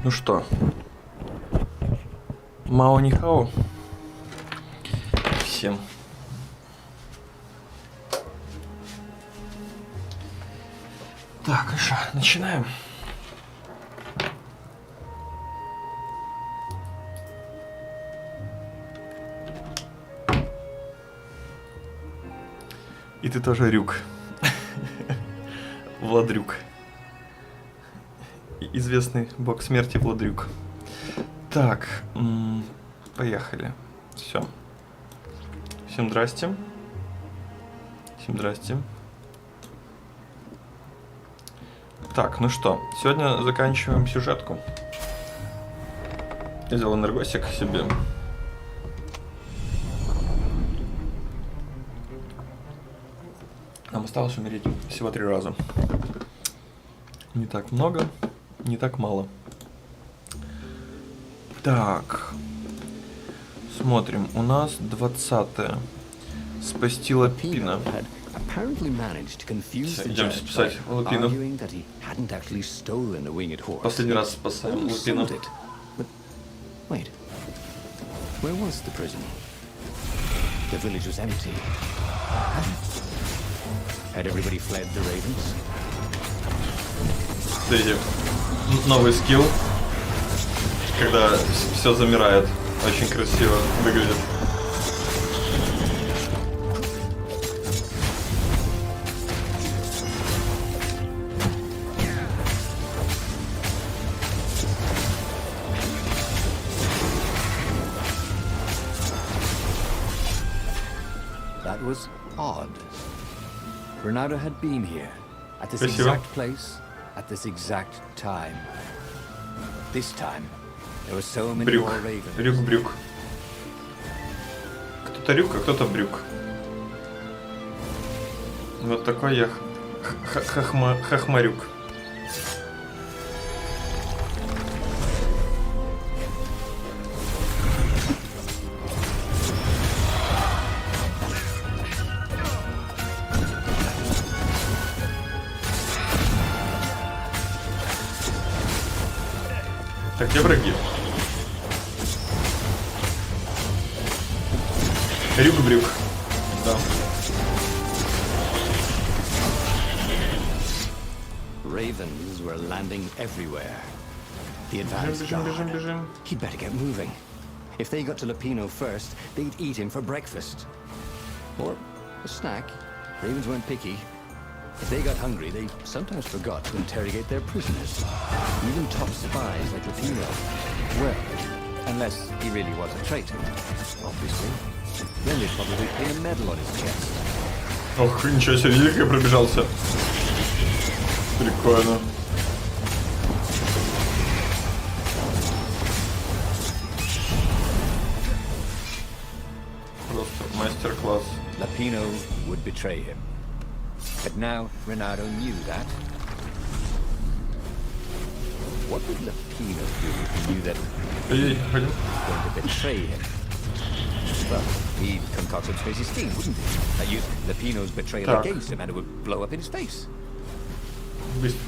Ну что, Мао Нихао всем. Так, и что, начинаем. И ты тоже Рюк. Владрюк. Известный бог смерти Владрюк. Так, поехали. Все. Всем здрасте. Всем здрасте. Так, ну что, сегодня заканчиваем сюжетку. Я взял энергосик себе. Нам осталось умереть всего 3 раза. Не так много, не так мало. Так. Смотрим, у нас 20-е. Спасти Лапина. Идем спасать Лапину. Последний раз спасаем Лапину. Смотрите, новый скилл, когда все замирает, очень красиво выглядит. That was odd. Ronaldo had been here, at this exact place, at this exact time. This time, there were so many more ravens. Брюк. Кто-то Рюк, а кто-то Брюк. Вот такой я хахмарюк. Так, где враги? Рюк-брюк. Да. Ravens were landing everywhere. The advance guard. He'd better get moving. If they got to Lapino first, they'd eat him for breakfast. Or a snack. Ravens weren't picky. If they got hungry, they sometimes forgot to interrogate their prisoners. Even top spies like Lapino. Well, unless he really was a traitor, obviously. Then they'd probably pin a medal on his chest. Ох, ничего себе, видишь, я пробежался. Прикольно. Просто мастер-класс. Lapino would betray him. But now Ronaldo knew that. What would Lapino do if he knew that he was going to betray him? Well, he'd concoct some crazy scheme, wouldn't he? That used Lapino's betrayal against him and it would blow up in his face.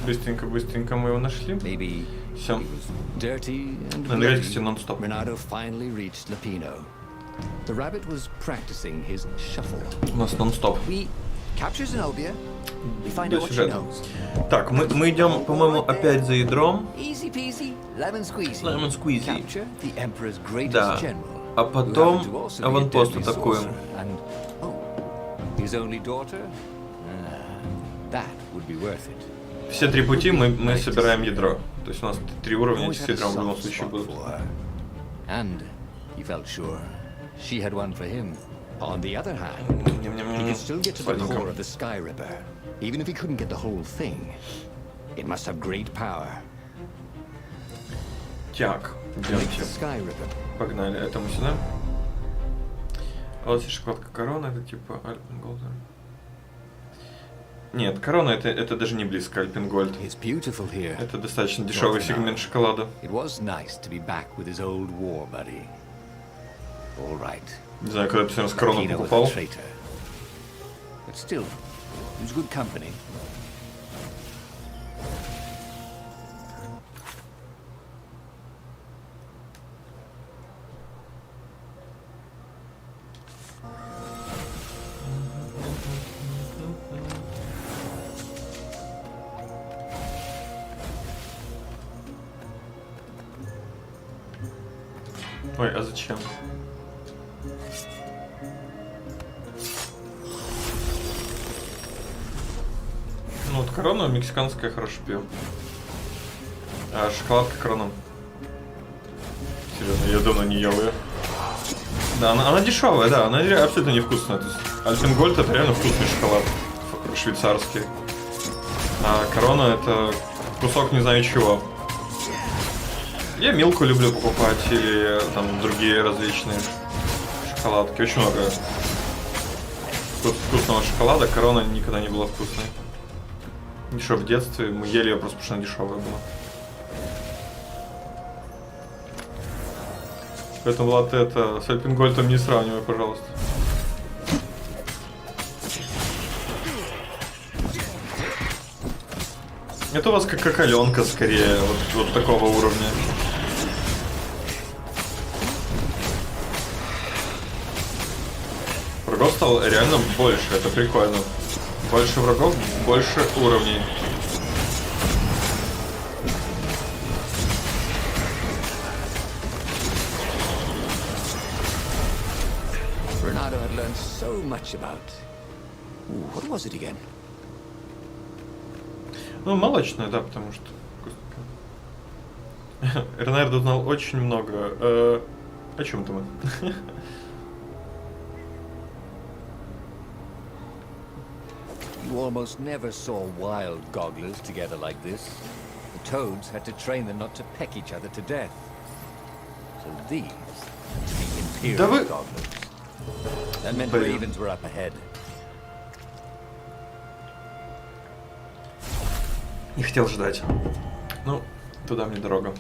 Быстренько мы его нашли. Maybe Все. he was dirty and Ronaldo finally reached Lapino. The rabbit was practicing his shuffle. У нас нон-стоп. До сюжета. Так, мы идем, по-моему, опять за ядром. Lemon squeezy. Да. А потом аванпост атакуем. Все 3 пути мы собираем ядро. То есть у нас 3 уровня с ядром в любом случае будут. She had one for him. On the other hand, he could still get to the core of the Sky Ripper. Even if he couldn't get the whole thing, it must have great power. Так, идемте. Погнали, это мы сюда. А вот здесь шоколадка корона, это типа Альпенгольд. Нет, корона это даже не близко Альпенгольд. Это достаточно дешевый сегмент шоколада. Не знаю, когда я последний раз корону покупал. Ой, а зачем? Ну вот корона мексиканская хорошо пью. А шоколадка корона. Серьезно, я давно не ел ее. Да, она дешевая, да, она абсолютно невкусная. То есть Альпенгольд это реально вкусный шоколад швейцарский. А корона это кусок не знаю чего. Я Милку люблю покупать или там другие различные шоколадки. Очень много вкусного шоколада. Корона никогда не была вкусной. Еще в детстве мы ели ее просто потому что она дешевая была. Поэтому латте это с Альпенгольдом не сравнивай, пожалуйста. Это у вас как коколенка скорее, вот такого уровня. Врагов стало реально больше, это прикольно. Больше врагов, больше уровней. Renato had learned so much about. What was it again? Ну, молочная, да, потому что... Ренардо узнал очень много. О чем-то мы? You almost never saw wild gogglers together like this. The toads had to train them not to peck each other to death. So these had to be imperial gogglers. That meant ravens were up ahead. Не хотел ждать. Ну, туда мне дорога.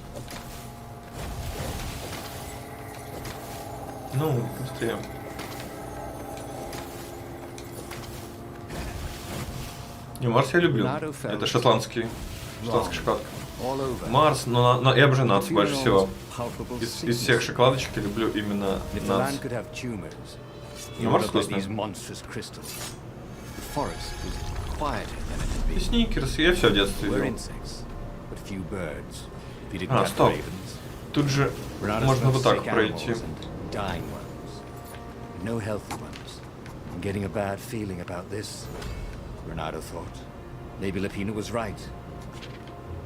Ну, быстрее. Не, Марс я люблю. Это шотландская шоколадка. Марс, но я обожаю нац больше всего. Из всех шоколадочек я люблю именно нац. Но Марс вкусный. И сникерс, я все в детстве видел. А, стоп. Тут же можно вот так пройти. Renato thought. Maybe Lapina was right.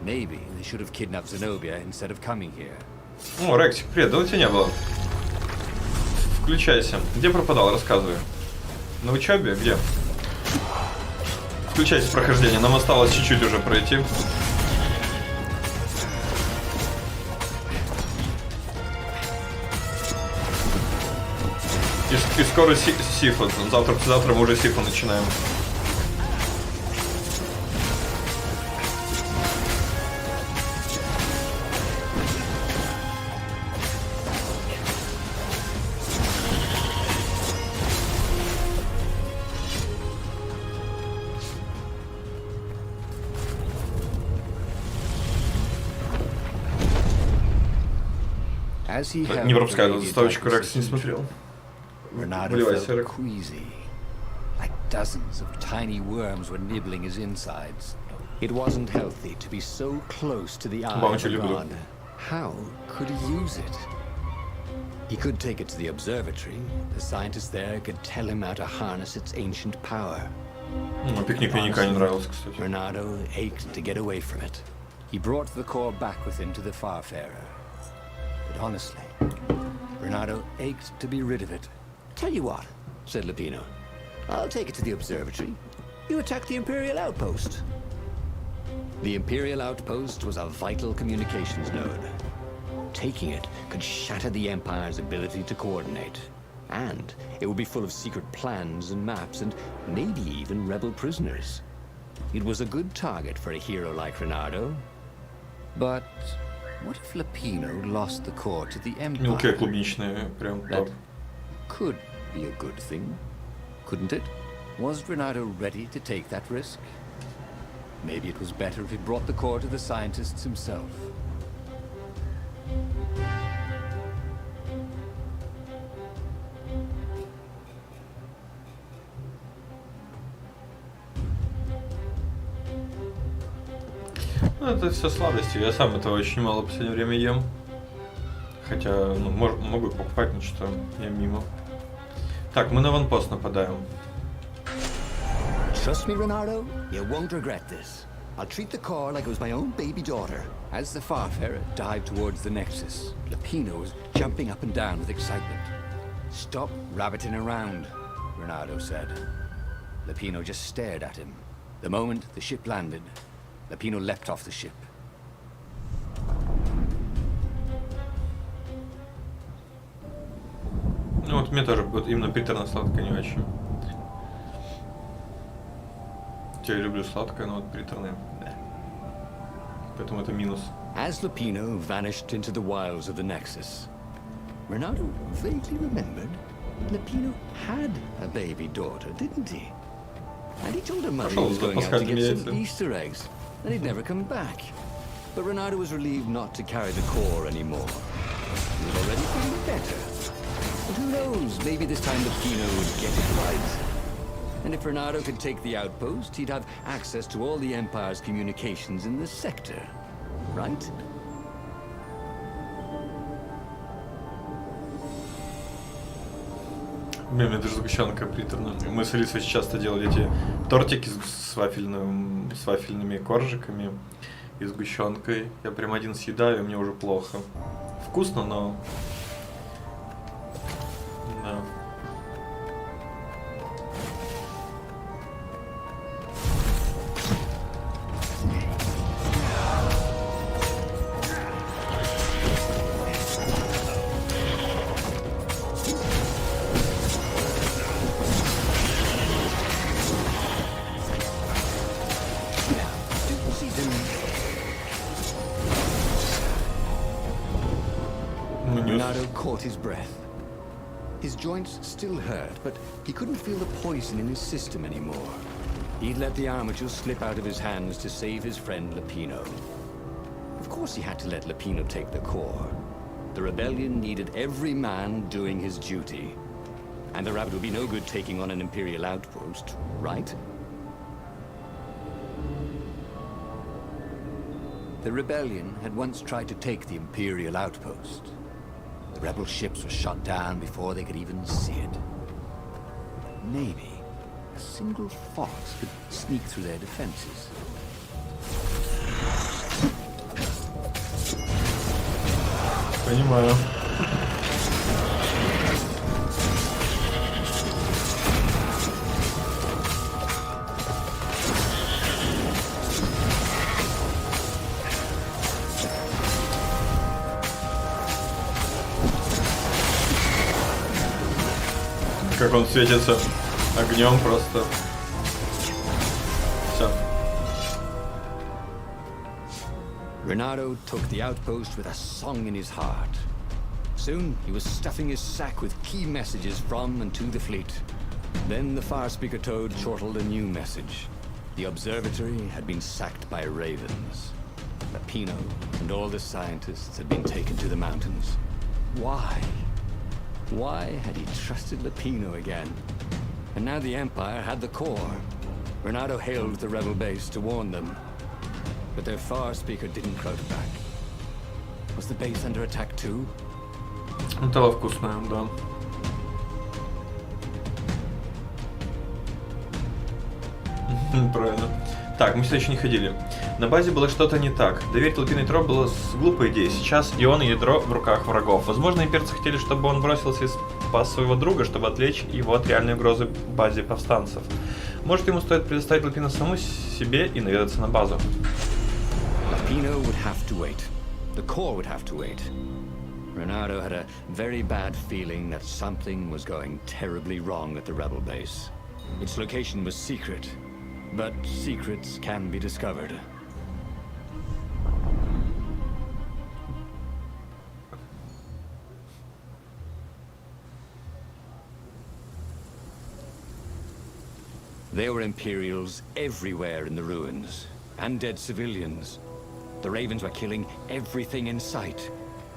Maybe they should have kidnapped Zenobia instead of coming here. О, Рексик, привет, давно тебя не было. Включайся. Где пропадал, рассказывай. На учебе? Где? Включайся в прохождение, нам осталось чуть-чуть уже пройти. И скоро Сифа. Завтра мы уже Сифу начинаем. Не пропускай эту заставочку, Рекс не смотрел. Вливай, Серик. Like dozens of tiny worms were nibbling his insides. It wasn't healthy to be so close to the eye of the god. How could he use it? He could take it to the observatory. The scientists there could tell him how to harness its ancient power. Пикник мне никогда не нравился, кстати. Renato ached to get away from it. He brought the core back with him to the Farfarer. But honestly, Renato ached to be rid of it. Tell you what, said Lapino. I'll take it to the observatory. You attack the Imperial outpost. The Imperial outpost was a vital communications node. Taking it could shatter the Empire's ability to coordinate. And it would be full of secret plans and maps and maybe even rebel prisoners. It was a good target for a hero like Renato. But what if Lapino lost the core to the Empire? Мелкие клубничные, прям топ. That could be a good thing, couldn't it? Was Renato ready to take that risk? Maybe it was better if he brought the core to the scientists himself. Ну, это все сладости. Я сам этого очень мало в последнее время ем. Хотя, ну, могу покупать, но что я мимо. Так, мы на ванпост нападаем. Trust me, Renardo, you won't regret this. I'll treat the core like it was my own baby daughter. As the Farfarer dived towards the Nexus, Lapino was jumping up and down with excitement. Stop rabbiting around, Renardo said. Lapino just stared at him. The moment the ship landed, Lapino leapt off the ship. Ну вот мне тоже вот именно приторно-сладкое не очень. Я люблю сладкое, но вот приторное. Да. Поэтому это минус. As Lapino vanished into the wilds of the Nexus, Renardo vaguely remembered Lapino had a baby daughter, didn't he? And he told her mother he was going out to get some Easter eggs, and he'd never come back. But Renardo was relieved not to carry the core anymore. He was already feeling better. But who knows, maybe this time Lapino would get it right. And if Renardo could take the outpost, he'd have access to all the Empire's communications in the sector. Right? Мне даже сгущенка приторно. Мы с Алисой часто делали эти тортики с вафельными коржиками и сгущенкой. Я прям один съедаю, и мне уже плохо. Вкусно, но... Да. Renardo caught his breath. His joints still hurt, but he couldn't feel the poison in his system anymore. He'd let the armature slip out of his hands to save his friend Lapino. Of course he had to let Lapino take the core. The rebellion needed every man doing his duty. And the rabbit would be no good taking on an Imperial outpost, right? The rebellion had once tried to take the Imperial outpost. The rebel ships were shot down before they could even see it. Maybe a single fox could sneak through their defenses. Понимаю. Как он светится огнем просто. Все. Renardo took the outpost with a song in his heart. Soon, he was stuffing his sack with key messages from and to the fleet. Then the far-speaker toad chortled a new message. The observatory had been sacked by ravens. Lapino and all the scientists had been taken to the mountains. Why? Why had he trusted Lapino again? And now the Empire had the core. Renardo hailed the rebel base to warn them. But their far-speaker didn't crowd back. Was the base under attack too? Это вкусное, да. Правильно. Так, мы сюда еще не ходили. На базе было что-то не так. Доверить Лапиной Тро было глупой идеей. Сейчас Ион и ядро в руках врагов. Возможно, имперцы хотели, чтобы он бросился и спас своего друга, чтобы отвлечь его от реальной угрозы базе повстанцев. Может, ему стоит предоставить Лапино саму себе и наведаться на базу. Lapino would have to wait. The core would have to wait. Renardo had a very bad feeling that something was going terribly wrong at the rebel base. Its location was secret, but secrets can be discovered. There were Imperials everywhere in the ruins, and dead civilians. The Ravens were killing everything in sight.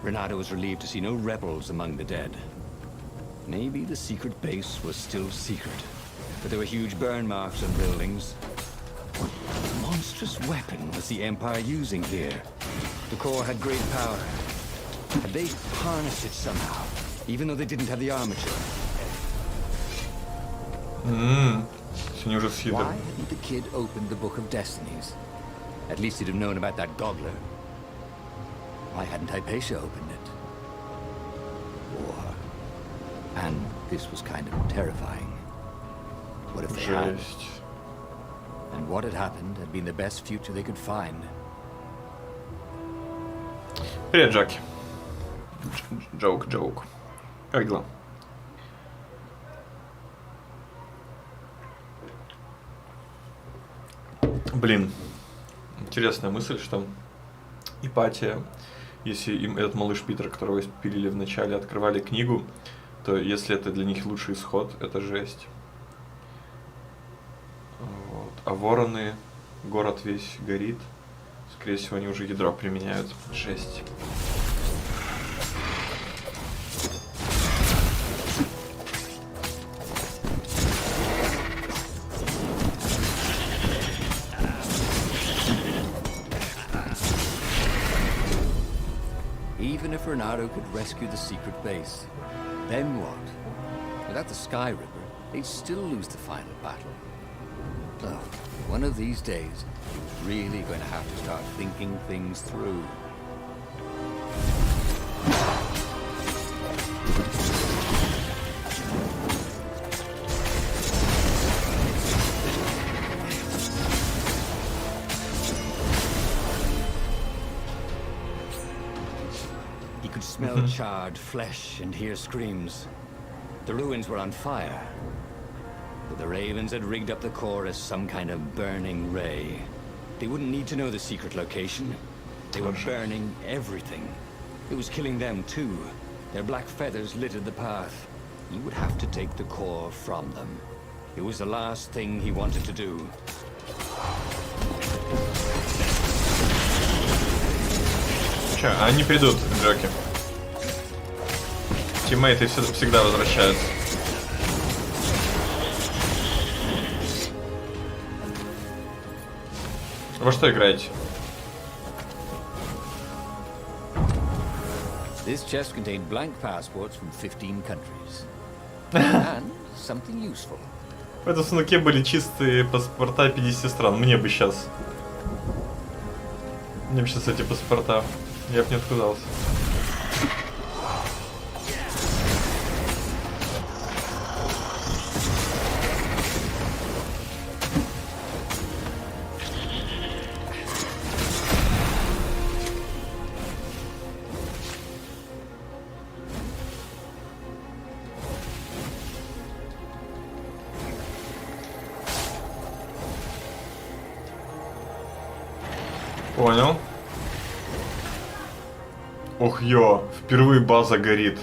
Renardo was relieved to see no rebels among the dead. Maybe the secret base was still secret, but there were huge burn marks on buildings. What monstrous weapon was the Empire using here? The core had great power, Had they harnessed it somehow, even though they didn't have the armature? Они уже съедали. Why hadn't the kid opened the Book of Destinies? At least he'd have known about that goggler. Why hadn't Hypatia opened it? War. And this was kind of terrifying. What if they had? Жесть. And what had happened had been the best future they could find. Привет, Джаки. Джоук. Как дела? Блин, интересная мысль, что Ипатия, если им этот малыш Питер, которого испилили в начале, открывали книгу, то если это для них лучший исход, это жесть. Вот. А вороны, город весь горит. Скорее всего, они уже ядро применяют. Жесть. Even if Renato could rescue the secret base, then what? Without the Sky Ripper, they'd still lose the final battle. Oh, one of these days, he was really going to have to start thinking things through. He could smell charred flesh and hear screams. The ruins were on fire. But the Ravens had rigged up the core as some kind of burning ray. They wouldn't need to know the secret location. They were burning everything. It was killing them too. Their black feathers littered the path. He would have to take the core from them. It was the last thing he wanted to do. Че, они придут, Джоки. Тиммейты всегда возвращаются. Во что играете? This chest contained blank passports from 15 countries. And something useful. В этом сундуке были чистые паспорта 50 стран. Мне бы сейчас эти паспорта. Я бы не отказался. Понял. Ох, впервые база горит.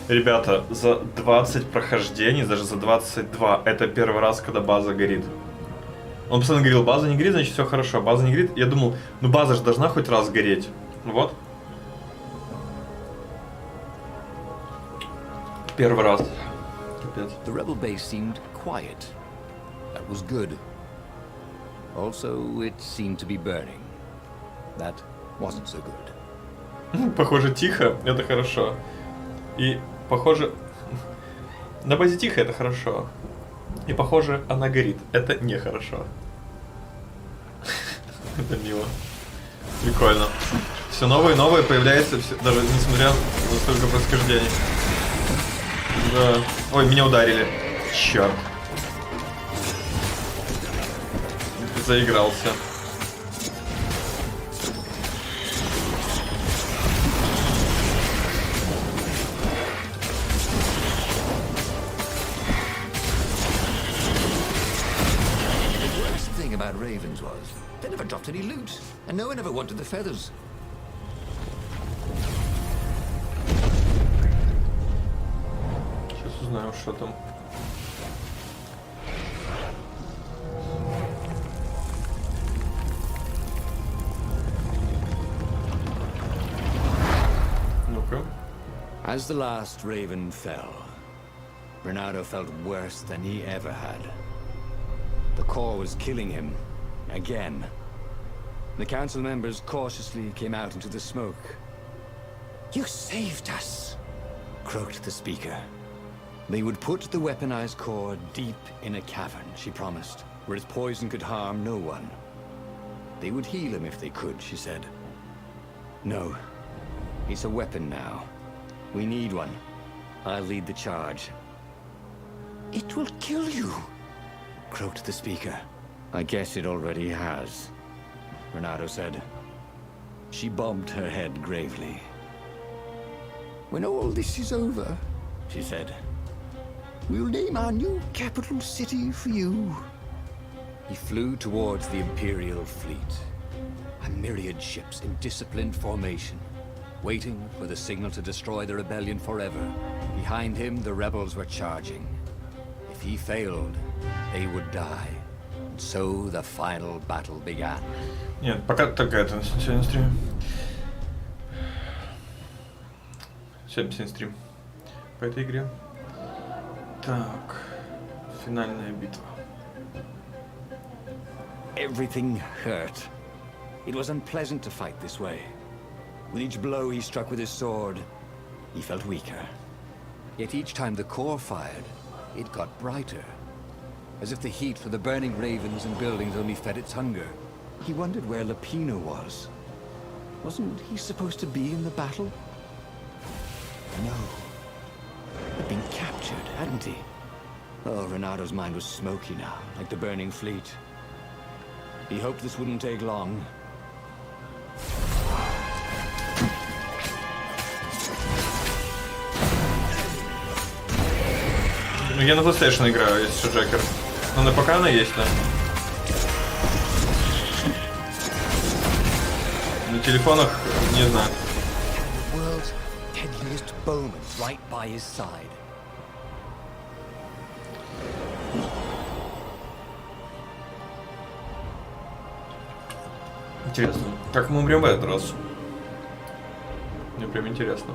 Ребята, за 20 прохождений, даже за 22, это первый раз, когда база горит. Он постоянно говорил, база не горит, значит все хорошо. База не горит. Я думал, ну база же должна хоть раз гореть. Вот. Первый раз. Капец. The rebel base seemed quiet. That was good. Also, it seemed to be burning. That wasn't so good. Похоже, тихо, это хорошо. И похоже, на базе тихо, это хорошо. И похоже, она горит. Это нехорошо. Это мило. Прикольно. Все новое и новое появляется, даже несмотря на столько происхождений. Да. Ой, меня ударили. Черт. Заигрался. About ravens was they never dropped any loot, and no one ever wanted the feathers. Сейчас узнаем, что там. Ну-ка. As the last raven fell, Bernardo felt worse than he ever had. The core was killing him, again. The council members cautiously came out into the smoke. You saved us, croaked the speaker. They would put the weaponized core deep in a cavern, she promised, where its poison could harm no one. They would heal him if they could, she said. No. He's a weapon now. We need one. I'll lead the charge. It will kill you, croaked the speaker. I guess it already has, Renato said. She bobbed her head gravely. When all this is over, she said, we'll name our new capital city for you. He flew towards the Imperial fleet. A myriad ships in disciplined formation, waiting for the signal to destroy the rebellion forever. Behind him, the rebels were charging. If he failed, they would die. And so the final battle began. Нет, пока только это сегодня стрим. Сегодня стрим по этой игре. Так, финальная битва. Everything hurt. It was unpleasant to fight this way. With each blow he struck with his sword, he felt weaker. Yet each time the core fired, it got brighter. As if the heat from the burning ravens and buildings only fed its hunger. He wondered where Lapino was. Wasn't he supposed to be in the battle? No. He'd been captured, hadn't he? Oh, Renato's mind was smoky now, like the burning fleet. He hoped this wouldn't take long. Ну, я на PlayStation играю, если что, Джекер. Но на ПК она есть, да. На телефонах не знаю. World's deadliest bowman right by his side. Интересно, как мы умрем в этот раз? Мне прям интересно.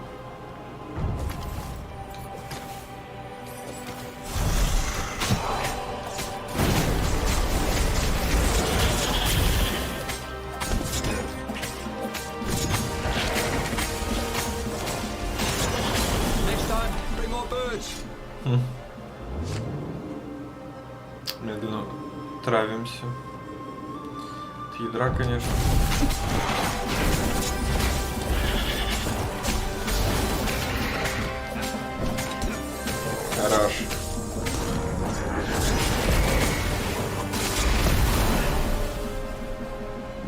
Медленно травимся. От ядра, конечно. Хорош.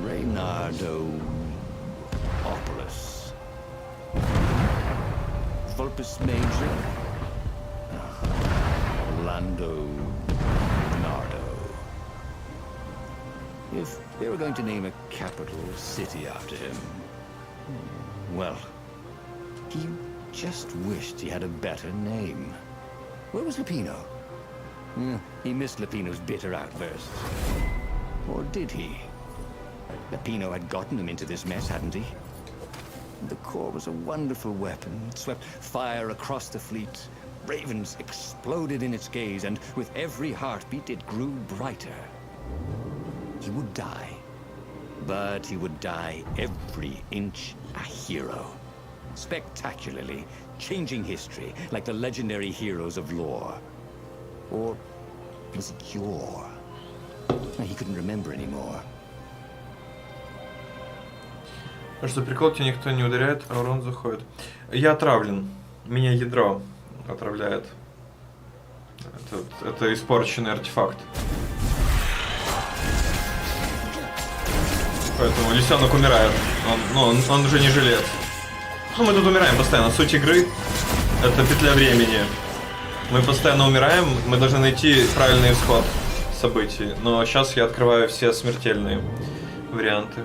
Reynardo Opolis. Vulpus Major. Orlando Nardo. If they were going to name a capital city after him, well, he just wished he had a better name. Where was Lapino? He missed Lapino's bitter outbursts. Or did he? Lapino had gotten him into this mess, hadn't he? The core was a wonderful weapon. It swept fire across the fleet. Ravens exploded in its gaze, and with every heartbeat it grew brighter. He would die. But he would die every inch a hero. Spectacularly, changing history like the legendary heroes of lore. Or was it yore? He couldn't remember anymore. А что, прикол, тебя никто не ударяет, а урон заходит. Я отравлен. Меня ядро отравляет. Это испорченный артефакт. Поэтому лисенок умирает. Он уже не жилец. Ну, мы тут умираем постоянно. Суть игры — это петля времени. Мы постоянно умираем, мы должны найти правильный исход событий. Но сейчас я открываю все смертельные варианты.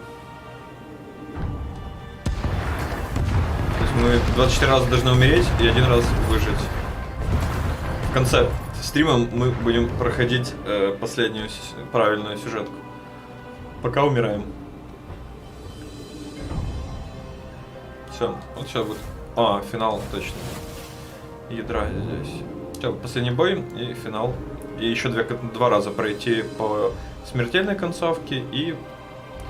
То есть мы 24 раза должны умереть и 1 раз выжить. В конце стрима мы будем проходить последнюю правильную сюжетку. Пока умираем. Все, вот сейчас будет. А, финал, точно. Ядра здесь. Все, последний бой и финал. И еще 2 раза пройти по смертельной концовке и...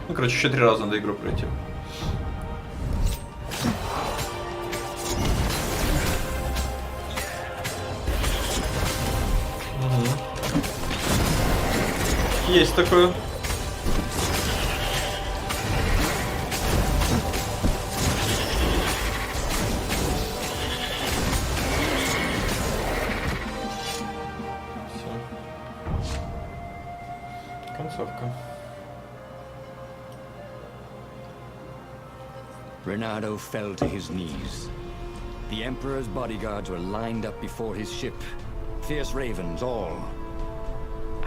Ну, короче, еще 3 раза надо игру пройти. Есть такое. Все. Концовка. Reynardo fell to his knees. The Emperor's bodyguards were lined up before his ship. Fierce ravens, all.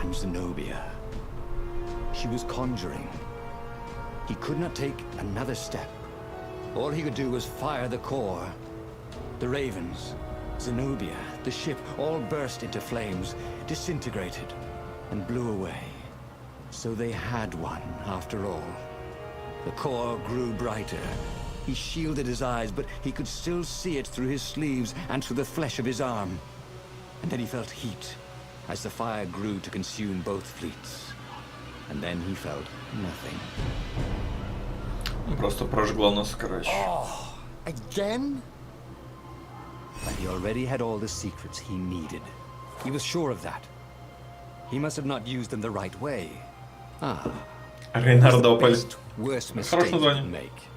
And Zenobia. She was conjuring. He could not take another step. All he could do was fire the core. The ravens, Zenobia, the ship, all burst into flames, disintegrated, and blew away. So they had one, after all. The core grew brighter. He shielded his eyes, but he could still see it through his sleeves and through the flesh of his arm. And then he felt heat, as the fire grew to consume both fleets. And then he felt nothing. Просто прожгло нас, короче. Oh, again? But he already had all the secrets he needed. He was sure of that. He must have not used them the right way. Рейнардополь. Worst mistake Хорошее he название. could make.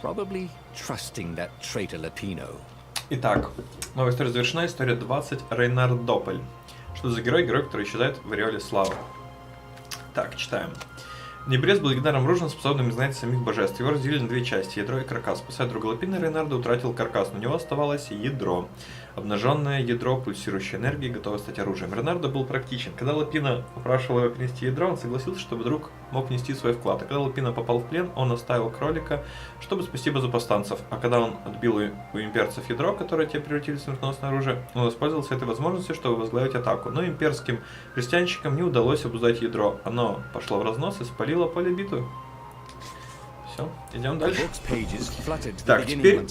Probably trusting that traitor Lapino. Итак, новая история завершена. История 20. Рейнардополь. Что за герой? Герой, который исчезает в ореоле славы. Так, читаем. Небрез был легендарным оружием, способным изгнать самих божеств. Его разделили на две части, ядро и каркас. Спасая друга Лапина, Рейнардо утратил каркас, но у него оставалось ядро. Обнаженное ядро, пульсирующей энергии, готовое стать оружием. Рейнардо был практичен. Когда Лапина упрашивал его принести ядро, он согласился, чтобы друг мог нести свой вклад. А когда Лапина попал в плен, он оставил кролика, чтобы спасти базопостанцев. А когда он отбил у имперцев ядро, которое те превратили в смертоносное оружие, он воспользовался этой возможностью, чтобы возглавить атаку. Но имперским крестьянщикам не удалось обуздать ядро. Оно пошло в разнос и спалило поле битвы. Все, идем дальше. Так, теперь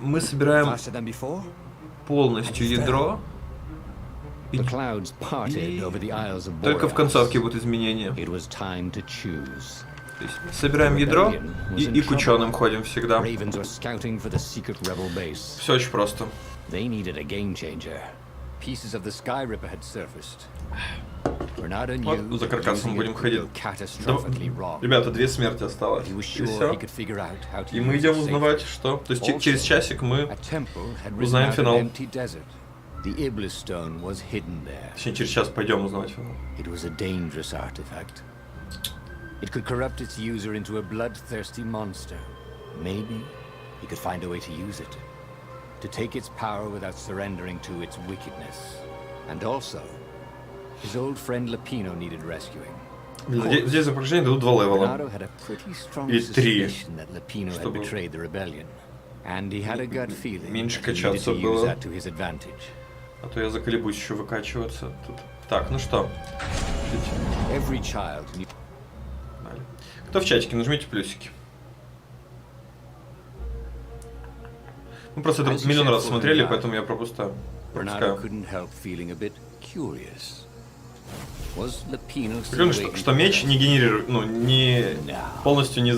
мы собираем полностью ядро. И только в концовке будут изменения. То есть собираем ядро и к ученым ходим всегда. Все очень просто. Вот за каркасом будем ходить. Ребята, 2 смерти осталось. И все. И мы идем узнавать, что. То есть через часик мы узнаем финал. Точнее, через час пойдем узнавать финал. It could corrupt its user into a bloodthirsty monster. Maybe he could find a way to use it, to take its power without surrendering to its wickedness. And also, his old friend Lapino needed rescuing. Здесь за прохождение дадут 2 левела. Или 3. Чтобы меньше качаться было. А то я заколебусь еще выкачиваться тут. Так, ну что. Кто в чатике? Нажмите плюсики. Мы просто это миллион раз смотрели, поэтому я пропускаю. Прикольно, что меч не генерирует, ну, не полностью не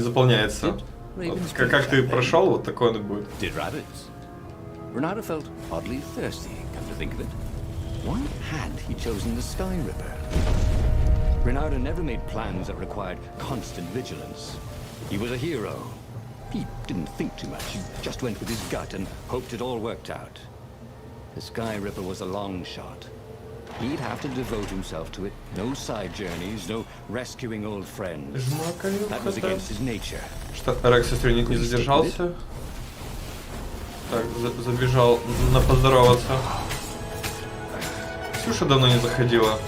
заполняется. Вот, как ты прошел, вот такое он будет. Reynardo felt oddly thirsty, come to think of it. Why had he chosen the Sky Ripper? Reynardo never made plans that required constant vigilance. He was a hero. He didn't think too much. He just went with his gut and hoped it all worked out. The Sky Ripper was a long shot. He'd have to devote himself to it. No side journeys, no rescuing old friends. That was against his nature. Что, Рекс сестры не задержался? Так, забежал на поздороваться. Ксюша давно не заходила.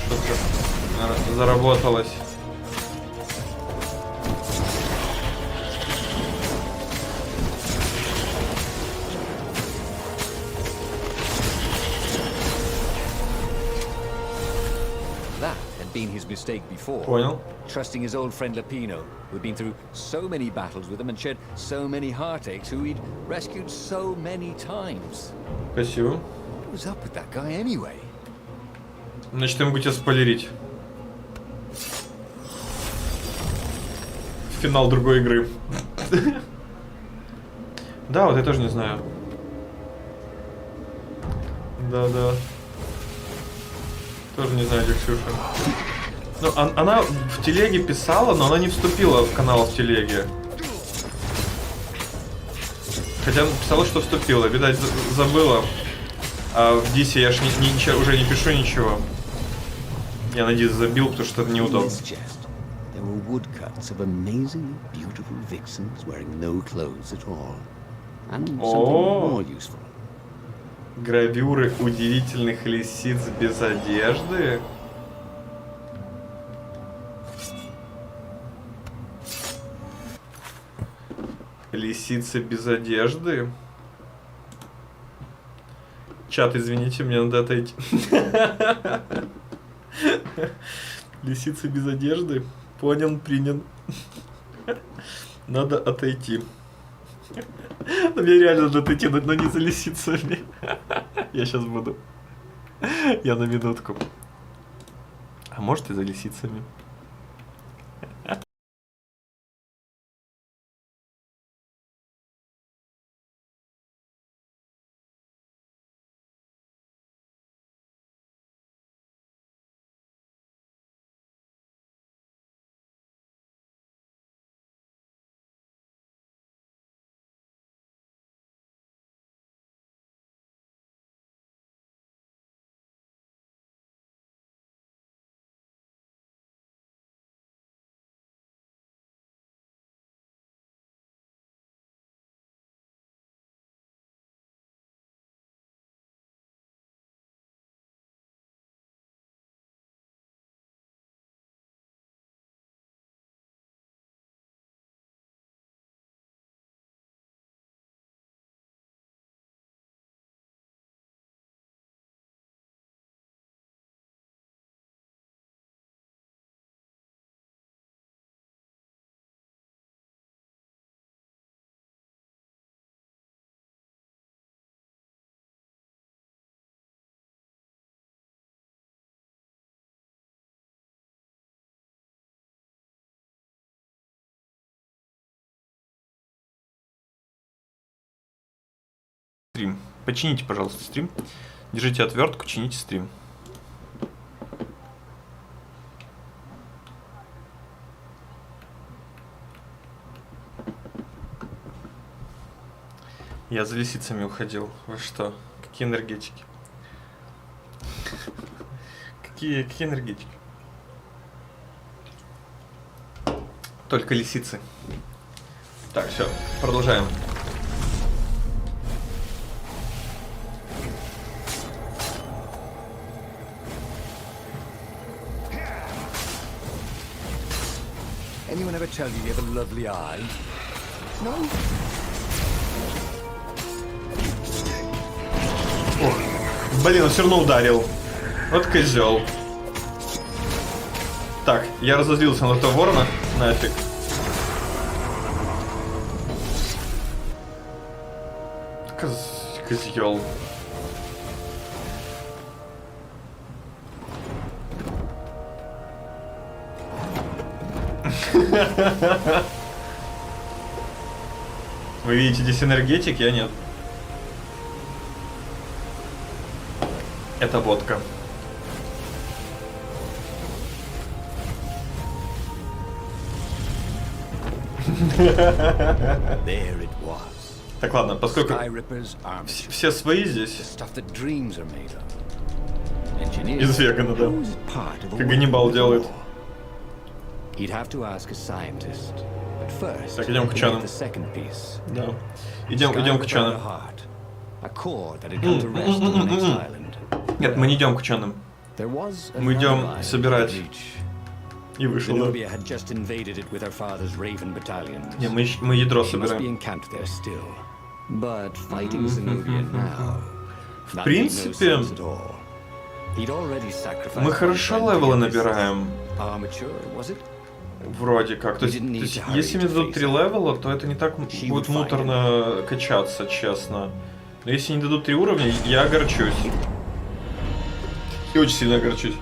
Что-то заработалось. Been his mistake before. Понял. Trusting his old friend Lapino, who'd been through so many battles with him and shed so many heartaches, who he'd rescued so many times. Спасибо. What was up with that guy anyway? Значит, я могу тебя спойлерить. Финал другой игры. Да, вот я тоже не знаю. Да. Тоже не знаю, где Ксюша. Ну, она в телеге писала, но она не вступила в канал в телеге. Хотя писала, что вступила. Видать, забыла. А в Дисе я ж уже не пишу ничего. Я на Дис забил, потому что это неудобно. О, гравюры удивительных лисиц без одежды. Лисицы без одежды. Чат, извините, мне надо отойти. Лисицы без одежды. Понял, принял. Надо отойти. Но мне реально надо отойти, но не за лисицами. Я сейчас буду. Я на минутку. А может и за лисицами. Стрим. Почините, пожалуйста, стрим. Держите отвертку, чините стрим. Я за лисицами уходил. Вы что? Какие энергетики? Какие энергетики? Только лисицы. Так, все, продолжаем. Anyone ever tell you you have a lovely eye? No? Ох, блин, он все равно ударил. Вот козел. Так, я разозлился на того ворона. Нафиг. Козел. Вы видите здесь энергетик, я нет. Это водка. Так, ладно, поскольку все свои здесь. Из вегана, да. Как Ганнибал делает. Так, идем к чанам. Да. Идем к чанам. Нет, мы не идем к чанам. Мы идем собирать. И вышел, да. Не, мы ядро собираем. В принципе, мы хорошо левелы набираем. Вроде как. То есть, если мне дадут 3 левела, то это не так будет муторно качаться, честно. Но если не дадут 3 уровня, я огорчусь. И очень сильно огорчусь.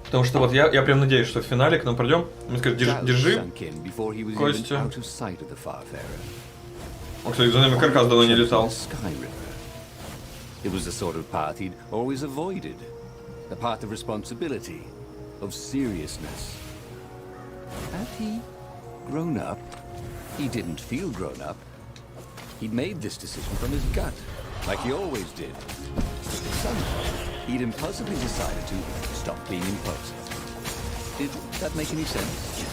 Потому что вот я прям надеюсь, что в финале к нам пройдем. Мы скажем, держи, Костя. О, кстати, за нами каркас давно не летал. It was the sort of path he'd always avoided. A path of responsibility, of seriousness. Had he grown up? He didn't feel grown up. He'd made this decision from his gut, like he always did. Somehow, he'd impulsively decided to stop being impulsive. Did that make any sense?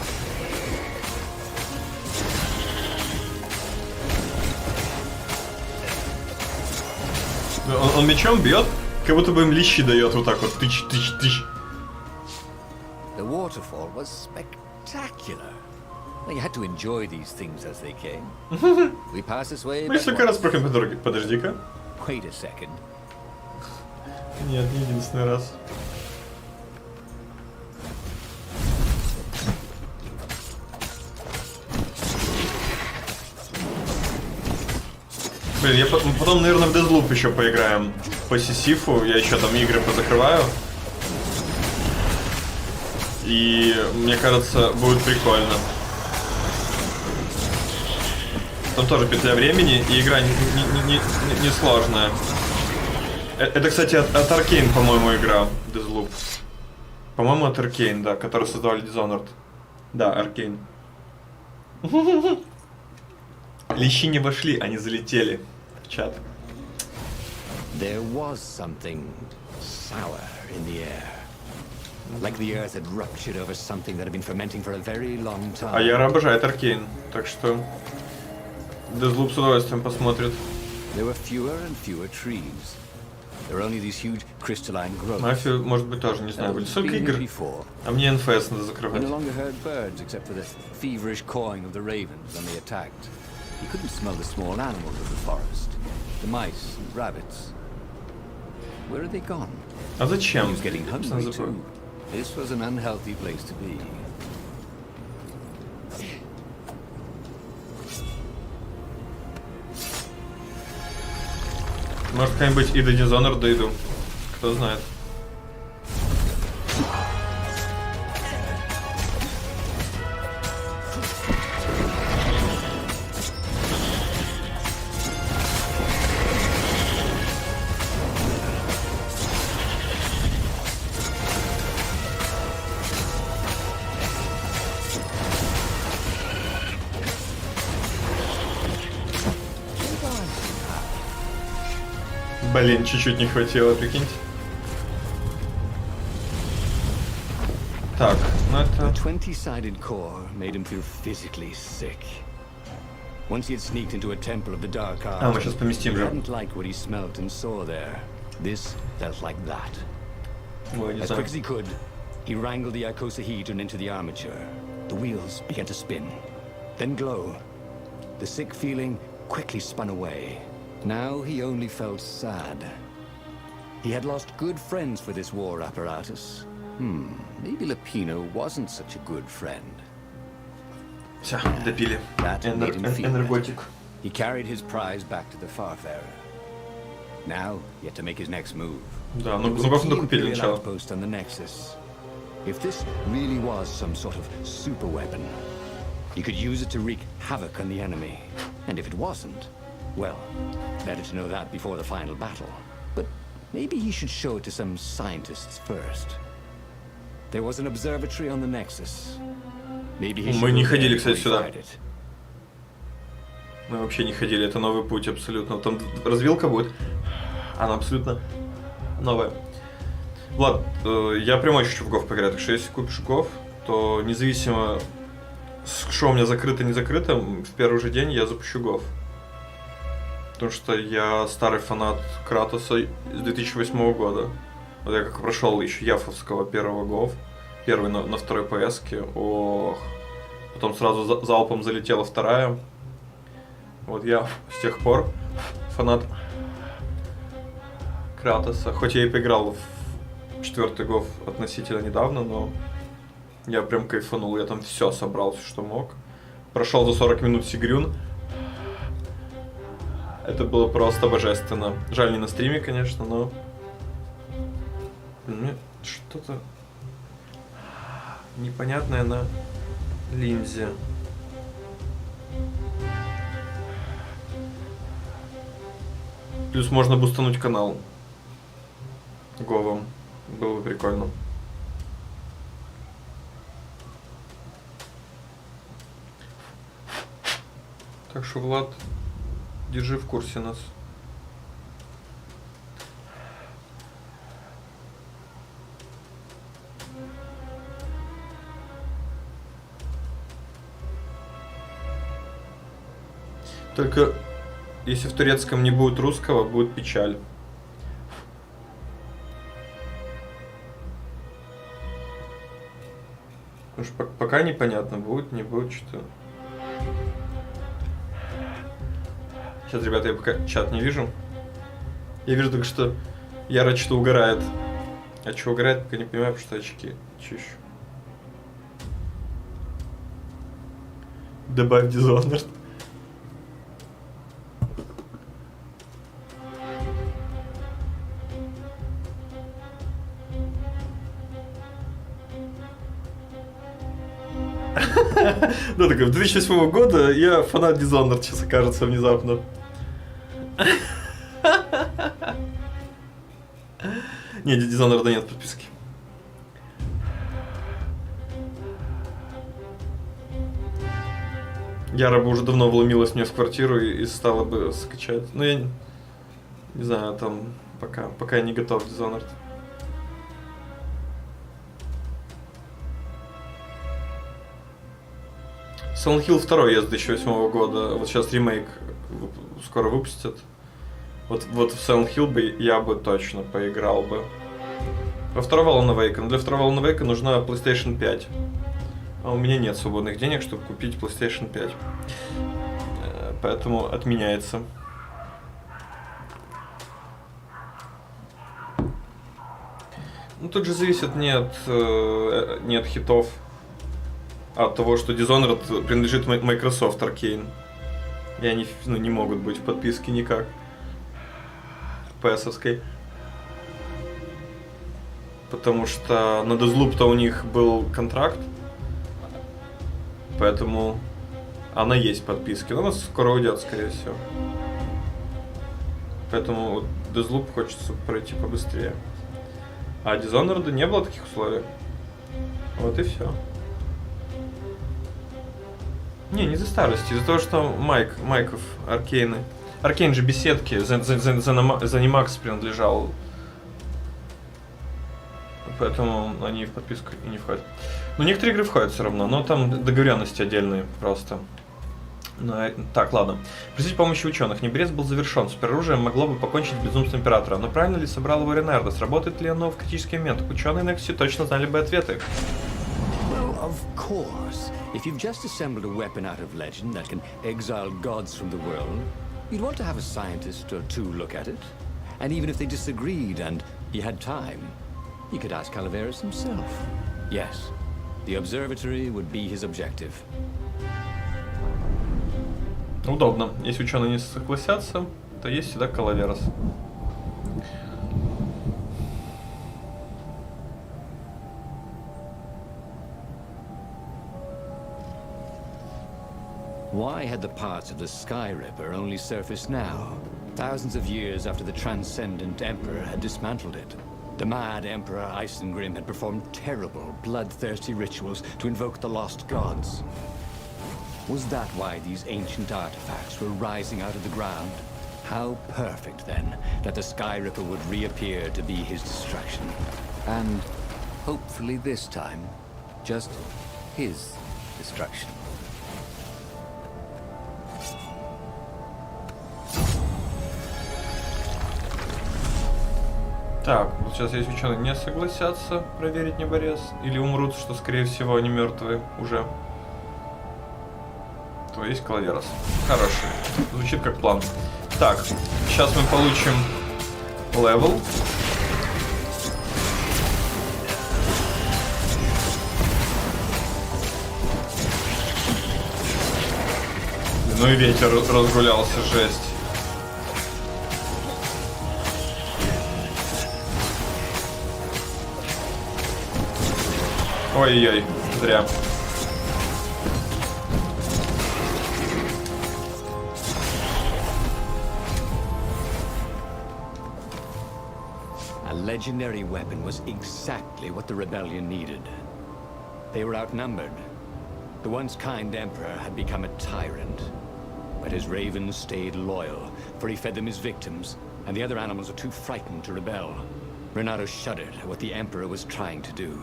Он мечом бьет, как будто бы им лещи дает вот так вот. Тыч. The waterfall was spectacular. You had to enjoy these things as they came. We passed this way. Мы несколько раз проходим по дороге. Подожди-ка. Wait a second. Нет, не единственный раз. Блин, я потом, наверное, в Deathloop еще поиграем по Сисифу. Я еще там игры позакрываю. И мне кажется, будет прикольно. Там тоже петля времени, и игра не сложная. Это, кстати, от Arcane, по-моему, игра Deathloop. По-моему, от Arcane, да, который создавали Dishonored. Да, Arcane. Лещи не вошли, они залетели в чат. There was something sour in the air. Like the earth had ruptured over something that had been fermenting for a very long time. А Яра обожает Arcane, так что Deathloop с удовольствием посмотрит. There were fewer and fewer trees. There were only these huge crystalline growths. Мафию, может быть, тоже, не знаю, были столько игр. А мне НФС надо закрывать. He no longer heard birds except for the feverish cawing of the ravens when they attacked. He couldn't smell the small animals of the forest. The mice and rabbits. Where are they gone? А зачем? He was getting hungry too. This was an unhealthy place to be. Может, как-нибудь и до Dishonored дойду. Кто знает. Блин, чуть-чуть не хватило, прикиньте. Так, ну это... The 20-sided core made him feel physically sick. Once he had sneaked into a temple of the dark art, А, мы сейчас поместим he же. hadn't liked what he smelt and saw there. This felt like that. Ой, не As знаю. quick as he could, he wrangled the icosahedron into the armature. The wheels began to spin, then glow. The sick feeling quickly spun away. Now he only felt sad. He had lost good friends for this war apparatus. Maybe Lapino wasn't such a good friend. Все, допили. That made him feel Энерготик. better. He carried his prize back to the Farfarer. Now, he had to make his next move. Да, There ну was a глубоко key докупили Imperial начало. outpost on the Nexus. If this really was some sort of super weapon, he could use it to wreak havoc on the enemy. And if it wasn't, well, better to know that before the final battle. But maybe he should show it to some scientists first. There was an observatory on the Nexus. Maybe he should Мы не go there ходили, before кстати, he сюда. fired it. Мы вообще не ходили, это новый путь абсолютно. Там развилка будет, она абсолютно новая. Влад, я прям очень хочу в Гов поиграть, так что если купишь Гов, то независимо, что у меня закрыто, не закрыто, в первый же день я запущу Гов. Потому что я старый фанат Кратоса с 2008 года. Вот я как прошел еще Яфовского первого Гов, первый на второй ПСке, ох. Потом сразу залпом залетела вторая. Вот я с тех пор фанат Кратоса. Хоть я и поиграл в четвертый Гов относительно недавно, но я прям кайфанул. Я там все собрал, все, что мог. Прошел за 40 минут Сигрюн. Это было просто божественно. Жаль, не на стриме, конечно, но... Мне что-то непонятное на линзе. Плюс можно бустануть канал Говом. Было бы прикольно. Так что, Влад, держи в курсе нас. Только если в турецком не будет русского, будет печаль. Потому что пока непонятно, будет, не будет, что-то. Сейчас, ребята, я пока чат не вижу. Я вижу только, что Яра что-то угорает. А что угорает, пока не понимаю, потому что очки чищу. Добавь Dishonored. Да, такой, 2008 года я фанат Dishonored, сейчас окажется внезапно. Не, Dishonored нет подписки. Яра бы уже давно вломилась мне в квартиру и стала бы скачать. Но я не знаю, там пока я не готов к Dishonored. Silent Hill 2 есть с 2008 года. Вот сейчас ремейк скоро выпустят. Вот в Silent Hill бы я бы точно поиграл бы. Во второго Alan Wake. Но для второго Alan Wake нужна PlayStation 5. А у меня нет свободных денег, чтобы купить PlayStation 5. Поэтому отменяется. Ну тут же зависит не от хитов, а от того, что Dishonored принадлежит Microsoft Arcane. И они не могут быть в подписке никак. PS-овской. Потому что на Deathloop-то у них был контракт. Поэтому она есть в подписке. Но она скоро уйдет, скорее всего. Поэтому вот Deathloop хочется пройти побыстрее. А Dishonored не было таких условий. Вот и все. Не из-за старости, из-за того, что Майков, Аркейны. Аркейн же беседки, ZeniMax принадлежал. Поэтому они в подписку и не входят. Но некоторые игры входят все равно, но там договоренности отдельные просто. Так, ладно. Просить помощи ученых. Небрез был завершен. Супероружие могло бы покончить с безумством Императора. Но правильно ли собрал его Ренардо? Сработает ли оно в критический момент? Ученые Некси точно знали бы ответы. Of course. If you've just assembled a weapon out of legend that can exile gods from the world, you'd want to have a scientist or two look at it. And even if they disagreed and he had time, you could ask Calaveras himself. Yes, the observatory would be his objective. Удобно. Если ученые не согласятся, то есть всегда Калаверас. Why had the parts of the Sky Ripper only surfaced now, thousands of years after the Transcendent Emperor had dismantled it? The mad Emperor Isengrim had performed terrible, bloodthirsty rituals to invoke the lost gods. Was that why these ancient artifacts were rising out of the ground? How perfect, then, that the Sky Ripper would reappear to be his destruction. And, hopefully this time, just his destruction. Так, вот сейчас если ученые не согласятся проверить неборез, или умрут, что скорее всего они мертвые уже, то есть Калаверас. Хороший. Звучит как план. Так, сейчас мы получим левел. Ну и ветер разгулялся, жесть. Ой-ой-ой, зря. legendary weapon was exactly what the rebellion needed. They were outnumbered. The once kind emperor had become a tyrant. But his ravens stayed loyal, for he fed them his victims, and the other animals were too frightened to rebel. Renato shuddered at what the emperor was trying to do.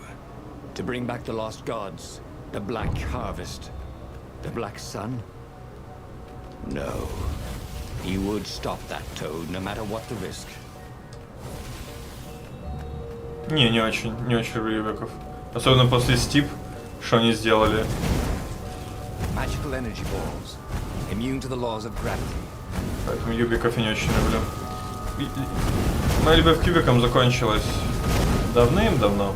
To bring back the lost gods, the Black Harvest, the Black Sun? No. He would stop that toad, no matter what the risk. Не очень люблю юбиков. Особенно после Стип, что они сделали. Magical energy balls, immune to the laws of gravity. Поэтому юбиков я не очень люблю. Моя любовь к юбикам закончилась давным-давно.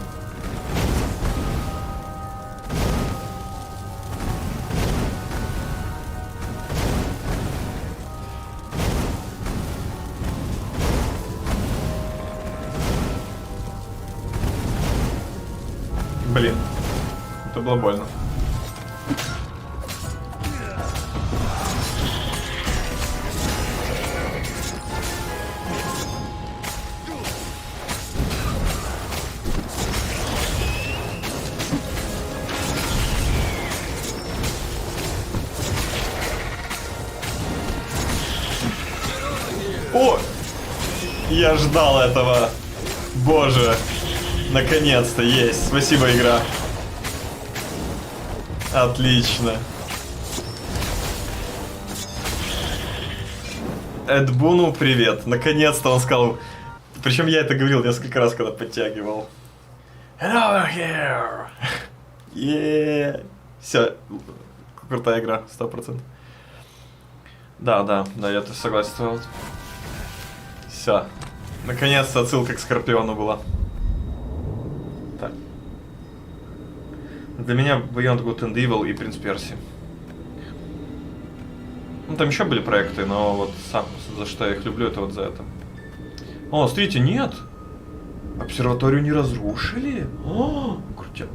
Блин, это было больно. О! Я ждал этого. Боже. Наконец-то есть. Спасибо, игра. Отлично. Эдбуну привет. Наконец-то он сказал. Причем я это говорил несколько раз, когда подтягивал. And over here. Yeah. Все. Крутая игра, 100%. Да, я тут согласен. Все. Наконец-то отсылка к Скорпиону была. Так. Для меня Beyond Good and Evil и Принц Перси. Ну, там еще были проекты, но вот сам, за что я их люблю, это вот за это. О, смотрите, нет! Обсерваторию не разрушили? О, крутяк.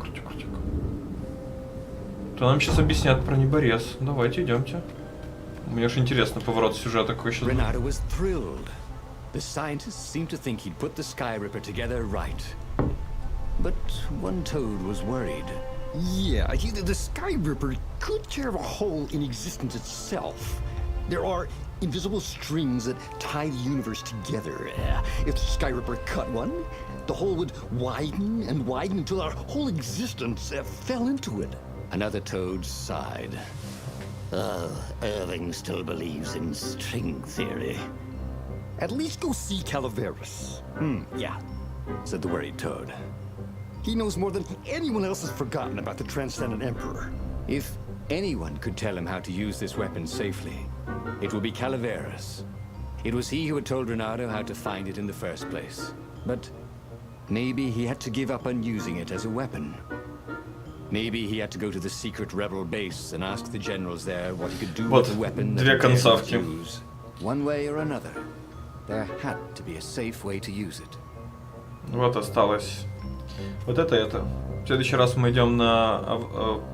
То нам сейчас объяснят про неборез. Давайте, идемте. Мне же интересно поворот сюжета какой сейчас. Renato was thrilled. The scientists seemed to think he'd put the Sky Ripper together right. But one toad was worried. Yeah, the Sky Ripper could carve a hole in existence itself. There are invisible strings that tie the universe together. If the Sky Ripper cut one, the hole would widen and widen until our whole existence fell into it. Another toad sighed. Irving still believes in string theory. At least go see Calaveras. Yeah, said the worried toad. He knows more than anyone else has forgotten about the Transcendent Emperor. If anyone could tell him how to use this weapon safely, it would be Calaveras. It was he who had told Renato how to find it in the first place. But maybe he had to give up on using it as a weapon. Maybe he had to go to the secret rebel base and ask the generals there what he could do with the weapon that he dared use. One way or another, there had to be a safe way to use it. Вот осталось. Вот это. В следующий раз мы идем на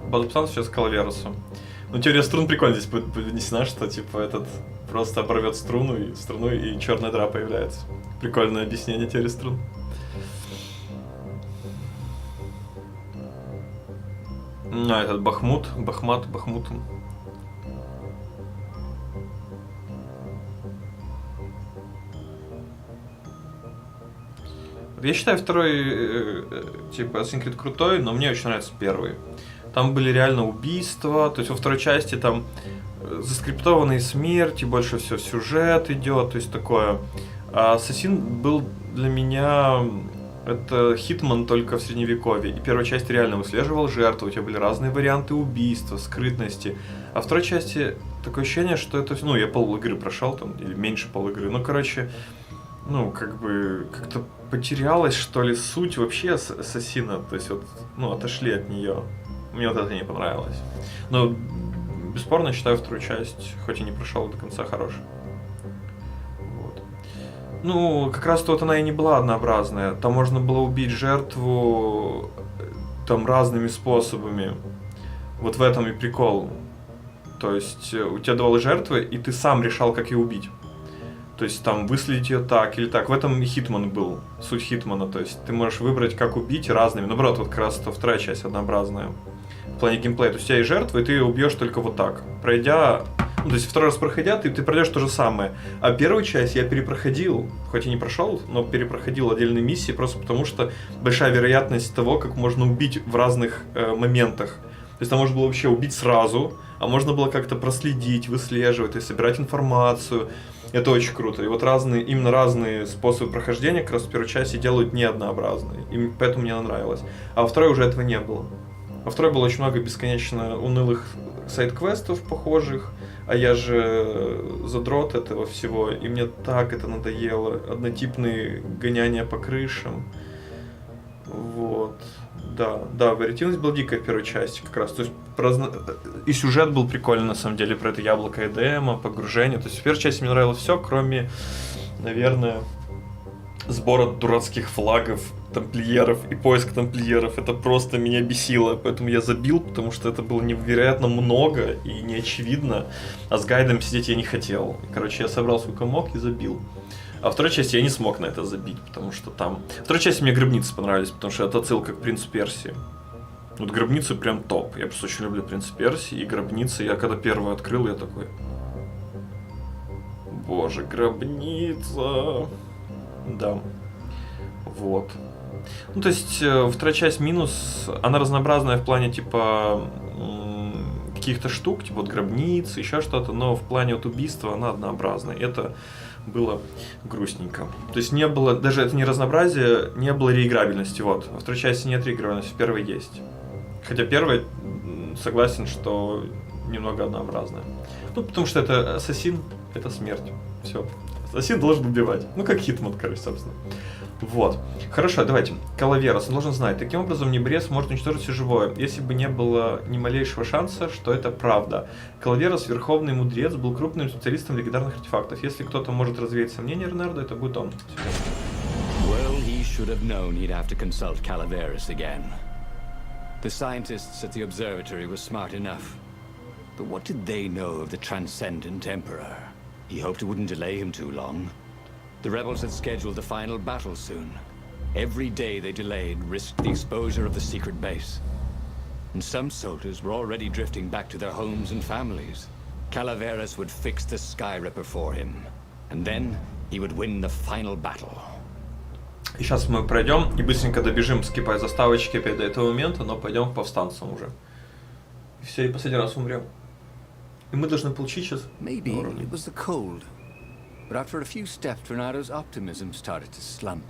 базу пацанов сейчас к Калаверусу. Ну, теория струн прикольно здесь будет внесена, что типа этот просто оборвет струну и черная дыра появляется. Прикольное объяснение теории струн. А, этот Бахмут. Я считаю второй, типа, Assassin's Creed крутой, но мне очень нравится первый. Там были реально убийства, то есть во второй части там заскриптованные смерти, больше всего сюжет идет, то есть такое. А Ассасин был для меня, это Хитман только в средневековье. И первая часть реально выслеживал жертву, у тебя были разные варианты убийства, скрытности. А в второй части такое ощущение, что это, ну, я пол-игры прошел там, или меньше пол-игры, ну, короче, ну, как бы, как-то потерялась, что ли, суть вообще Ассасина, то есть вот, ну, отошли от нее. Мне вот это не понравилось. Но, бесспорно, считаю вторую часть, хоть и не прошел до конца, хорошей. Вот. Ну, как раз-то вот она и не была однообразная. Там можно было убить жертву там разными способами. Вот в этом и прикол. То есть у тебя давали жертвы, и ты сам решал, как ее убить. То есть там выследить ее так или так. В этом Хитман был, суть Хитмана. То есть ты можешь выбрать, как убить разными. Наоборот, вот как раз то вторая часть однообразная. В плане геймплея. То есть у тебя есть жертва, и ты ее убьешь только вот так. Пройдя... Ну, то есть второй раз проходя, ты пройдешь то же самое. А первую часть я перепроходил. Хоть и не прошел, но перепроходил отдельные миссии. Просто потому что большая вероятность того, как можно убить в разных моментах. То есть там можно было вообще убить сразу, а можно было как-то проследить, выслеживать, то есть собирать информацию. Это очень круто. И вот именно разные способы прохождения как раз в первой части делают не однообразные. И поэтому мне она нравилась. А во второй уже этого не было. Во второй было очень много бесконечно унылых сайд-квестов похожих, а я же задрот этого всего, и мне так это надоело. Однотипные гоняния по крышам. Вот. Да, вариативность была дикая в первой части как раз. То есть и сюжет был прикольный на самом деле про это яблоко Эдема, погружение. То есть в первой части мне нравилось все, кроме, наверное, сбора дурацких флагов тамплиеров и поиск тамплиеров. Это просто меня бесило, поэтому я забил, потому что это было невероятно много и неочевидно, а с гайдом сидеть я не хотел. Короче, я собрал сколько мог и забил. А во второй части я не смог на это забить, потому что там... Во второй части мне гробницы понравились, потому что это отсылка к Принцу Персии. Вот гробницы прям топ. Я просто очень люблю Принца Персии и гробницы. Я когда первую открыл, я такой... Боже, гробница... Да. Вот. Ну, то есть, вторая часть минус, она разнообразная в плане, типа, каких-то штук, типа, вот гробницы, еще что-то, но в плане вот убийства она однообразная. Это было грустненько. То есть, не было, даже это не разнообразие, не было реиграбельности, вот. Во второй части нет реиграбельности, в первой есть. Хотя первая, согласен, что немного однообразная. Ну, потому что это ассасин, это смерть. Все. Ассасин должен убивать. Ну, как Хитман, короче, собственно. Вот. Хорошо, давайте. Калаверос, он должен знать. Таким образом, Небрез может уничтожить все живое, если бы не было ни малейшего шанса, что это правда. Калаверос, верховный мудрец, был крупным специалистом легендарных артефактов. Если кто-то может развеять сомнения Ренардо, это будет он. Well, he should have known he'd have to consult Calaveras again. The scientists at the observatory were smart enough. But what did they know of the transcendent Emperor? He hoped it wouldn't delay him too long. The rebels had scheduled the final battle soon. Every day they delayed risked the exposure of the secret base. And some soldiers were already drifting back to their homes and families. Calaveras would fix the Sky Ripper for him. And then he would win the final battle. И сейчас мы пройдем и быстренько добежим, скипая заставочки опять до этого момента, но пойдем к повстанцам уже. И все, и последний раз умрем. И мы должны получить сейчас... Maybe it was the cold. But after a few steps, Renado's optimism started to slump.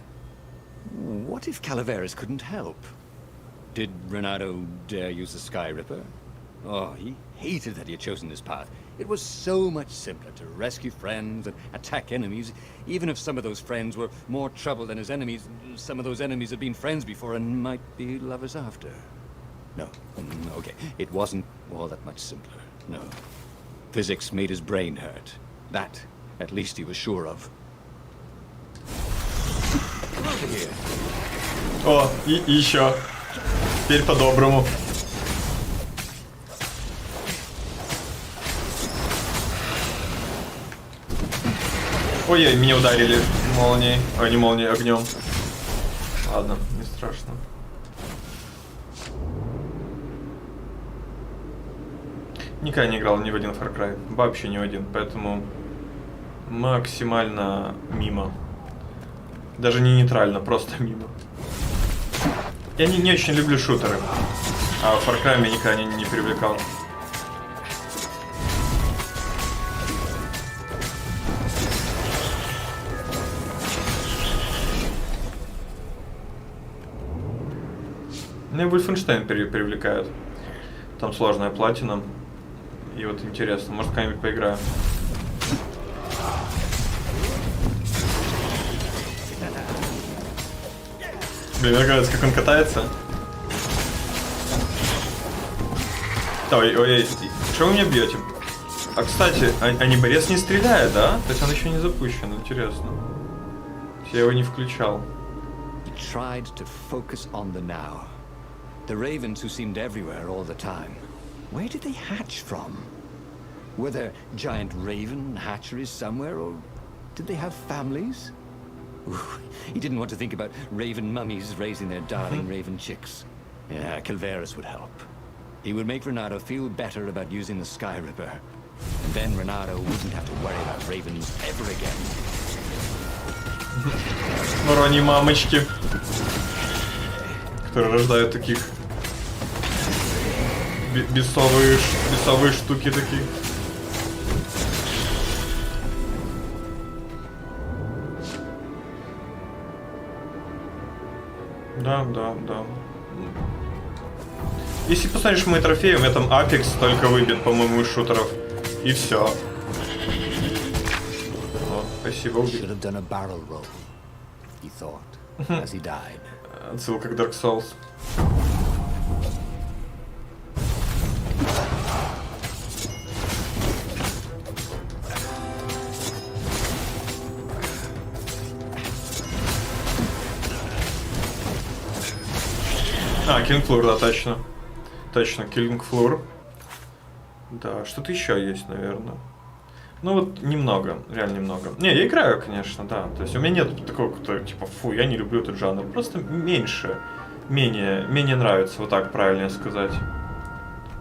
What if Calaveras couldn't help? Did Renado dare use the Sky Ripper? Oh, he hated that he had chosen this path. It was so much simpler to rescue friends and attack enemies. Even if some of those friends were more trouble than his enemies, some of those enemies had been friends before and might be lovers after. No, okay, it wasn't all that much simpler, no. Physics made his brain hurt. That, at least he was sure of. Come over here. О, и еще. Теперь по-доброму. Ой-ой, меня ударили молнией. Ой, не молнией, огнем. Ладно, не страшно. Никогда не играл ни в один Far Cry. Вообще ни в один. Поэтому максимально мимо. Даже не нейтрально, просто мимо. Я не очень люблю шутеры. А Far Cry меня никогда не привлекал. Мне Wolfenstein привлекает. Там сложная платина. И вот интересно, может, как-нибудь поиграю. Блин, мне нравится, как он катается. Ой, что вы меня бьете? А кстати, Небрез не стреляет, да? То есть он еще не запущен, интересно. Я его не включал. The ravens who seemed everywhere all the time. Where did they hatch from? Were there giant raven hatcheries somewhere, or Did they have families? Ooh, he didn't want to think about raven mummies raising their darling raven chicks. Yeah, Calvaris would help. He would make Renato feel better about using the Sky Ripper. And then Renato wouldn't have to worry about ravens ever again. Вороньи мамочки, которые рождают таких бесовые штуки такие. Да. Если посмотришь мои трофеи, у меня там Апекс только выбит, по-моему, из шутеров. И все. О, спасибо, убил. Отсылка к Dark Souls. Killing Floor, да, точно. Точно, Killing Floor. Да, что-то еще есть, наверное. Ну вот немного, реально немного. Не, я играю, конечно, да. То есть у меня нет такого, кто типа, фу, я не люблю этот жанр. Просто менее нравится, вот так правильно сказать.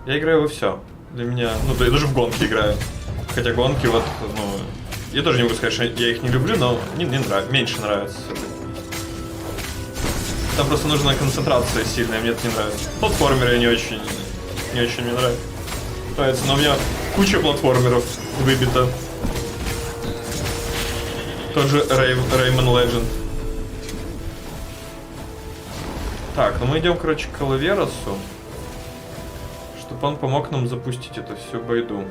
Я играю во все. Для меня, ну, да, я даже в гонки играю. Хотя гонки вот, ну, я тоже не могу сказать, что я их не люблю, но меньше нравится. Там просто нужна концентрация сильная, мне это не нравится. Платформеры не очень мне нравится. Но у меня куча платформеров выбита. Тот же Rayman Legend. Так, ну мы идем, короче, к Калаверосу, чтобы он помог нам запустить эту всю байду.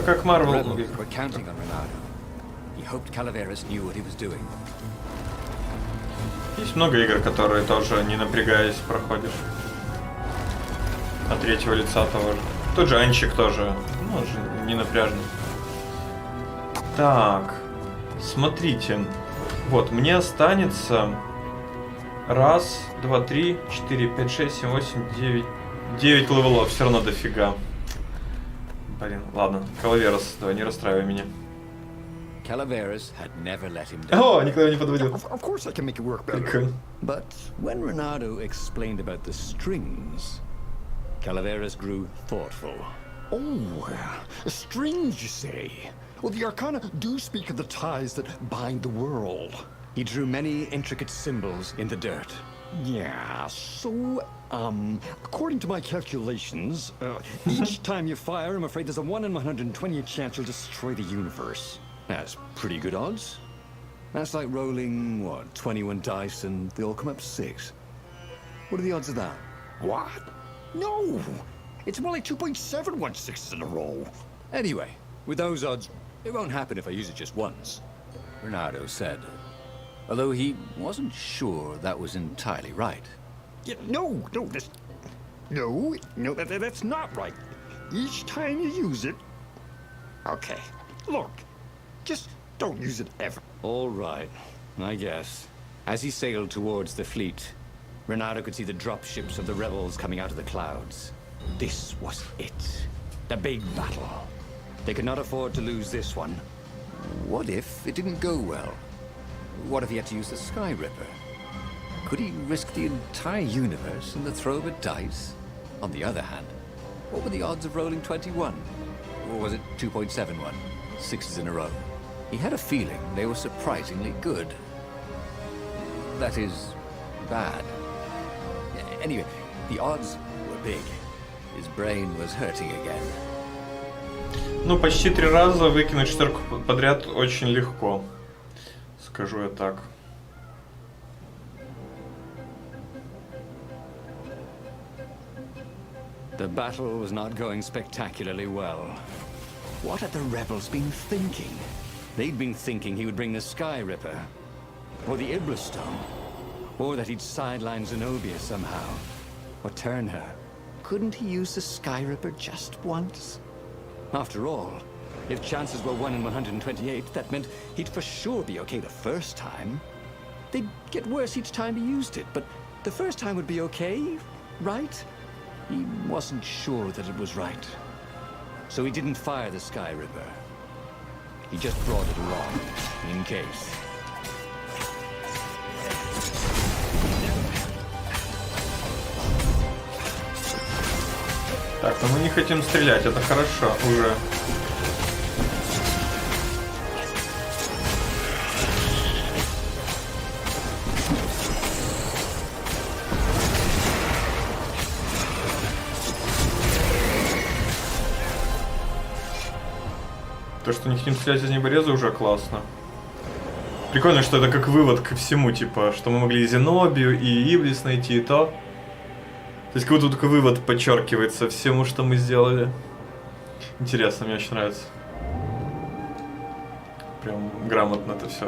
Как Marvel. Rebels were counting on Renato. He hoped Calaveras knew what he was doing. Есть много игр, которые тоже не напрягаясь проходишь. От третьего лица того же. Тот же Анчик тоже, ну, же не напряжный. Так, смотрите. Вот, мне останется 1, 2, 3, 4, 5, 6, 7, 8, 9. 9 левелов, все равно дофига. Блин, ладно, Калаверос, давай, не расстраивай меня. Calaveras had never let him down. О, никто не подводил. Of course I can make it work better. Прикольно. But when Renato explained about the strings, Calaveras grew thoughtful. Oh, strings, you say? Well, the Arcana do speak of the ties that bind the world. He drew many intricate symbols in the dirt. Yeah, so, according to my calculations, each time you fire, I'm afraid there's a 1 in 120 chance you'll destroy the universe. That's pretty good odds. That's like rolling, what, 21 dice and they all come up 6. What are the odds of that? What? No! It's more like 2.716s in a row. Anyway, with those odds, it won't happen if I use it just once, Renato said. Although he wasn't sure that was entirely right. Yeah, no, that's not right. Each time you use it... Okay, look, just don't use it ever. All right, I guess. As he sailed towards the fleet, Renato could see the dropships of the rebels coming out of the clouds. This was it. The big battle. They could not afford to lose this one. What if it didn't go well? What if he had to use the Sky Ripper? Could he risk the entire universe in the throw of a dice? On the other hand, what were the odds of rolling 21? Or was it 2.71? 6s in a row. He had a feeling they were surprisingly good. That is, bad. Anyway, the odds were big. His brain was hurting again. Ну, почти 3 раза выкинуть шестерку подряд очень легко. Скажу я так. The battle was not going spectacularly well. What had the rebels been thinking? They'd been thinking he would bring the Sky Ripper, or the Iblis Stone, or that he'd sideline Zenobia somehow, or turn her. Couldn't he use the Sky Ripper just once? After all, if chances were 1 in 128, that meant he'd for sure be okay the first time. They'd get worse each time he used it, but the first time would be okay, right? He wasn't sure that it was right. So he didn't fire the Sky Ripper. He just brought it along, in case. Так, ну мы не хотим стрелять, это хорошо уже. То, что не хотим стрелять из небореза, уже классно. Прикольно, что это как вывод ко всему, типа, что мы могли и Зенобию, и Иблис найти, и то. То есть как будто такой вывод подчеркивается всему, что мы сделали. Интересно, мне очень нравится. Прям грамотно это все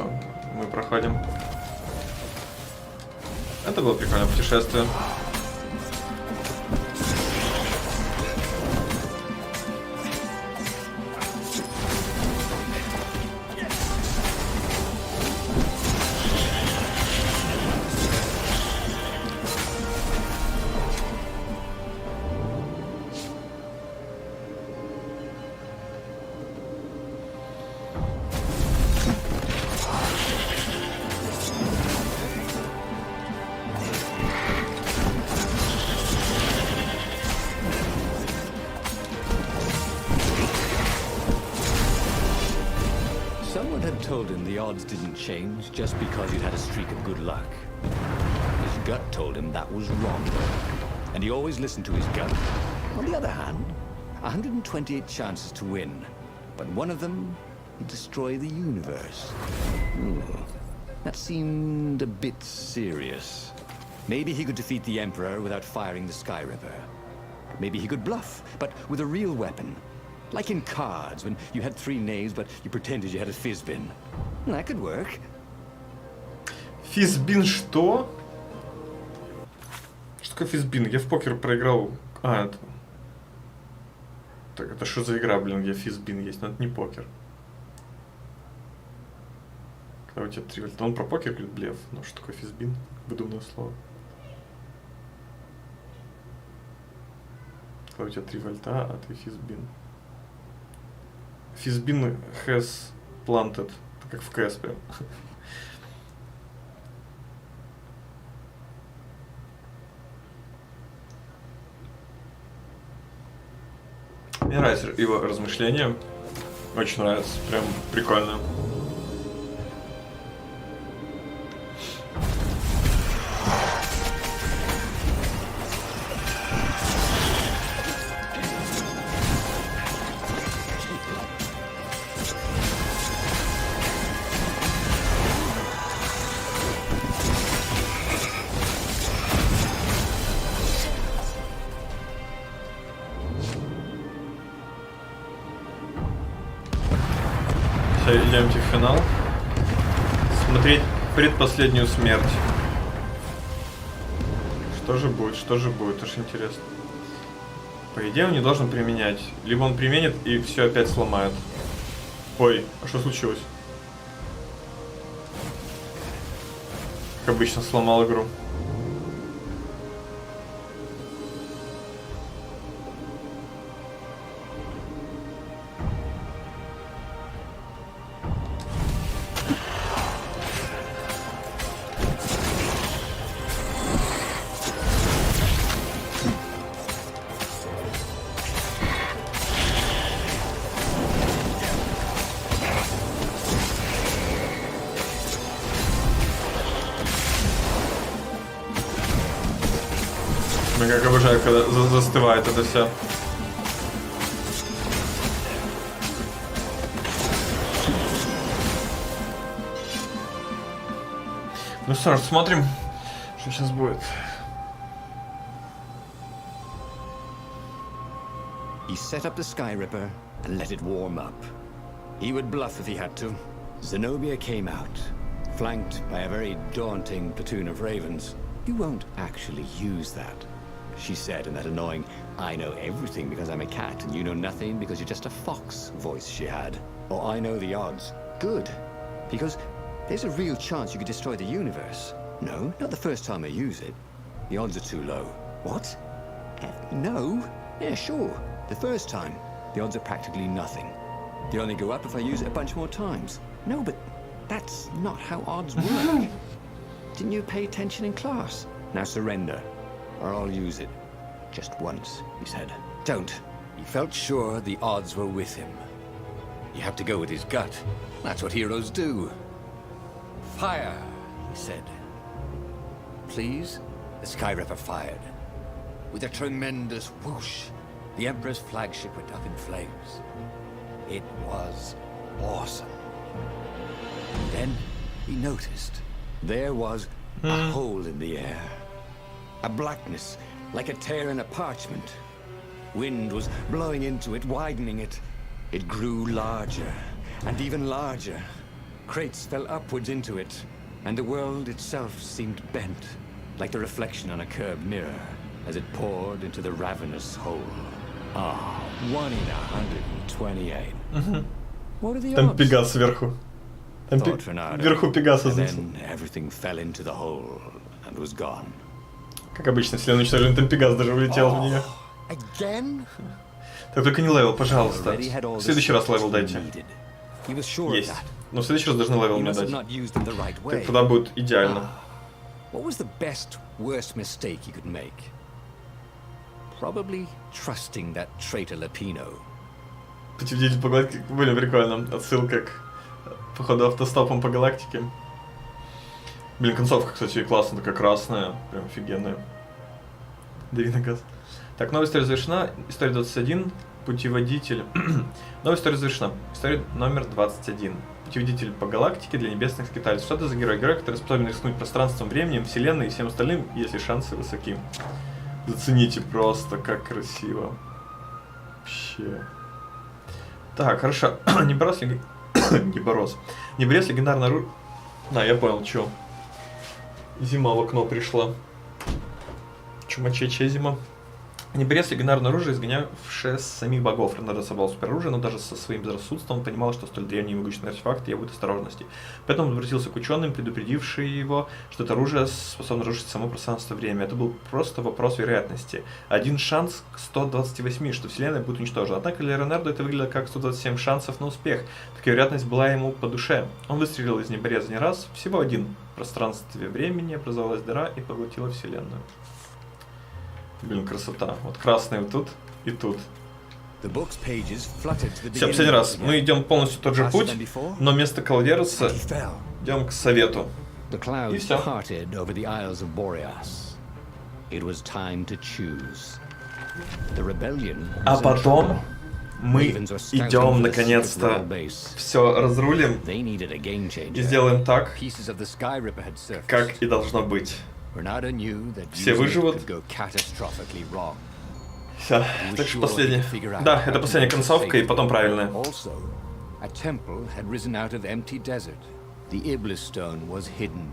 мы проходим. Это было прикольное путешествие. Someone had told him the odds didn't change just because he'd had a streak of good luck. His gut told him that was wrong, and he always listened to his gut. On the other hand, 128 chances to win, but one of them would destroy the universe. That seemed a bit serious. Maybe he could defeat the Emperor without firing the Sky Ripper. Maybe he could bluff, but with a real weapon. Like in cards, when you had 3 knaves, but you pretended you had a fizbin. That could work. Физбин что? Что такое физбин? Я в покер проиграл... А, это... Так, это что за игра, блин, где физбин есть? Но это не покер. Когда у тебя 3 вольта. Он про покер говорит, блеф. Ну, что такое физбин? Выдуманное слово. Когда у тебя 3 вольта, а ты физбин. Физбин has planted. Это как в КС прям. Мне нравится его размышления. Очень нравится. Прям прикольно. Идемте в финал. Смотреть предпоследнюю смерть. Что же будет? Что же будет? Аж интересно. По идее, он не должен применять. Либо он применит и все опять сломает. Ой, а что случилось? Как обычно, сломал игру. Я как обожаю, когда застывает это все. Ну что ж, смотрим, что сейчас будет. He set up the Sky Ripper and let it warm up. He would bluff if he had to. Zenobia came out, flanked by a very daunting platoon of ravens. You won't actually use that, she said in that annoying, I know everything because I'm a cat and you know nothing because you're just a fox voice she had. Or I know the odds. Good. Because there's a real chance you could destroy the universe. No, not the first time I use it. The odds are too low. What? No? Yeah, sure. The first time, the odds are practically nothing. They only go up if I use it a bunch more times. No, but that's not how odds work. Didn't you pay attention in class? Now surrender, or I'll use it. Just once, he said. Don't. He felt sure the odds were with him. You have to go with his gut. That's what heroes do. Fire, he said. Please? The Sky Ripper fired. With a tremendous whoosh, the Emperor's flagship went up in flames. It was awesome. And then he noticed there was a hole in the air. A blackness, like a tear in a parchment. Wind was blowing into it, widening it. It grew larger, and even larger. Crates fell upwards into it, and the world itself seemed bent, like the reflection on a curved mirror, as it poured into the ravenous hole. Ah, 1 in 128. What are the Там odds? Пегас сверху. Там вверху Пегаса. And then everything fell into the hole and was gone. Как обычно, если уничтожили, там Пегас даже улетел в нее. Again? Так только не левел, пожалуйста. В следующий раз левел дайте. Есть. Но в следующий раз должны левел мне дать. Так тогда будет идеально. What was the best, worst mistake you could make? Probably trusting that traitor Lapino. Путеводитель по галактике. Блин, прикольно. Отсылка к походу автостопом по галактике. Блин, концовка, кстати, классная, такая красная. Прям офигенная. Дави на газ. Так, новая история завершена. История 21. Путеводитель. Новая история завершена. История номер 21. Путеводитель по галактике для небесных скитальцев. Что это за герой? Герой, который способен рискнуть пространством, временем, вселенной и всем остальным, если шансы высоки. Зацените просто, как красиво. Вообще. Так, хорошо. Не борос легендарное оружие. Да, я понял, чё. Зима в окно пришла. Чумачечья зима. Неборец легендарное оружие, изгонявшее самих богов. Ренардо собрал супероружие, но даже со своим безрассудством он понимал, что столь древний и могущественный артефакт требует осторожности. Поэтому он обратился к ученым, предупредившие его, что это оружие способно разрушить само пространство-время. Это был просто вопрос вероятности. 1 шанс к 128, что Вселенная будет уничтожена. Однако для Ренардо это выглядело как 127 шансов на успех. Такая вероятность была ему по душе. Он выстрелил из небореза не раз, всего 1. В пространстве времени образовалась дыра и поглотила Вселенную. Блин, красота. Вот красный вот тут и тут. Все, последний раз. Мы идем полностью тот же путь, но вместо Калвероса идем к Совету. И все. А потом мы идем наконец-то все разрулим и сделаем так, как и должно быть. Все выживут. Все, так что последняя. Да, это последняя концовка и потом правильная.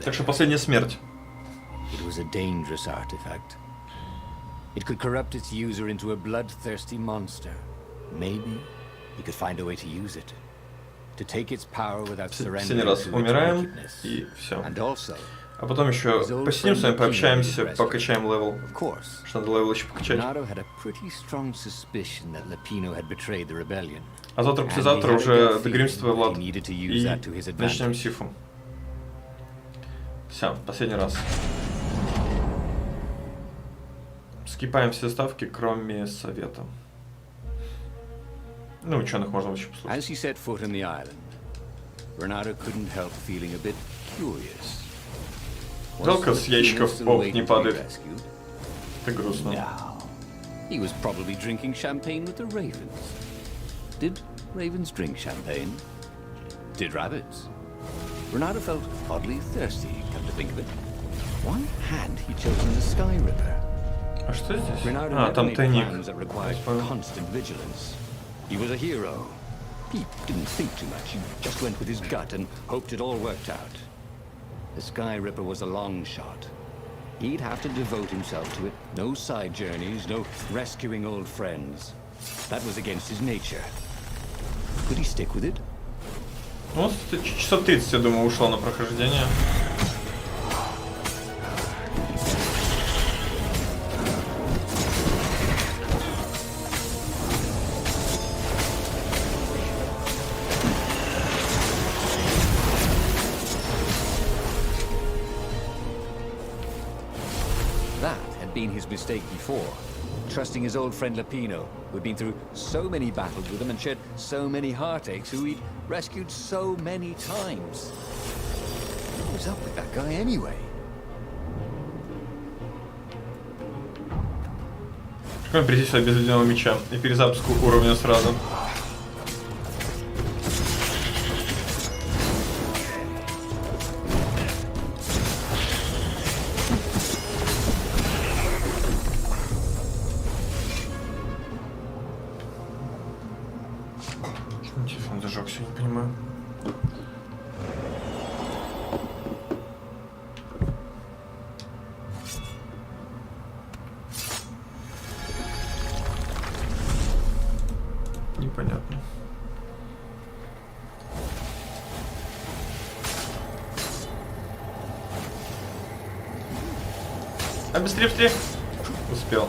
Так что последняя смерть. It could corrupt its user into a bloodthirsty monster. Maybe he could find a way to use it. To take its power without surrendering to its wickedness. И все. And also, а потом еще посидим с вами, пообщаемся, покачаем левел. Что надо левел еще покачать. А завтра-послезавтра уже договоримся с тобой, Влад, и начнем сифу. Все, последний раз. Скипаем все ставки, кроме Совета. Ну, ученых можно вообще послушать. Жалко, с яичков опыт не падает. Это грустно. He was probably drinking champagne with the ravens. Did ravens drink champagne? Did rabbits? Renato felt oddly thirsty, come to think of it. Why had he chosen the Sky Ripper? А что здесь? Reynardo А, never там made тайник. plans that required constant vigilance. He was a hero. He didn't think too much. He just went with his gut and hoped it all worked out. The Sky Ripper was a long shot. He'd have to devote himself to it. No side journeys, no rescuing old friends. That was against his nature. Could he stick with it? Ну, часов 30, я думаю, ушло на прохождение. That had been his mistake before. Trusting his old friend Lapino, who'd been through so many battles with him and shared so many heartaches, who he'd rescued so many times. What was up with that guy anyway? Как прийти сюда без ледяного меча и перезапуску уровня сразу? Телефон зажегся, не понимаю. Непонятно. А быстрее, быстрее! Успел.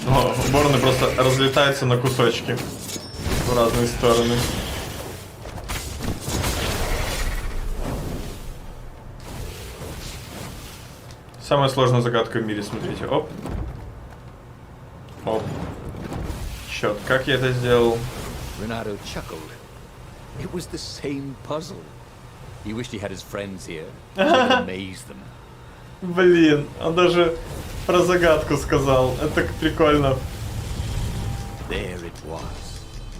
О, Борны просто разлетаются на кусочки в разные стороны. Самая сложная загадка в мире, смотрите. Оп. Оп. Чёрт, как я это сделал? Reynardo chuckled. It was the same puzzle. He wished he had his friends here to amaze them. Блин, он даже про загадку сказал. Это так прикольно. There it was.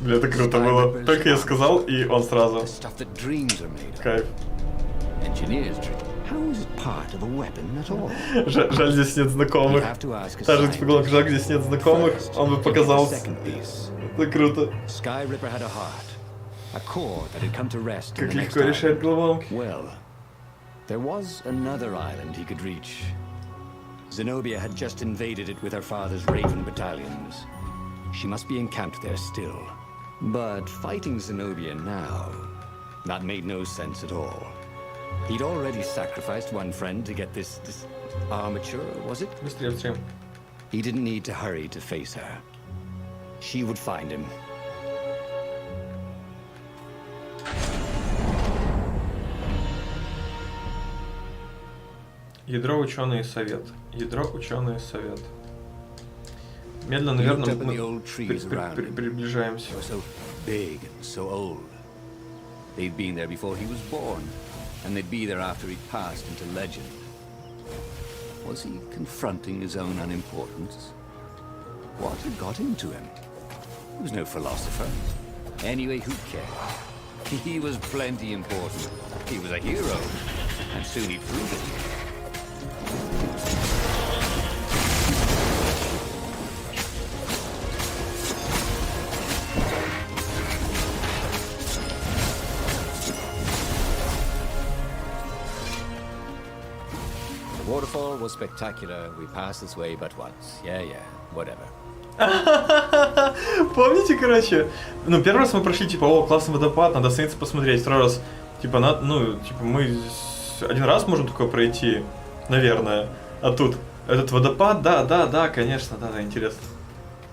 Бля, это круто было. Только я сказал, и он сразу. The stuff that dreams are made of. Кайф. Engineers dream. How is it part of a weapon at all? Жаль, здесь нет You знакомых. have to ask a Та же типа scientist. жаль, здесь нет знакомых. Он бы показался. Second piece. Это круто. Sky Ripper had a heart, a core that had come to rest in Как the next легко решает island. головоломки. Well, there was another island he could reach. Zenobia had just invaded it with her father's Raven battalions. She must be encamped there still. But fighting Zenobia now, that made no sense at all. He'd already sacrificed one friend to get this armature, was it? Быстрее, быстрее. He didn't need to hurry to face her. She would find him. Ядро, ученый, совет. Ядро, ученый, совет. Медленно, наверное, Looked up at мы the old trees around him. приближаемся. They were so big and so old. They'd been there before he was born, and they'd be there after he'd passed into legend. Was he confronting his own unimportance? What had got into him? He was no philosopher. Anyway, who cared? He was plenty important. He was a hero, and soon he'd prove it. The waterfall was spectacular. We passed this way but once. Yeah, whatever. Помните, короче, ну, первый раз мы прошли, типа, о, классный водопад, надо остановиться посмотреть. Второй раз, типа, мы один раз можем такое пройти, наверное. А тут, этот водопад, да, конечно, да, интересно.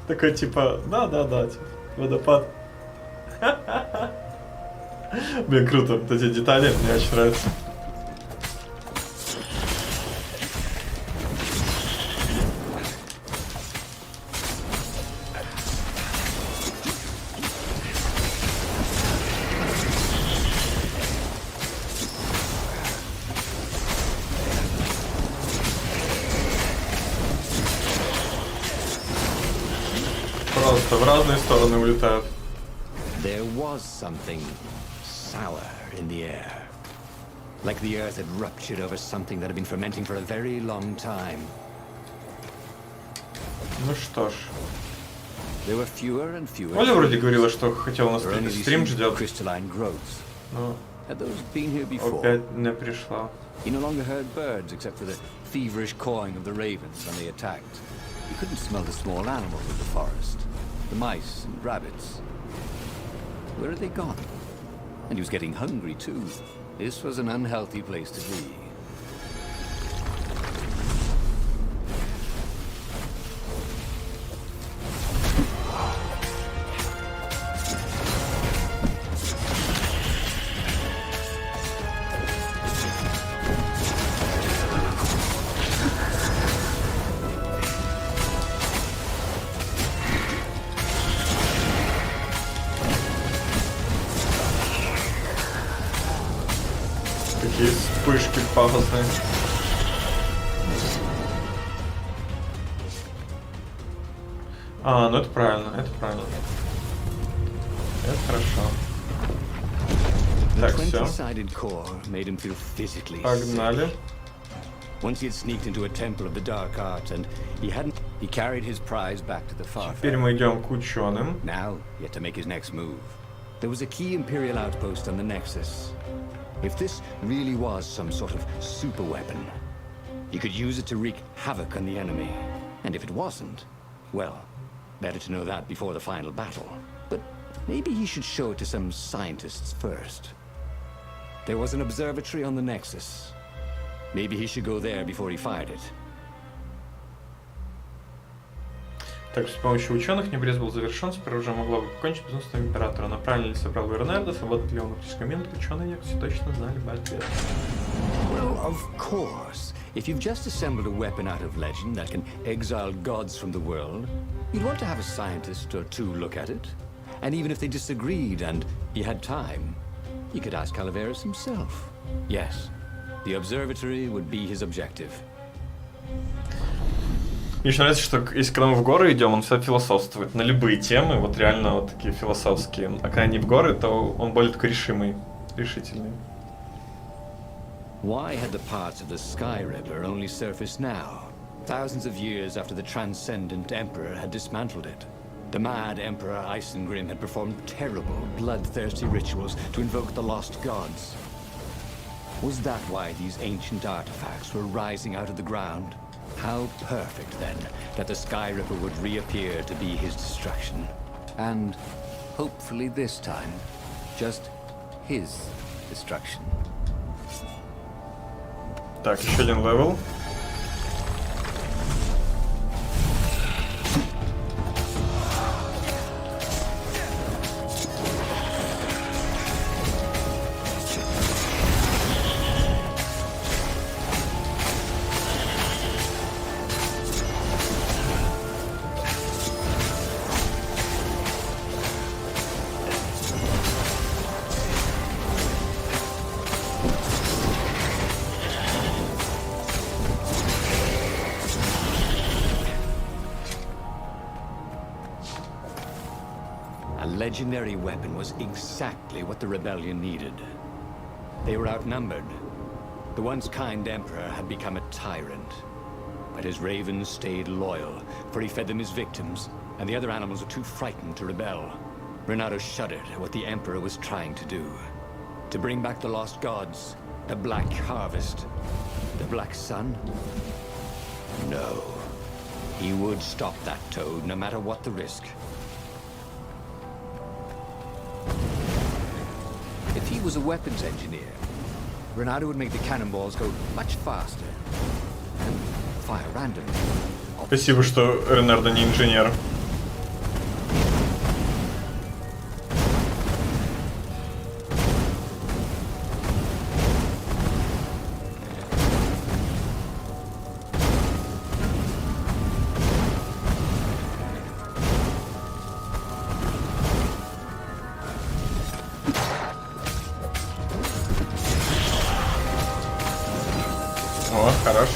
Такой, типа, да, типа, водопад. Блин, круто, вот эти детали, мне очень нравятся. Просто в разные стороны улетают. There was something sour in the air. Like the earth had ruptured over something that had been fermenting for a very long time. Ну что ж. There were fewer and fewer. Оля вроде говорила, что хотела нас There were only стрим these ждет. crystalline growths. Но Had those been here before? опять не пришла. He no longer heard birds except for the feverish cawing of the ravens when they attacked. He couldn't smell the small animals of the forest, the mice and rabbits. Where had they gone? And he was getting hungry too. This was an unhealthy place to be. Такие вспышки пафосные. А, ну это правильно, это правильно. Это хорошо. Так, все. Погнали. Once he had sneaked into a temple of the dark art, and he carried his prize back to the far. Теперь мы идем к ученым. Now he had to make his next move. There was a key Imperial outpost on the Nexus. If this really was some sort of super weapon, he could use it to wreak havoc on the enemy. And if it wasn't, well, better to know that before the final battle. But maybe he should show it to some scientists first. There was an observatory on the Nexus. Maybe he should go there before he fired it. Так, с помощью ученых Небрез был завершен, сперва уже могло бы покончить безумством императора. Но правильно ли собрал Бернардо, свободный ли он оптический момент, ученые некоторые точно знали бы ответ. Well, of course. If you've just assembled a weapon out of legend that can exile gods from the world, you'd want to have a scientist or two look at it. And even if they disagreed and he had time, you could ask Calaveras himself. Yes, the observatory would be his objective. Мне еще нравится, что если когда мы в горы идем, он всегда философствует на любые темы, вот реально вот такие философские. А когда не в горы, то он более такой решимый, решительный. Why had the parts of the Sky Ripper only surfaced now, thousands of years after the Transcendent Emperor had dismantled it? The mad Emperor Isengrim had performed terrible, bloodthirsty rituals to invoke the lost gods. Was that why these ancient artifacts were rising out of the ground? How perfect, then, that the Sky Ripper would reappear to be his destruction. And, hopefully this time, just his destruction. Так, еще один левел. A legendary weapon was exactly what the rebellion needed. They were outnumbered. The once kind emperor had become a tyrant. But his ravens stayed loyal, for he fed them his victims, and the other animals were too frightened to rebel. Renato shuddered at what the emperor was trying to do. To bring back the lost gods, the Black Harvest, the Black Sun? No. He would stop that toad, no matter what the risk. If he was a weapons engineer, Renato would make the cannonballs go much faster and fire randomly. Спасибо, что Ренардо не инженер. О, хорош.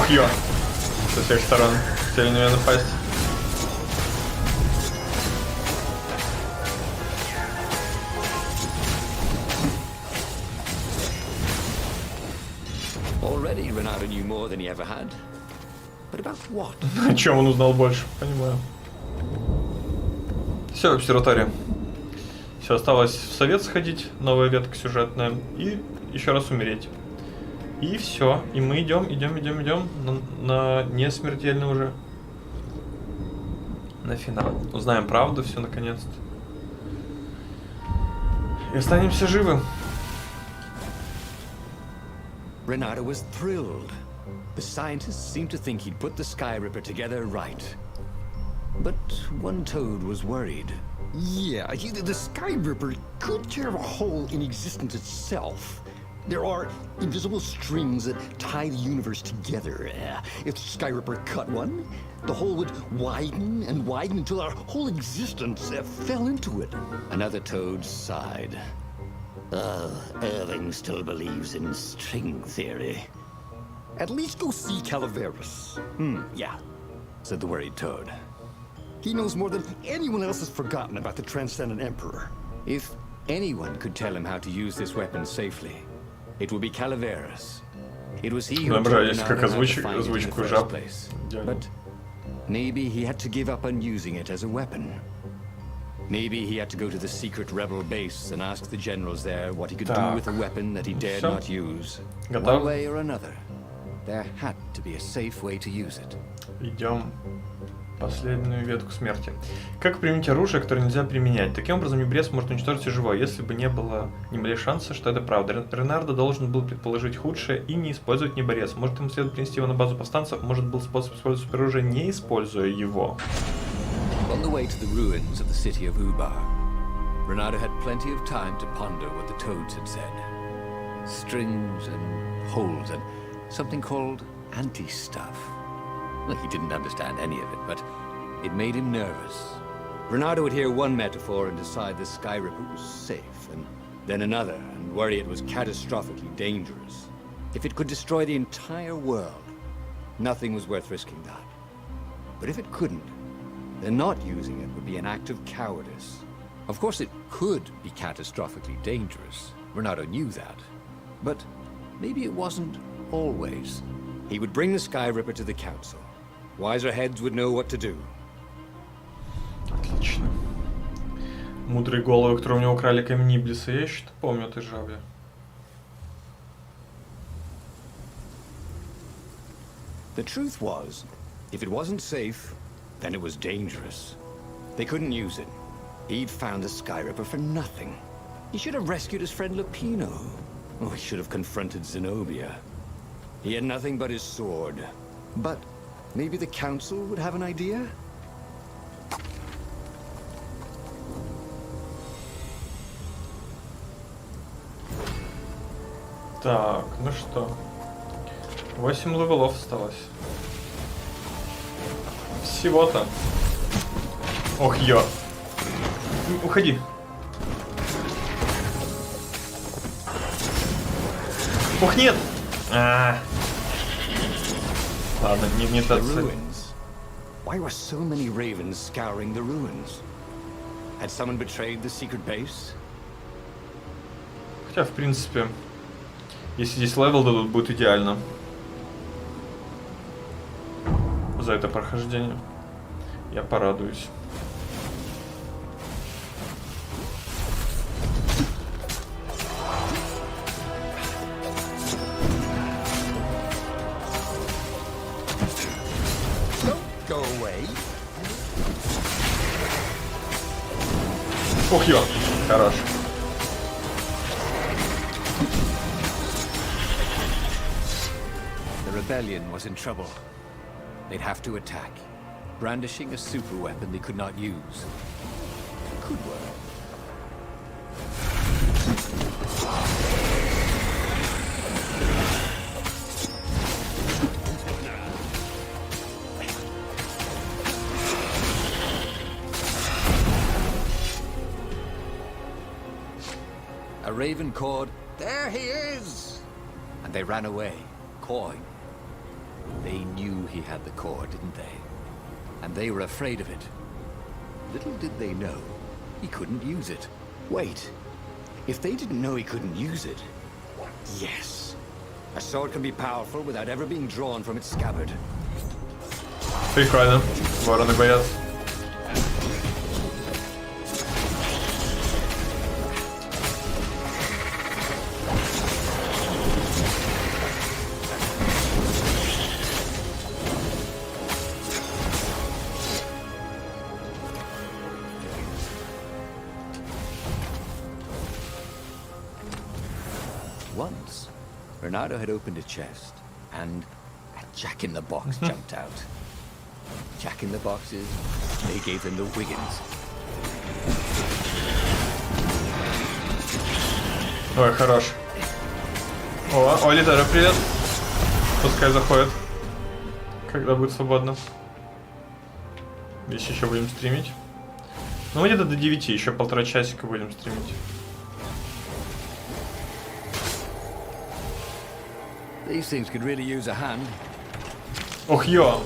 Ох, ё! Со всех сторон хотели на меня напасть. Already, Renato knew more than he ever had. But about what? О чем он узнал больше? Понимаю. Все, обсерватория. Все, осталось в совет сходить, новая ветка сюжетная, и еще раз умереть. И все. И мы идем на несмертельный уже. На финал. Узнаем правду все наконец-то. И останемся живы. Renato was thrilled. The scientists seemed to think he'd put the Sky Ripper together right. But one toad was worried. Yeah, the Sky Ripper could tear a hole in existence itself. There are invisible strings that tie the universe together. If the Sky Ripper cut one, the hole would widen and widen until our whole existence fell into it. Another toad sighed. Irving still believes in string theory. At least go see Calaveras. Yeah, said the worried toad. He knows more than anyone else has forgotten about the Transcendent Emperor. If anyone could tell him how to use this weapon safely, it would be Calaveras. It was he who told Renato how to find it in the first place. But maybe he had to give up on using it as a weapon. Maybe he had to go to the secret rebel base and ask the generals there what he could do with a weapon that he dared not use. One way or another, there had to be a safe way to use it. Идем. Последнюю ветку смерти. Как применить оружие, которое нельзя применять? Таким образом, Небрез может уничтожить все живое, если бы не было ни малейшего шанса, что это правда. Ренардо должен был предположить худшее и не использовать Небрез. Может, ему следует принести его на базу повстанцев, может, был способ использовать супероружие, не используя его. On the way to the ruins of the city of Ubar, Renato had plenty of time to ponder what the toads had said. Strings and holes and something called anti-stuff. Well, he didn't understand any of it, but it made him nervous. Renato would hear one metaphor and decide the Sky Ripper was safe, and then another, and worry it was catastrophically dangerous. If it could destroy the entire world, nothing was worth risking that. But if it couldn't, then not using it would be an act of cowardice. Of course, it could be catastrophically dangerous. Renato knew that. But maybe it wasn't always. He would bring the Sky Ripper to the council. Wiser heads would know what to do. Отлично. Мудрые головы, которые у него украли камень Иблиса. Я еще помню этой жабе. The truth was, if it wasn't safe, then it was dangerous. They couldn't use it. He'd found the Sky Ripper for nothing. He should have rescued his friend Lupino. Oh, he should have confronted Zenobia. He had nothing but his sword. But maybe the council would have an idea? Так, ну что. 8 левелов осталось. Всего-то. Ох, ё. Уходи. Ох, нет! Ладно, не та цель. Why were so many ravens scouring the ruins? Had someone betrayed the secret base? Хотя, в принципе, если здесь левел дадут, будет идеально. За это прохождение. Я порадуюсь. Go away. Ох, ё, хорош. The rebellion was in trouble. They'd have to attack, brandishing a super weapon they could not use. Could work. A raven cawed, "There he is!" And they ran away, cawing. They knew he had the core, didn't they? And they were afraid of it. Little did they know, he couldn't use it. Wait, if they didn't know he couldn't use it, yes. A sword can be powerful without ever being drawn from its scabbard. Прикольно. Вороны боятся. Once, Renato had opened a chest, and a jack-in-the-box jumped out. Jack-in-the-boxes, they gave them the Wiggins. Ой, хорош. О, Лидера, привет. Пускай заходит, когда будет свободно. Здесь еще будем стримить. Ну, где-то до 9, еще 1,5 часика будем стримить. These things could really use a hand. Ох, ё!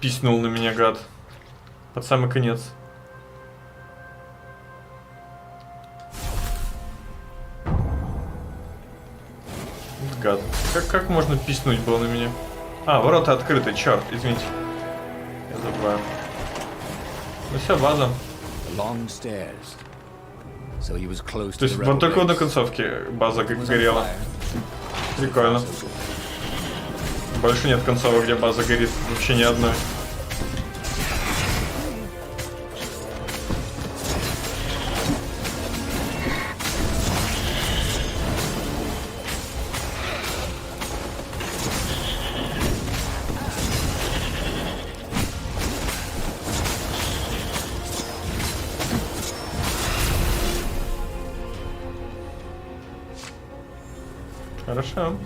Писнул на меня, гад. Под самый конец. Гад. Как можно писнуть было на меня? А, ворота открыты, черт, извините. Я забываю. Ну все, база. Long stairs. So he was close То есть to the вот только rebel на base. концовке база Was on горела. fire. Прикольно. Больше нет концовок, где база горит. Вообще ни одной. Хорошо.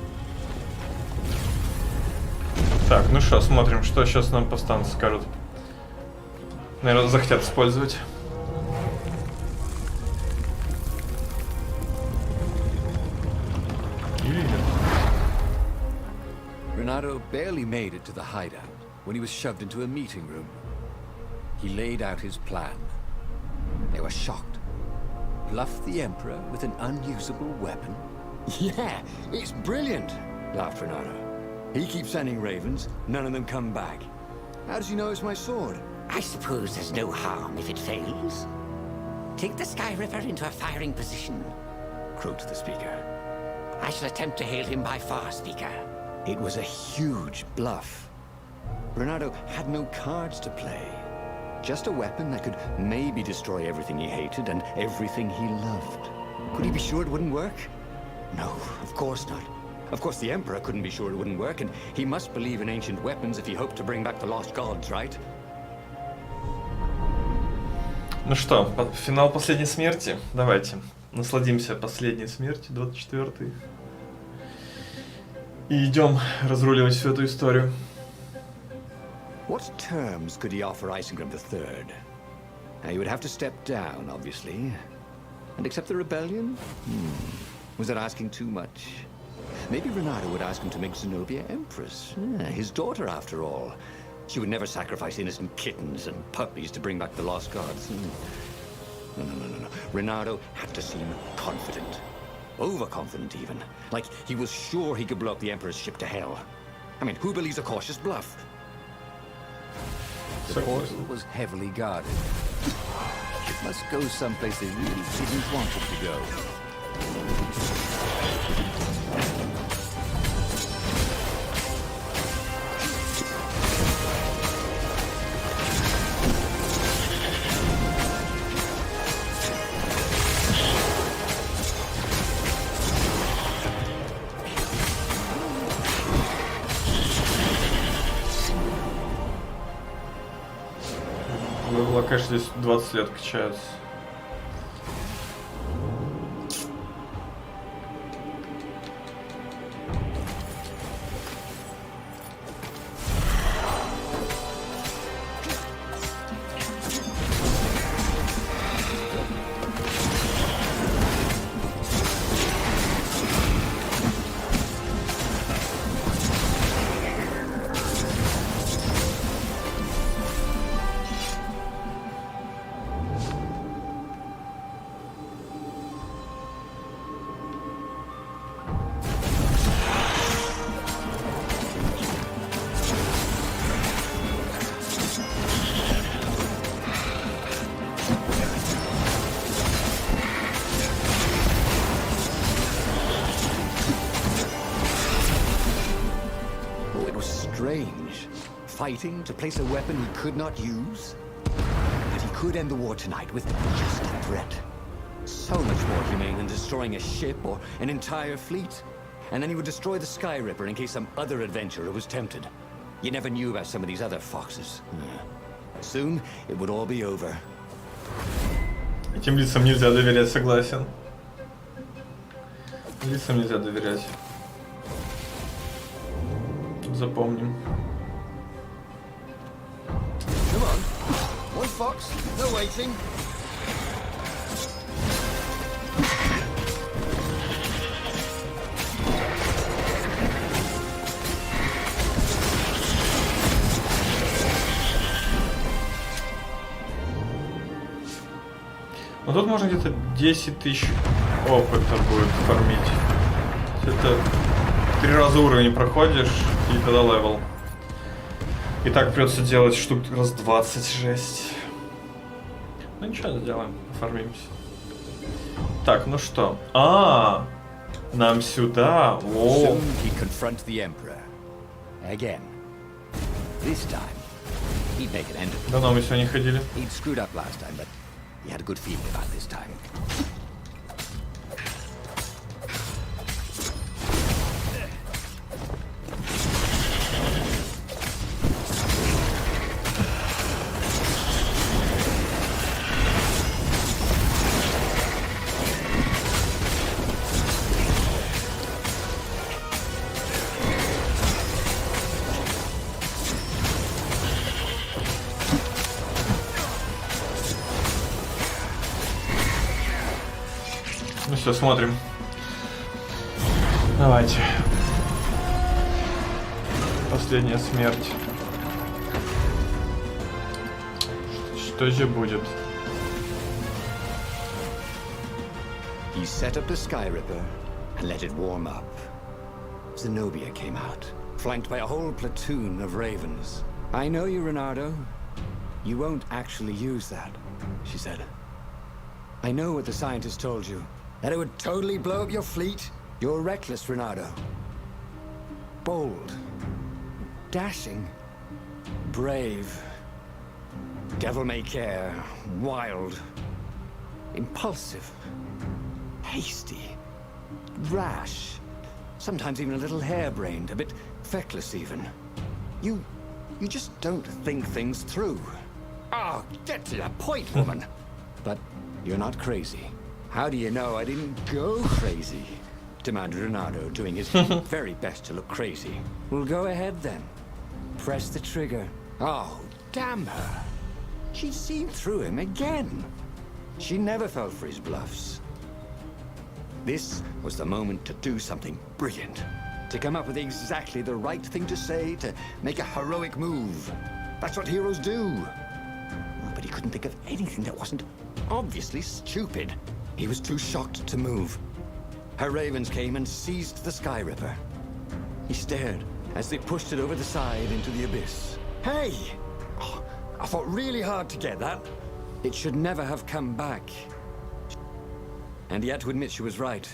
Так, ну что, смотрим, что сейчас нам повстанцы скажут. Наверное, захотят использовать. Или нет. Renato barely made it to the hideout when he was shoved into a meeting room. He laid out his plan. They were shocked. Bluff the Emperor with an unusable weapon? Yeah, it's brilliant, Laughed Renato. He keeps sending ravens, none of them come back. How does he know it's my sword? I suppose there's no harm if it fails. Take the Sky Ripper into a firing position, Croaked the speaker. I shall attempt to hail him by far, Speaker. It was a huge bluff. Renato had no cards to play. Just a weapon that could maybe destroy everything he hated and everything he loved. Could he be sure it wouldn't work? No, of course not. Of course the Emperor couldn't be sure it wouldn't work, and he must believe in ancient weapons if he hoped to bring back the lost gods, right? Ну что, финал последней смерти. Давайте насладимся последней смертью, 24-й. И идем разруливать всю эту историю. What terms could he offer Isengrim III? Now, he would have to step down, obviously. And accept the rebellion? Was that asking too much? Maybe Renato would ask him to make Zenobia Empress. His daughter, after all. She would never sacrifice innocent kittens and puppies to bring back the lost gods. No. Renato had to seem confident. Overconfident, even. Like he was sure he could blow up the Emperor's ship to hell. I mean, who believes a cautious bluff? The portal was heavily guarded. It must go someplace they really didn't want it to go. Конечно, здесь 20 лет качаются. fighting to place a weapon he could not use. But he could end the war tonight with just a threat. So much more humane than destroying a ship or an entire fleet. And then he would destroy the Sky Ripper in case some other adventurer was tempted. You never knew about some of these other foxes. Soon, it would all be over. Этим лицам нельзя доверять, согласен. Лицам нельзя доверять. Запомним. Come on. One fox, no waiting. Ну тут можно где-то 10 тысяч опыта будет фармить. Это 3 раза уровень проходишь и тогда левел. И так придется делать штук раз 26. Ну ничего, сделаем, оформимся. Так, ну что? Нам сюда. О. Soon he'd confront the Emperor. Again. This time, he'd make an end of it. Давно мы сюда не ходили. He'd screwed up last time, but he had a good feeling about this time. Ну все, смотрим. Давайте. Последняя смерть. Что же будет? He set up the Sky Ripper and let it warm up. Zenobia came out, flanked by a whole platoon of ravens. I know you, Reynardo. You won't actually use that, she said. I know what the scientists told you. That it would totally blow up your fleet. You're reckless, Reynardo. Bold. Dashing. Brave. Devil-may-care. Wild. Impulsive. Hasty. Rash. Sometimes even a little harebrained. A bit feckless, even. You just don't think things through. Oh, get to the point, woman. But you're not crazy. How do you know I didn't go crazy? Demanded Reynardo, doing his very best to look crazy. Well, go ahead then. Press the trigger. Oh, damn her. She'd seen through him again. She never fell for his bluffs. This was the moment to do something brilliant. To come up with exactly the right thing to say, to make a heroic move. That's what heroes do. But he couldn't think of anything that wasn't obviously stupid. He was too shocked to move. Her ravens came and seized the Sky Ripper. He stared as they pushed it over the side into the abyss. Hey! Oh, I fought really hard to get that. It should never have come back. And he had to admit she was right.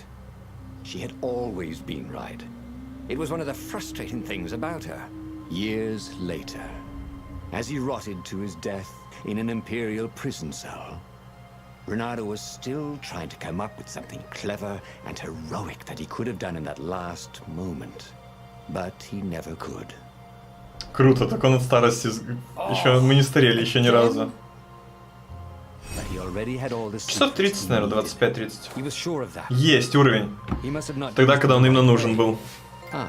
She had always been right. It was one of the frustrating things about her. Years later, as he rotted to his death in an Imperial prison cell, Reynardo was still trying to come up with something clever and heroic that he could have done in that last moment. But he never could. Круто, так он от старости. Еще мы не старели еще ни разу. But he already had all this. Часов 30, наверное, 25-30. He was sure of that. Есть уровень. He must have not Тогда, когда он именно нужен был. Ah.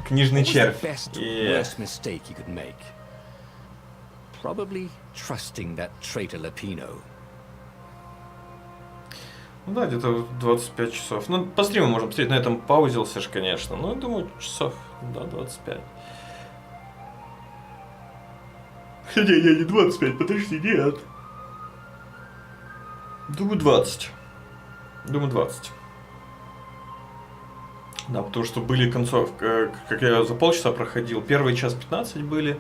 Книжный What was the червь. best, worst mistake he could make? Probably trusting that traitor Lapino. Ну да, где-то 25 часов. Ну, по стриму можно посмотреть, на этом паузился же, конечно. Ну, я думаю, часов, да, 25. Хотя, не 25, подожди, нет. Думаю, 20. Думаю, 20. Да, потому что были концовки, как я за полчаса проходил. Первый час 15 были,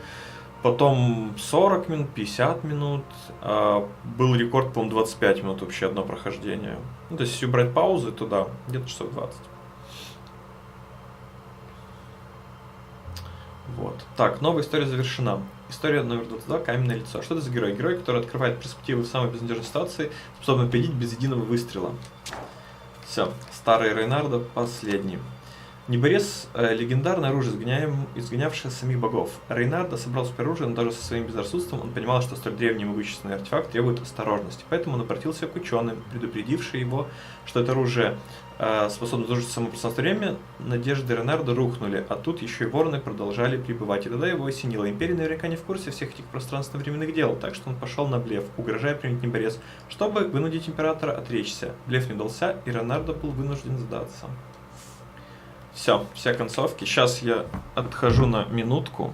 потом 40 минут, 50 минут. Был рекорд, по-моему, 25 минут вообще одно прохождение. Ну, то есть, если убрать паузы, то да, где-то часов 20. Вот. Так, новая история завершена. История номер 22. Каменное лицо. Что это за герой? Герой, который открывает перспективы в самой безнадежной ситуации, способный победить без единого выстрела. Все. Старый Рейнардо последний. Неборез – легендарное оружие, изгонявшее самих богов. Рейнардо собрал супероружие, но даже со своим безрассудством он понимал, что столь древний и могущественный артефакт требует осторожности. Поэтому он обратился к ученым, предупредившим его, что это оружие способно разрушить само пространство время. Надежды Рейнардо рухнули, а тут еще и вороны продолжали прибывать. И тогда его осенило. Империя наверняка не в курсе всех этих пространственно-временных дел, так что он пошел на блеф, угрожая применить Неборез, чтобы вынудить императора отречься. Блеф не удался, и Рейнардо был вынужден сдаться. Все концовки. Сейчас я отхожу на минутку,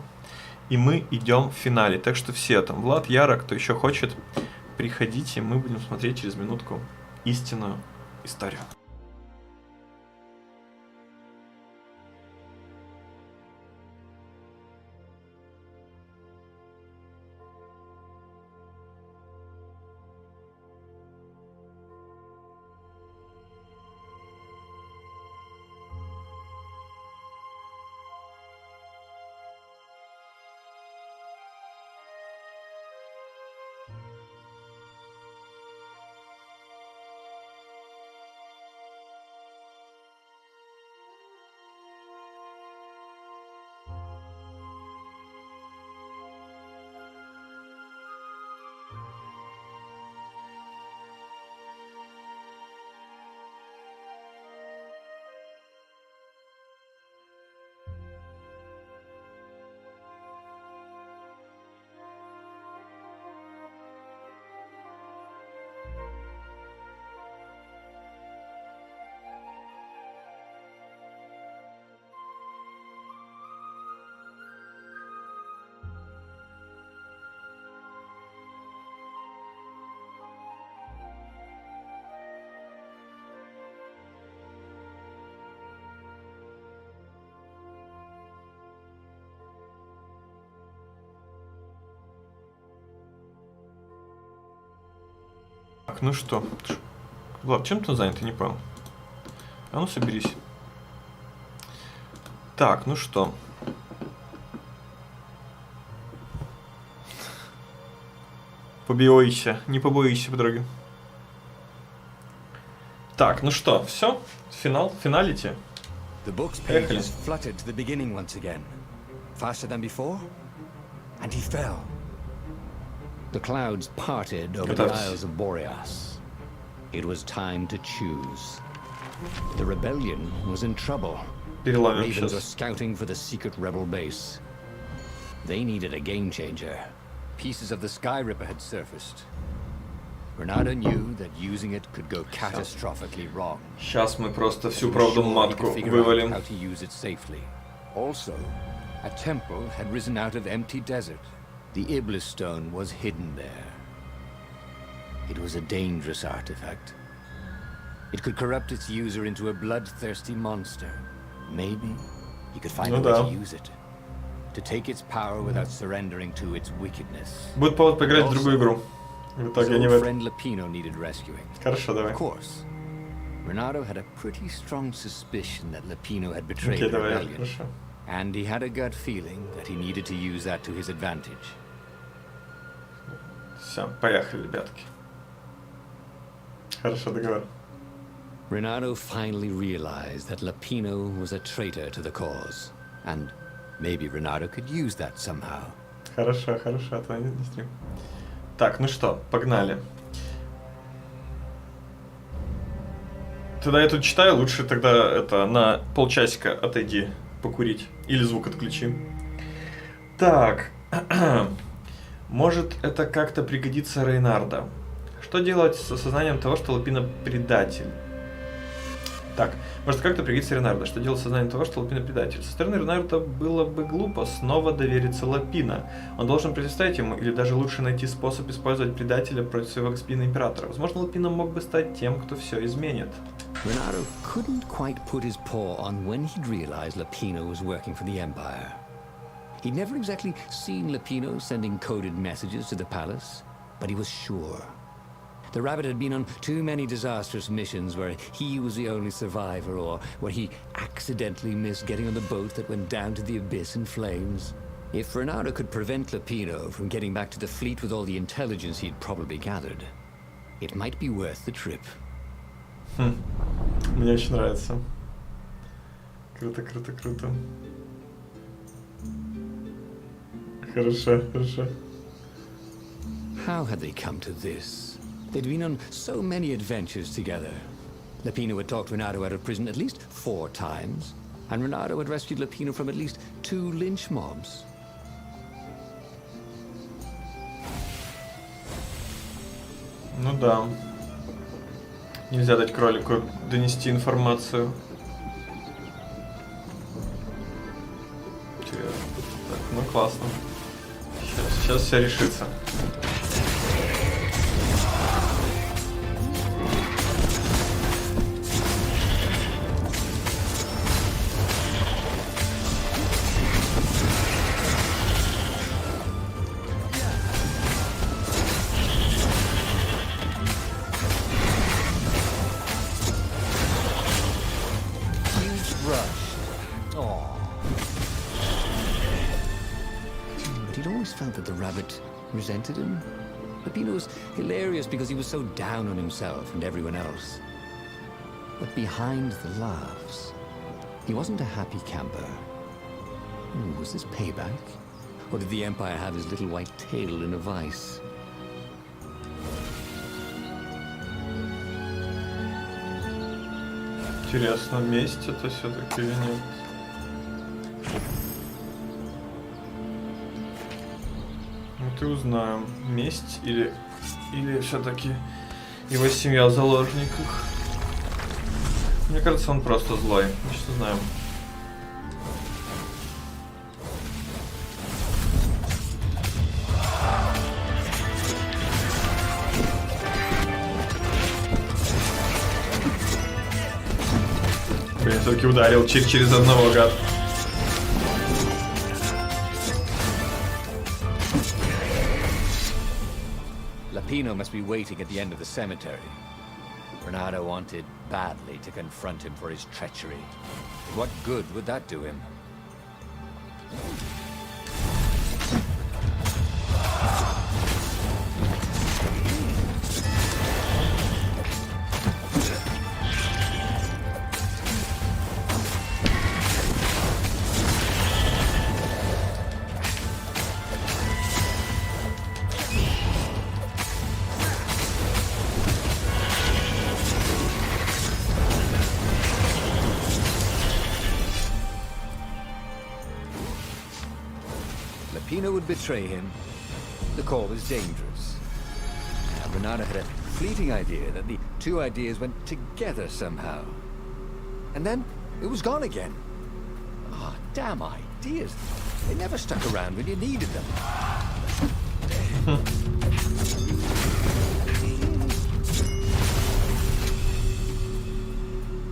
и мы идем в финале. Так что все там, Влад, Яра, кто еще хочет, приходите, мы будем смотреть через минутку истинную историю. Так, ну что? Влад, чем ты занят? Я не понял. А ну соберись. Так, ну что? Побойся, не побойся, по дороге. Так, ну что, все? Финал, финалите. The book's pages fluttered to the beginning once again. Faster than before, and he fell. The clouds parted over the Isles of Boreas. It was time to choose. The rebellion was in trouble. Ravens were scouting for the secret rebel base. They needed a game changer. Pieces of the Sky Ripper had surfaced. Renata knew that using it could go catastrophically wrong. Сейчас мы просто всю правду матку вывалим. How to use it safely. Also, a temple had risen out of empty desert. The Iblis stone was hidden there. It was a dangerous artifact. It could corrupt its user into a bloodthirsty monster. Maybe he could find a way to use it. To take its power without surrendering to its wickedness. Будет повод поиграть в другую игру. В итоге не в friend Lapino needed rescuing. Хорошо, давай. Of course. Renato had a pretty strong suspicion that Lapino had betrayed the rebellion. And he had a gut feeling that he needed to use that to his advantage. Все, поехали, ребятки. Хорошо, договор. Renato finally realized that Lapino was a traitor to the cause. And maybe Renato could use that somehow. Хорошо, хорошо, отводить на стрим. Так, ну что, погнали. Тогда я тут читаю, лучше тогда это на полчасика отойди покурить. Или звук отключи. Так. Может, это как-то пригодится Рейнардо. Что делать с осознанием того, что Лапино предатель? Так, может, как-то пригодится Рейнардо. Что делать с осознанием того, что Лапино предатель? Со стороны Рейнардо было бы глупо снова довериться Лапино. Он должен противостоять ему, или даже лучше найти способ использовать предателя против своего господина императора. Возможно, Лапино мог бы стать тем, кто все изменит. Renato couldn't quite put his paw on when he'd realized Lapino was working for the Empire. He'd never exactly seen Lapino sending coded messages to the palace, but he was sure. The rabbit had been on too many disastrous missions where he was the only survivor, or where he accidentally missed getting on the boat that went down to the abyss in flames. If Renato could prevent Lapino from getting back to the fleet with all the intelligence he'd probably gathered, it might be worth the trip. Мне очень нравится. Круто, круто, круто. Хорошо, хорошо. How had they come to this? They'd been on so many adventures together. Lapino had talked Renato out of prison at least 4 times, and Renato had rescued Lapino from at least 2 lynch mobs. Ну да. Нельзя дать кролику донести информацию. Интересно. Так, ну классно. Сейчас все решится. Resented him. Lapino was hilarious because he was so down on himself and everyone else. But behind the laughs, he wasn't a happy camper. Ooh, was this payback? Or did the Empire have his little white tail in a vice? Интересно, месть это все-таки или нет? Вот и узнаем, месть или все-таки его семья в заложниках. Мне кажется, он просто злой. Мы сейчас узнаем. Блин, все-таки ударил через одного, гад. Lapino must be waiting at the end of the cemetery. Renato wanted badly to confront him for his treachery. What good would that do him? Lapino would betray him. The call was dangerous. And Renato had a fleeting idea that the 2 ideas went together somehow. And then it was gone again. Ah, damn ideas. They never stuck around when you needed them.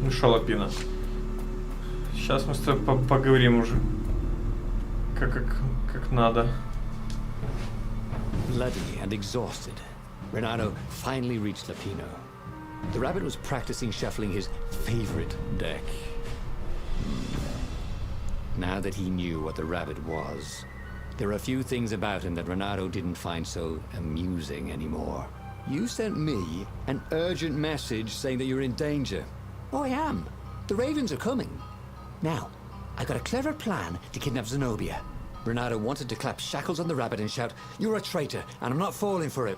Ну шо, Лапино. Сейчас мы с тобой поговорим уже. Как надо. Bloody and exhausted, Renato finally reached Lapino. The rabbit was practicing shuffling his favorite deck. Now that he knew what the rabbit was, there were a few things about him that Renato didn't find so amusing anymore. You sent me an urgent message saying that you're in danger. Oh, I am. The ravens are coming. Now, I got a clever plan to kidnap Zenobia. Renato wanted to clap shackles on the rabbit and shout, "You're a traitor, and I'm not falling for it."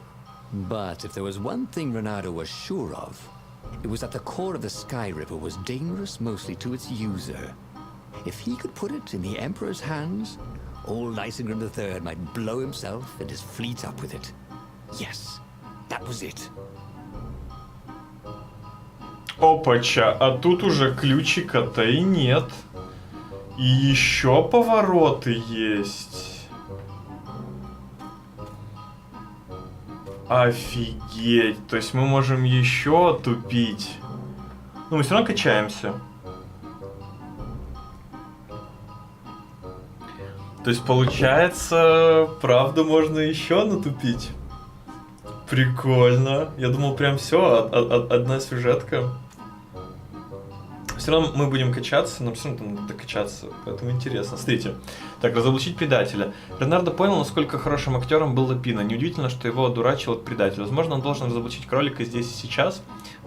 But if there was one thing Renato was sure of, it was that the core of the Sky Ripper was dangerous mostly to its user. If he could put it in the Emperor's hands, old Isengrim III might blow himself and his fleet up with it. Yes, that was it. Опача, а тут уже ключика-то и нет. И еще повороты есть. Офигеть. То есть мы можем еще тупить. Ну, мы все равно качаемся. То есть, получается, правда, можно еще натупить. Прикольно. Я думал, прям все, одна сюжетка. Все равно мы будем качаться, но все равно там надо качаться, поэтому интересно. Смотрите. Так, разоблачить предателя. Ренардо понял, насколько хорошим актером был Лапино. Неудивительно, что его одурачил от предателя. Возможно, он должен разоблачить кролика здесь и сейчас,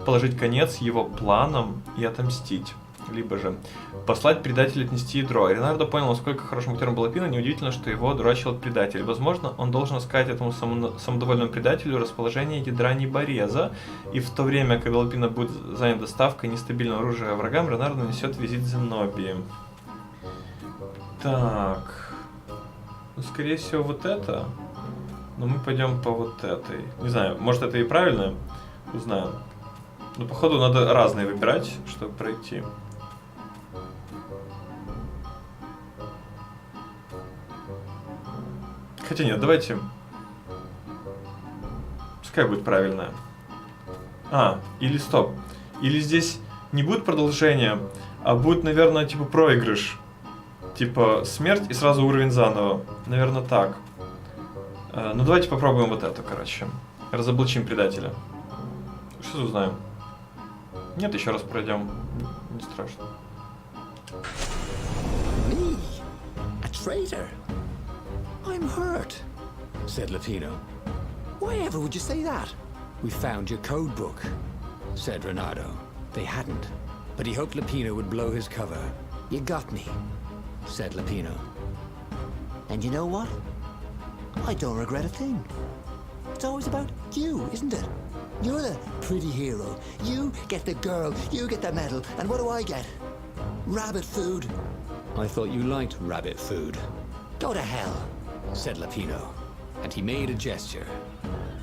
положить конец его планам и отомстить. Либо же послать предателя отнести ядро. Ренардо понял, насколько хорошим актером был Лапино. Неудивительно, что его одурачил от предателя. Возможно, он должен искать этому самодовольному предателю расположение ядра Небореза. И в то время, когда Лапино будет занят доставкой нестабильного оружия врагам, Ренардо нанесет визит Зенобии. Так. Ну, скорее всего, вот это. Но мы пойдем по вот этой. Не знаю, может это и правильно? Узнаем. Но походу надо разные выбирать, чтобы пройти. Хотя нет, давайте. Пускай будет правильная. Или стоп. Или здесь не будет продолжения, а будет, наверное, типа проигрыш. Типа смерть и сразу уровень заново. Наверное, так. Ну давайте попробуем вот это, короче. Разоблачим предателя. Сейчас узнаем. Нет, еще раз пройдем. Не страшно. Me? A traitor? I'm hurt, said Lupino. Why ever would you say that? We found your code book, said Renato. They hadn't, but he hoped Lupino would blow his cover. You got me, said Lupino. And you know what? I don't regret a thing. It's always about you, isn't it? You're the pretty hero. You get the girl, you get the medal, and what do I get? Rabbit food. I thought you liked rabbit food, Go to hell. said Lupino. And he made a gesture.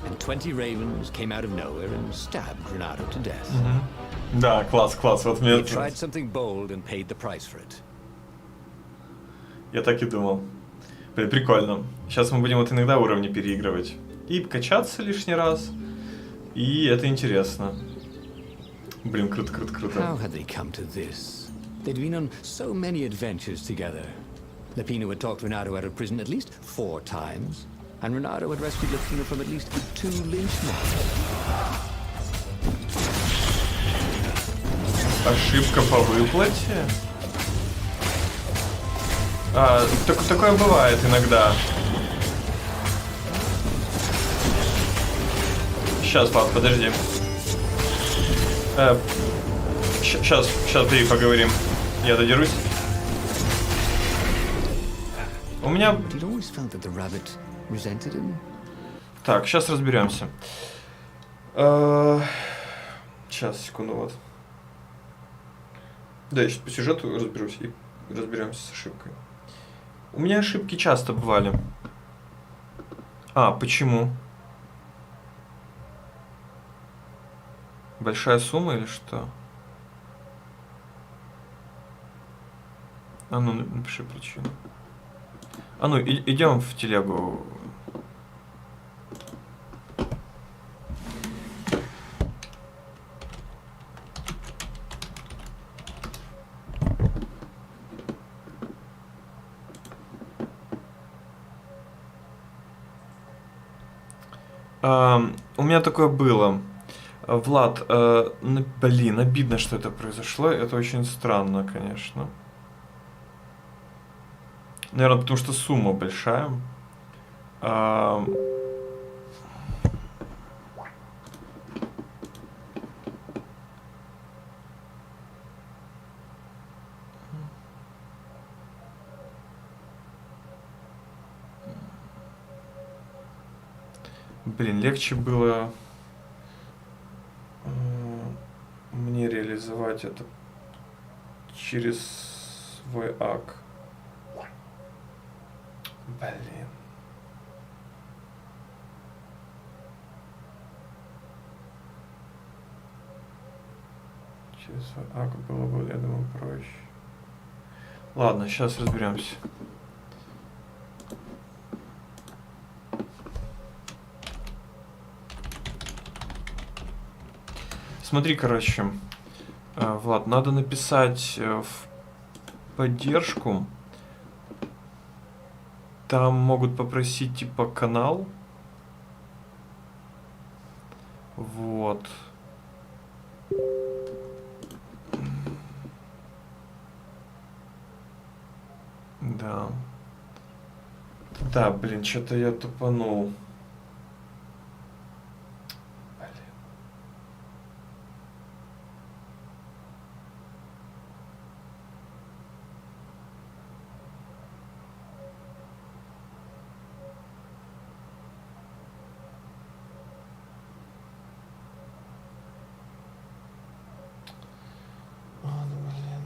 And 20 ravens came out of nowhere and stabbed Renato to death. Да, класс. Вот мне... He tried something bold and paid the price for it. Я так и думал. Блин, прикольно. Сейчас мы будем вот иногда уровни переигрывать. И качаться лишний раз. И это интересно. Блин, круто. How had they come to this? They'd been on so many adventures together. Lupino had talked Renato out of prison at least 4 times, and Renato had rescued Lupino from at least 2 lynchmen. Ошибка по выплате? Такое бывает иногда. Сейчас, пап, подожди. Сейчас поговорим. Я додерусь. У меня... He'd always felt that the rabbit resented him. Так, сейчас разберемся. Сейчас, секунду, вот. Да, я сейчас по сюжету разберусь и разберемся с ошибкой. У меня ошибки часто бывали. Почему? Большая сумма или что? Ну, напиши причину. Идем в телегу. У меня такое было. Влад, блин, обидно, что это произошло. Это очень странно, конечно. Наверное, потому что сумма большая. Блин, легче было мне реализовать это через свой ак. Блин. Через свой ак было бы, я думаю, проще. Ладно, сейчас разберемся. Смотри, короче, Влад, надо написать в поддержку. Там могут попросить, типа, канал. Вот. Да. Да, блин, что-то я тупанул. Блин. Ладно, блин.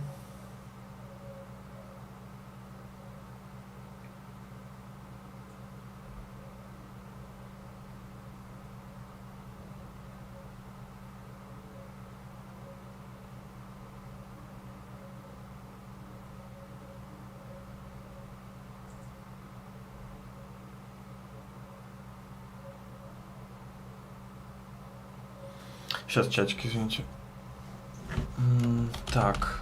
Сейчас, чатик, извините. Так.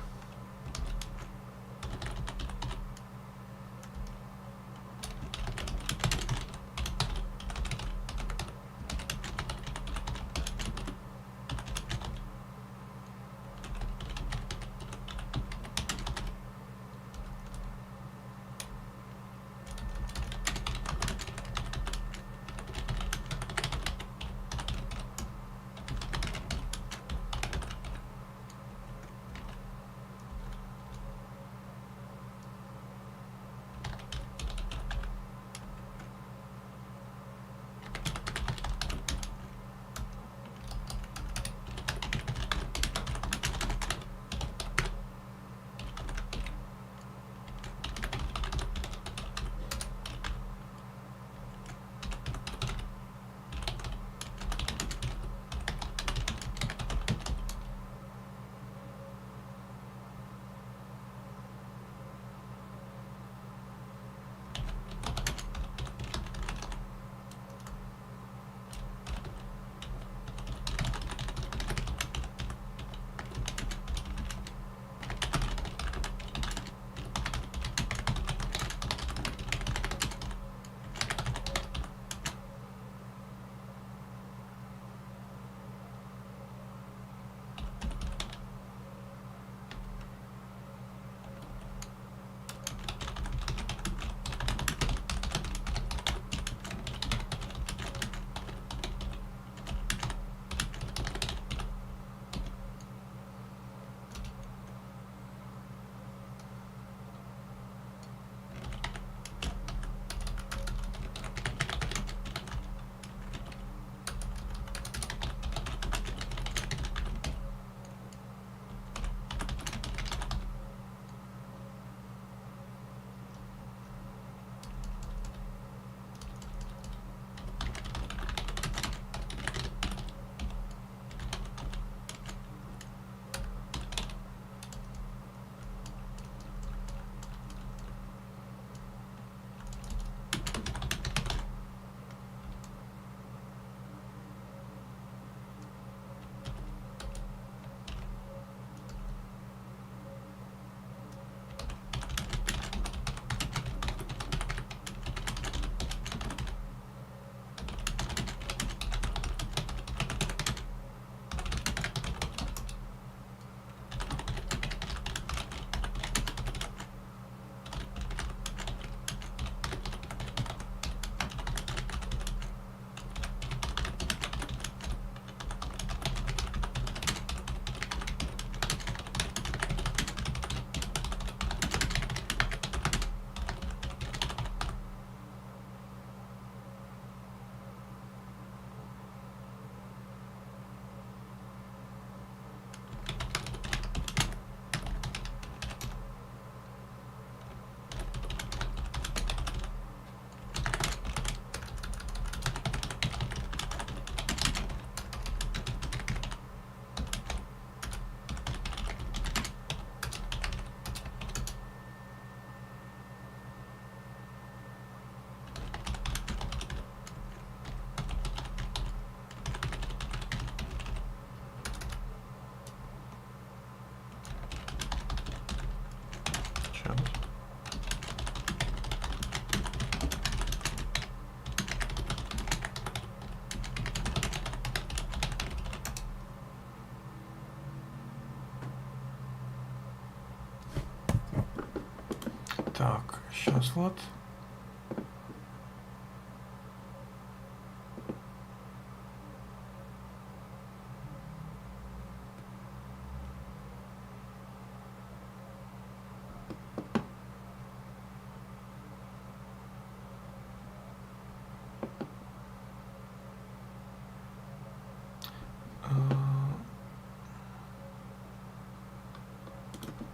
Так, сейчас вот.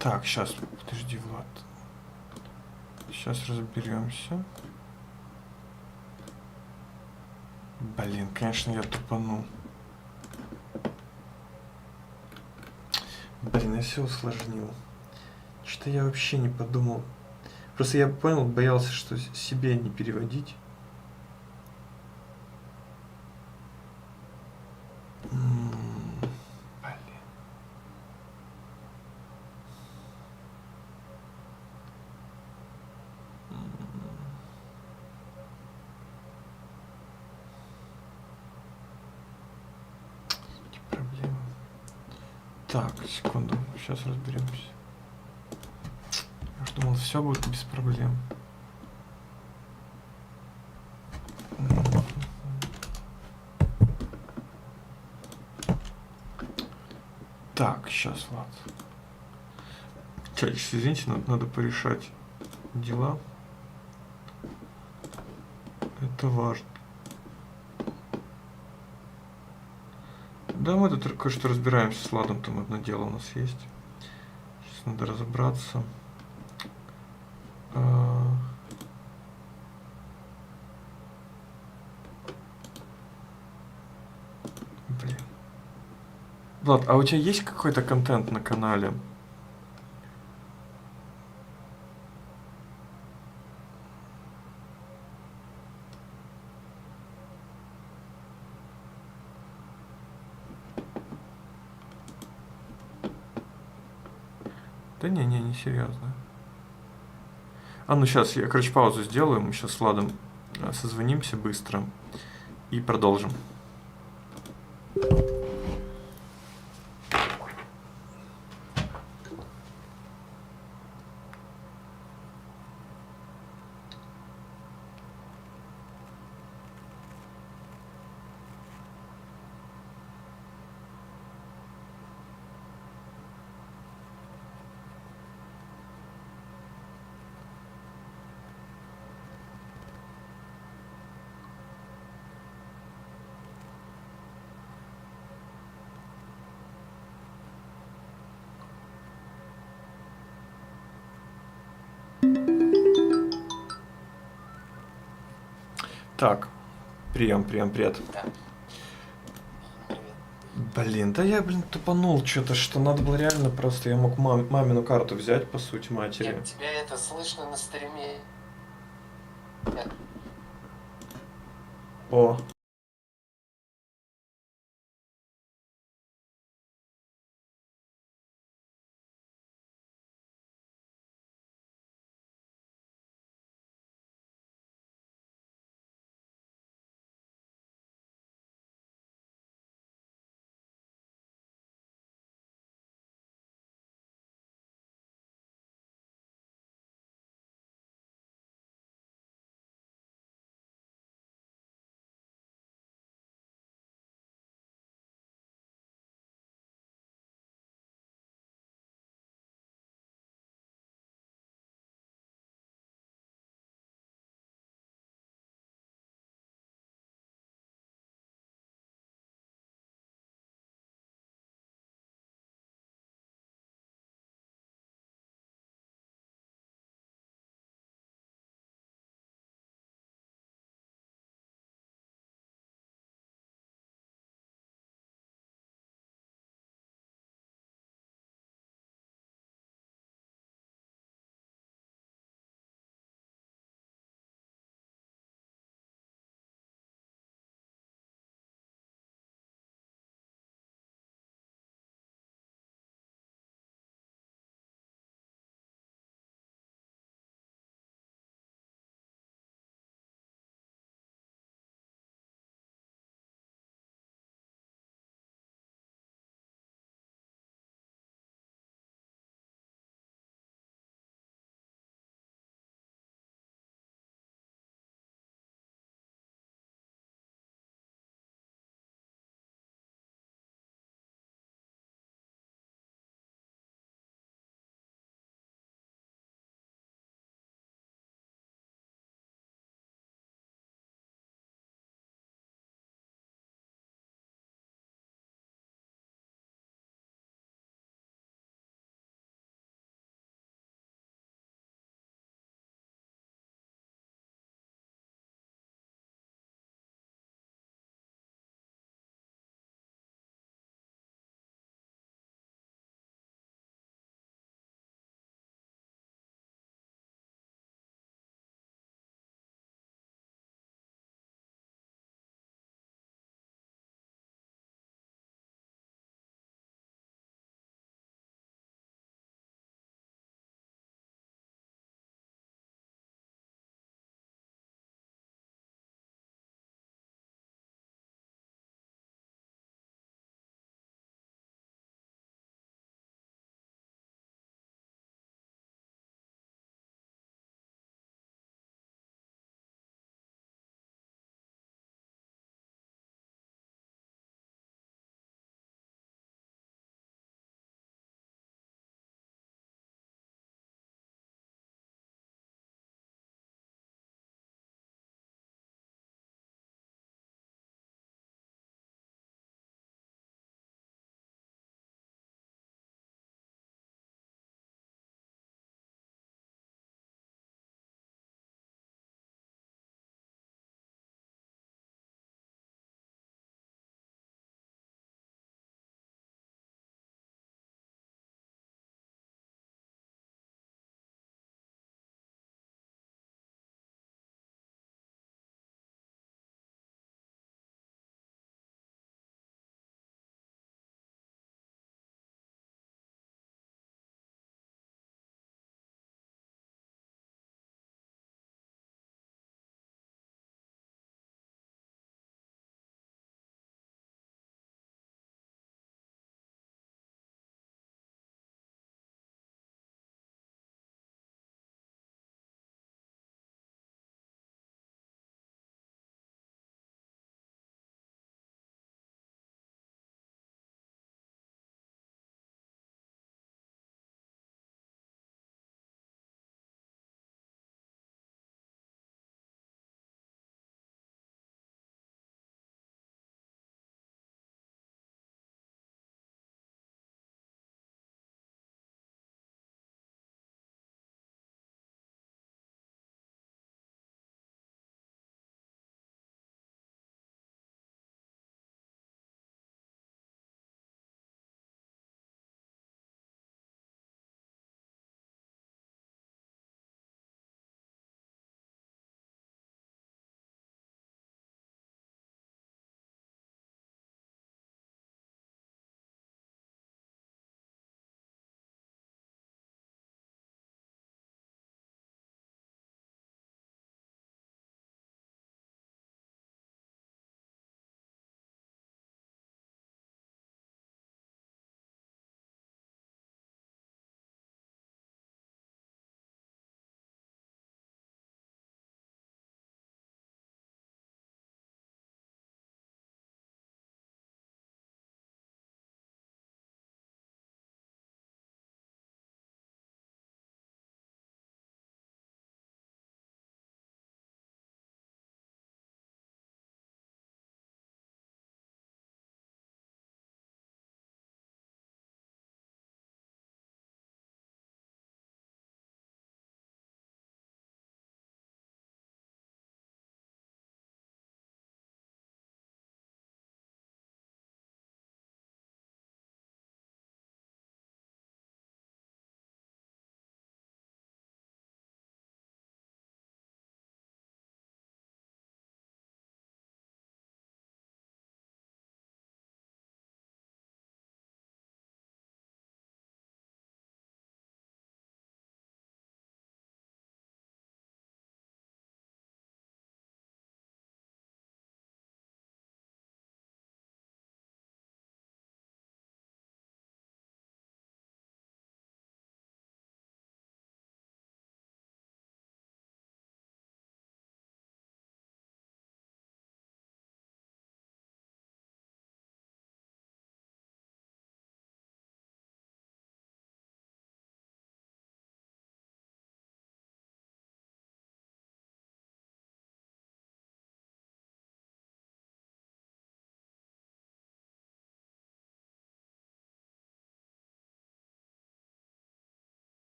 Так, сейчас, подожди, Влад. Сейчас разберемся. Блин, конечно, я тупанул. Блин, я все усложнил. Что-то я вообще не подумал. Просто я понял, боялся, что себе не переводить. Блин. Какие проблемы. Так, секунду, сейчас разберемся. Я ж думал, все будет без проблем. Так, сейчас, Влад. Чатич, извините, надо порешать дела. Это важно. Да, мы тут кое-что разбираемся с Владом, там одно дело у нас есть. Сейчас надо разобраться. Блин. Влад, а у тебя есть какой-то контент на канале? Да не серьезно. А ну сейчас, я, короче, паузу сделаю, мы сейчас с Владом созвонимся быстро и продолжим. Так, привет. Да. Блин, да я, тупанул что-то, что надо было реально просто, я мог мамину карту взять, по сути, матери. Нет, тебя это слышно на стриме. О,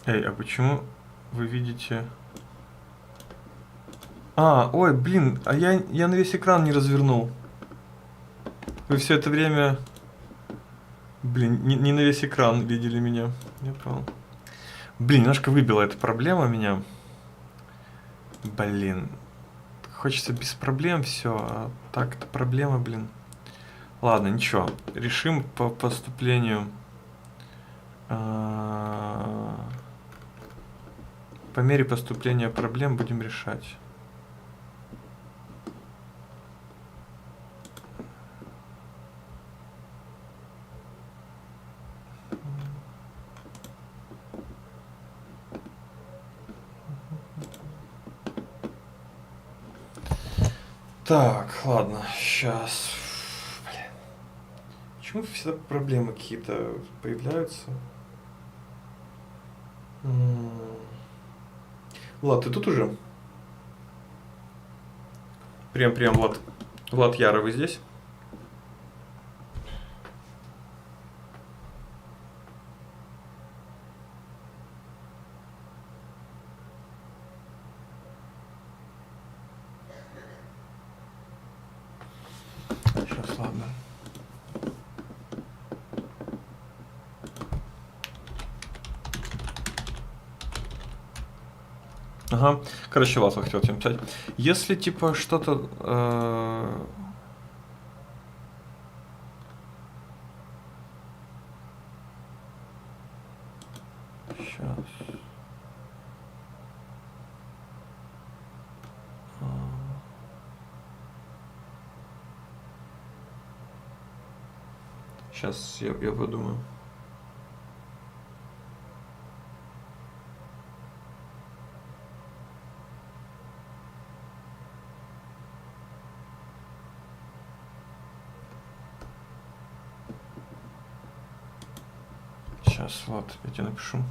Эй, а почему вы видите... А, ой, блин, а я на весь экран не развернул. Вы все это время... Блин, не на весь экран видели меня. Я понял. Блин, немножко выбила эта проблема меня. Блин. Хочется без проблем все, а так это проблема, блин. Ладно, ничего. Решим по поступлению. По мере поступления проблем будем решать. Так, ладно, сейчас. Блин. Почему всегда проблемы какие-то появляются? Влад, ты тут уже? Прием, Влад. Влад Яра, вы здесь? Сейчас, ладно. Ага. Короче, вас хотел тебе написать. Если типа что-то... Сейчас. Сейчас я подумаю. Сейчас, Влад, я тебе напишу.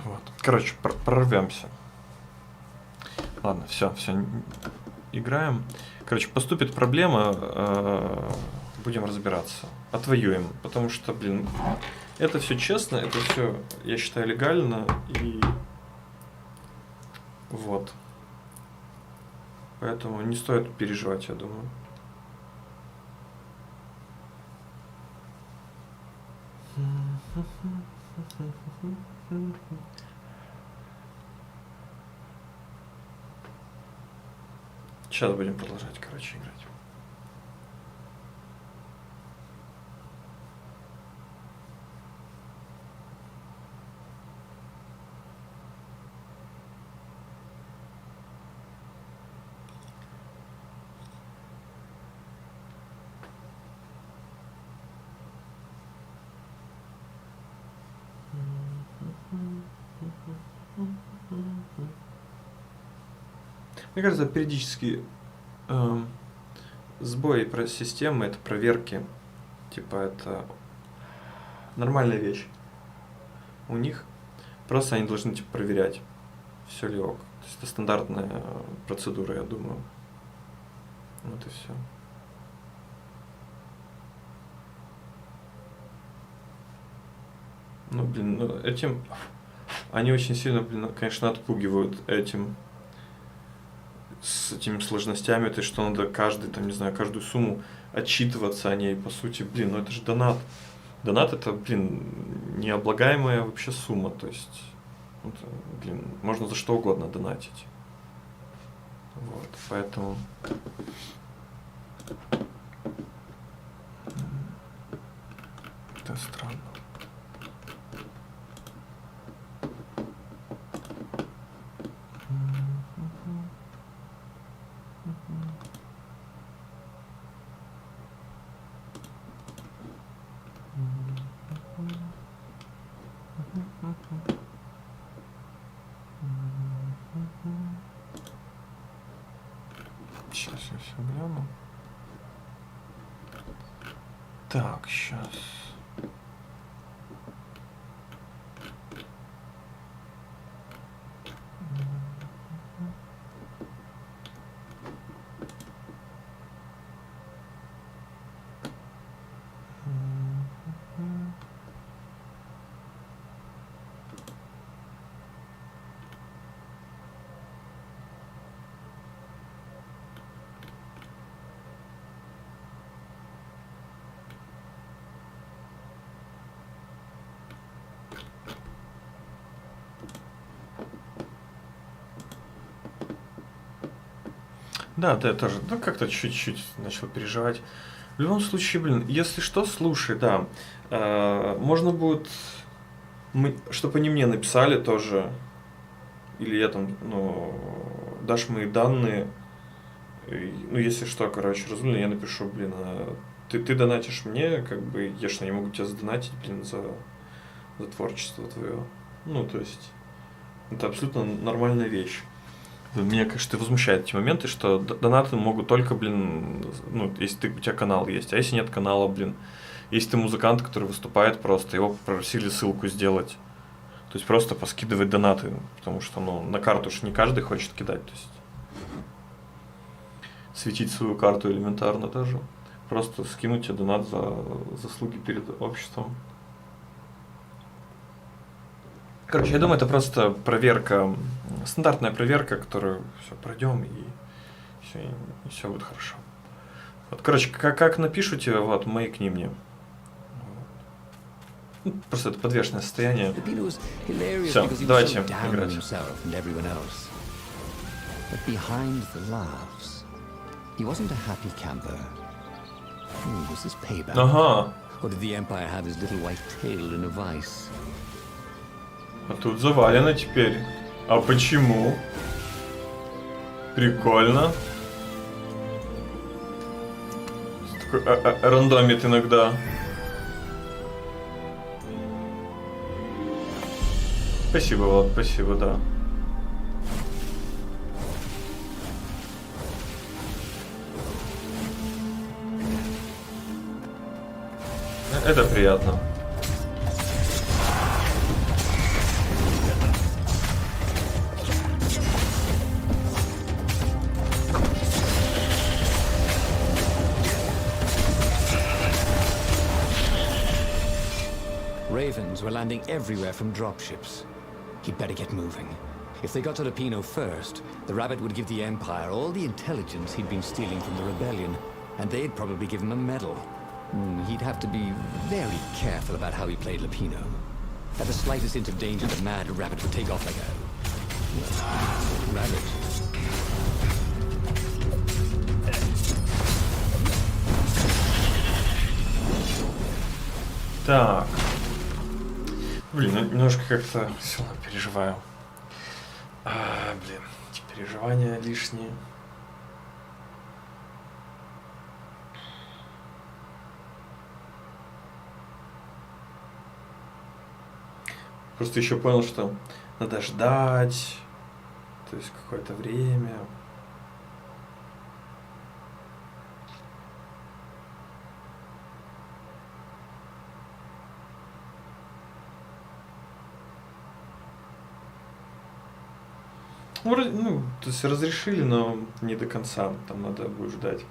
Вот. Короче, прорвемся. Ладно, все, играем. Короче, поступит проблема, будем разбираться. Отвоюем, потому что, блин, это все честно, это все, я считаю, легально, и вот. Поэтому не стоит переживать, я думаю. Сейчас будем продолжать, короче, играть. Мне кажется, периодически сбои про системы, это проверки. Типа это нормальная вещь. У них просто они должны типа проверять, все ли ок. То есть это стандартная процедура, я думаю. Вот и все. Ну, блин, ну этим они очень сильно, блин, конечно, отпугивают этим. С этими сложностями, то что надо каждый, там, не знаю, каждую сумму отчитываться о ней, по сути, блин, ну это же донат. Донат это, блин, необлагаемая вообще сумма, то есть, это, блин, можно за что угодно донатить. Вот, поэтому... Это странно. гляну. Так, сейчас. Да, я тоже, ну, как-то чуть-чуть начал переживать. В любом случае, блин, если что, слушай, да, можно будет, чтобы они мне написали тоже, или я там, ну, дашь мои данные, ну, если что, короче, разумно, я напишу, блин, ты донатишь мне, как бы, я что, не могу тебя задонатить, блин, за творчество твое. Ну, то есть, это абсолютно нормальная вещь. Меня, конечно, возмущает эти моменты, что донаты могут только, блин, ну, если у тебя канал есть, а если нет канала, блин, если ты музыкант, который выступает просто, его попросили ссылку сделать, то есть просто поскидывать донаты, потому что, ну, на карту уж не каждый хочет кидать, то есть светить свою карту элементарно даже, просто скинуть тебе донат за заслуги перед обществом. Короче, я думаю, это просто проверка, стандартная проверка, которую все пройдем и все будет хорошо. Вот, короче, как напишу тебе, вот, маякни мне. Ну, просто это подвешенное состояние. Все, давайте играть. But behind the laughs, he wasn't a happy camper. Was this payback? Ага. Or did the Empire have his little white tail in a vice? А тут завалено теперь. А почему? Прикольно. Такой рандомит иногда. Спасибо, Влад, спасибо, да. Это приятно. Ravens were landing everywhere from dropships. He'd better get moving. If they got to Lapino first, the rabbit would give the Empire all the intelligence he'd been stealing from the rebellion, and they'd probably give him a medal. He'd have to be very careful about how he played Lapino. At the slightest hint of danger, the mad rabbit would take off like a rabbit. Так. Блин, ну, немножко как-то все равно переживаю. Блин, эти переживания лишние. Просто еще понял, что надо ждать, то есть какое-то время. Ну, то есть разрешили, но не до конца, там надо будет ждать.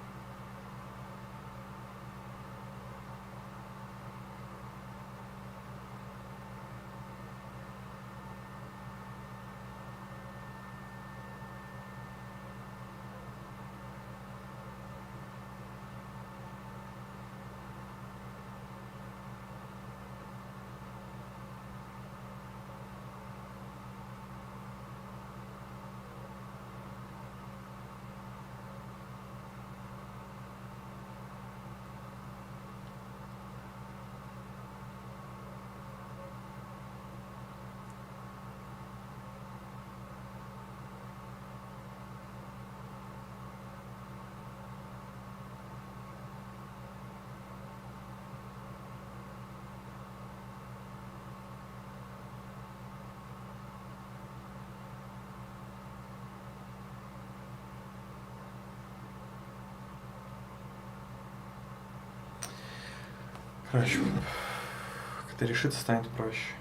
Короче, когда решится, станет проще.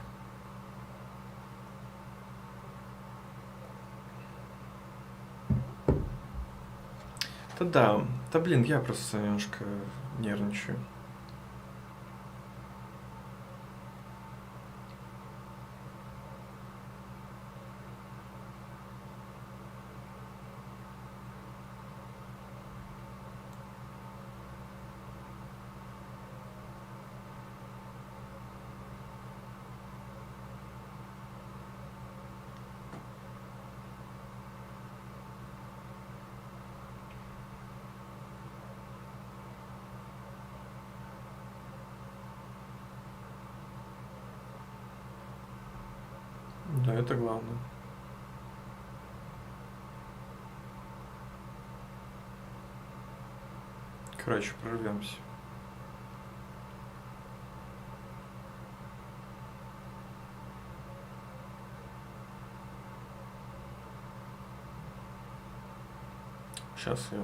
Да, блин, я просто немножко нервничаю. Да, это главное. Короче, прорвемся. Сейчас я...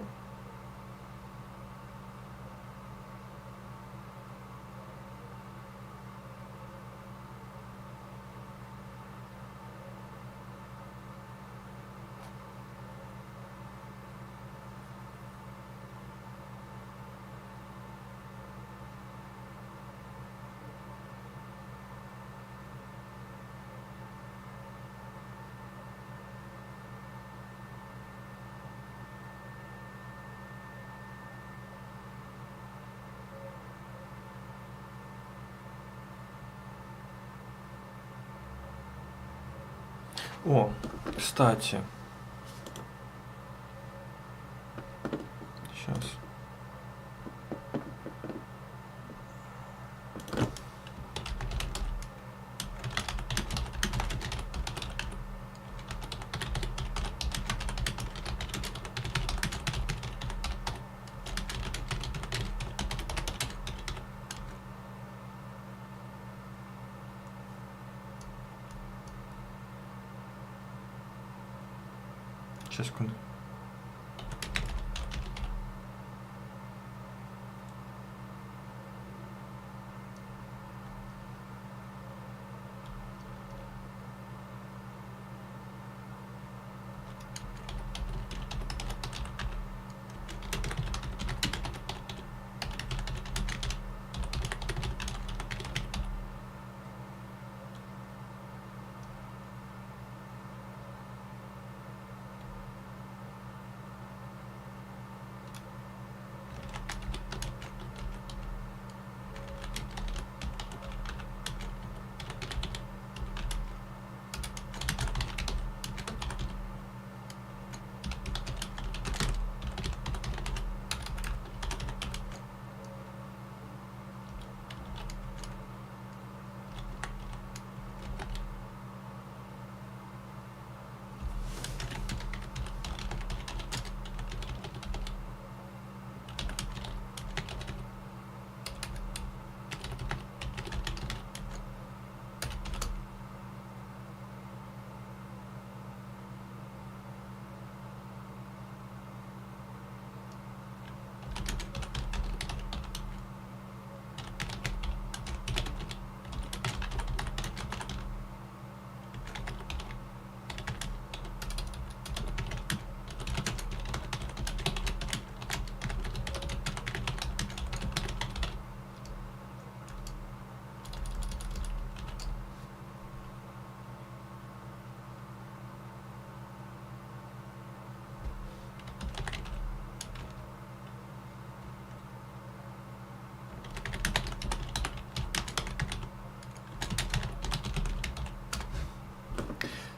О, кстати. Сейчас. Сейчас, секунду.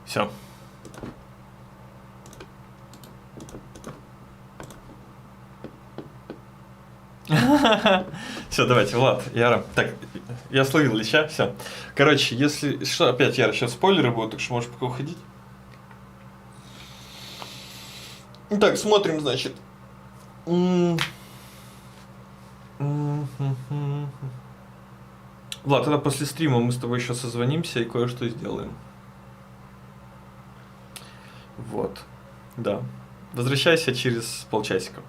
Все. Все, давайте, Влад, Яра. Так, я словил леща, все. Короче, если что, опять, Яра, сейчас спойлеры будут, так что можешь пока уходить. Так, смотрим, значит. Влад, тогда после стрима мы с тобой еще созвонимся и кое-что сделаем. Вот, да. Возвращайся через полчасика.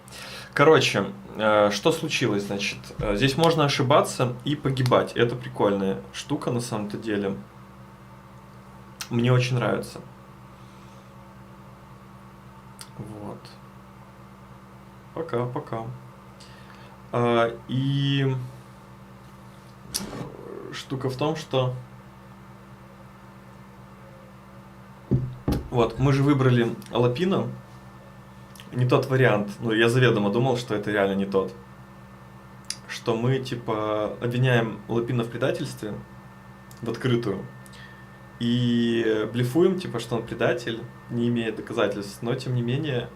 Короче, что случилось, значит, здесь можно ошибаться и погибать. Это прикольная штука на самом-то деле. Мне очень нравится. Вот. Пока. И штука в том, что вот, мы же выбрали Лапино. Не тот вариант. Ну, я заведомо думал, что это реально не тот. Что мы, типа, обвиняем Лапино в предательстве в открытую. И блефуем, типа, что он предатель, не имея доказательств. Но, тем не менее...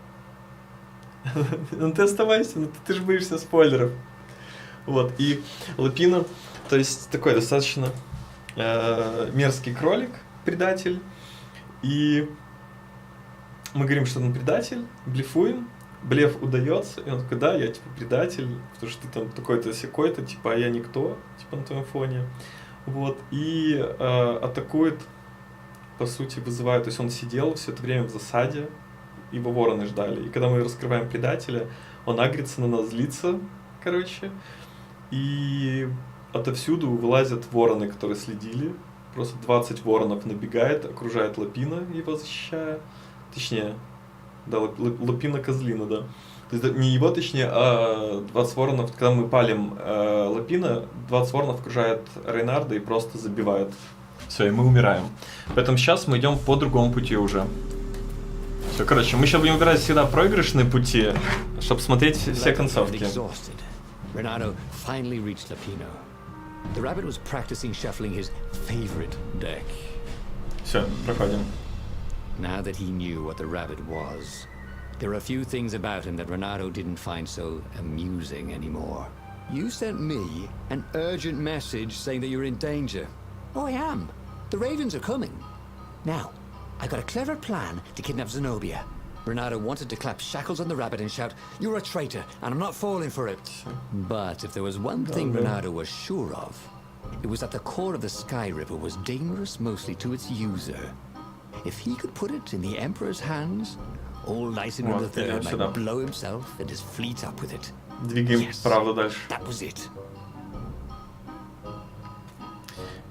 Ну, ты оставайся, ну, ты же боишься спойлеров. Вот, и Лапино, то есть, такой достаточно мерзкий кролик, предатель. И... мы говорим, что он предатель, блефуем, блеф удается, и он такой, да, я типа предатель, потому что ты там такой-то сякой-то, типа, а я никто, типа, на твоем фоне. Вот, и атакует, по сути, вызывает, то есть он сидел все это время в засаде, его вороны ждали, и когда мы раскрываем предателя, он агрится на нас, злится, короче, и отовсюду вылазят вороны, которые следили, просто 20 воронов набегает, окружает Лапино, его защищая. Точнее, да, Лапино-козлина, да. То есть не его, точнее, а 20 воронов, когда мы палим Лапино, 20 воронов окружает Рейнарда и просто забивает. Все, и мы умираем. Поэтому сейчас мы идем по другому пути уже. Все, короче, мы сейчас будем выбирать всегда проигрышные пути, чтобы смотреть все концовки. Renato finally reached Lapino. The rabbit was practicing shuffling his favorite deck. Все, проходим. Now that he knew what the rabbit was, there are a few things about him that Renato didn't find so amusing anymore. You sent me an urgent message saying that you're in danger. Oh, I am. The ravens are coming. Now, I got a clever plan to kidnap Zenobia. Renato wanted to clap shackles on the rabbit and shout, "You're a traitor, and I'm not falling for it." But if there was one thing Renato was sure of, it was that the core of the Sky Ripper was dangerous mostly to its user. If he could put it in the Emperor's hands, old Lysander III might blow himself and his fleet up with it. Двигаем правда дальше. That was it.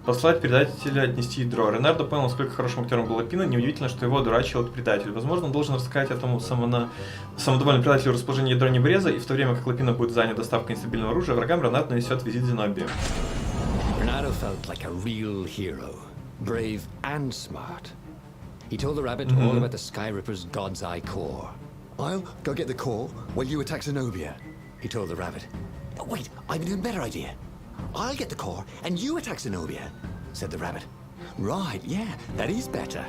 Послать предателя отнести ядро. Ренардо понял, насколько хорошим актером был Лапино. Неудивительно, что его одурачил этот предатель. Возможно, он должен рассказать этому самодовольному предателю расположение ядра Небреза, и в то время как Лапино будет занят доставкой нестабильного оружия, врагам Ренардо нанесет визит Зенобии. Renato felt like a real hero, brave and smart. He told the rabbit all about the Sky Ripper's God's Eye core. I'll go get the core while you attack Zenobia. He told the rabbit. Oh, wait, I've an even better idea. I'll get the core and you attack Zenobia, Said the rabbit. Right, yeah, that is better.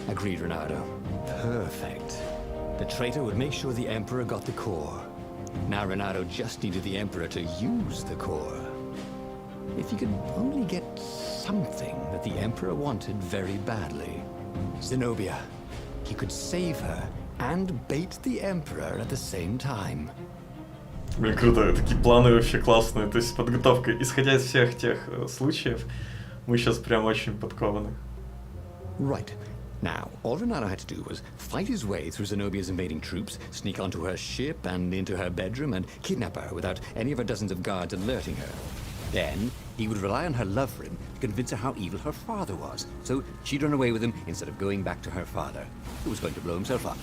Agreed Renato. Perfect. The traitor would make sure the Emperor got the core. Now Renato just needed the Emperor to use the core. If he could only get something that the Emperor wanted very badly. Zenobia. He could save her and bait the Emperor at the same time. Блин, круто, такие планы вообще классные. То есть подготовка, исходя из всех тех случаев, мы сейчас прям очень подкованы. Right. Now, all Renato had to do was fight his way through Zenobia's invading troops, sneak onto her ship and into her bedroom, and kidnap her without any of her dozens of guards alerting her. Then, he would rely on her love for him to convince her how evil her father was, so she'd run away with him instead of going back to her father, who was going to blow himself up.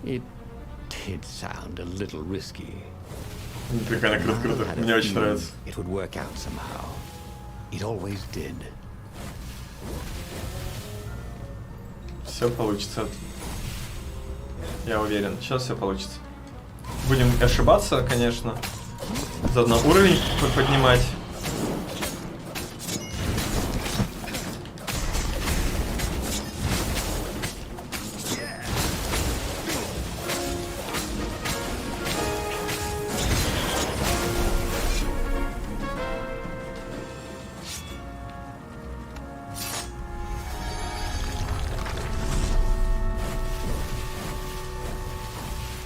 It did sound a little risky. Прикольно, круто. Мне очень нравится. It would work out somehow. It always did. Все получится. Я уверен, сейчас все получится. Будем ошибаться, конечно. Заодно уровень поднимать.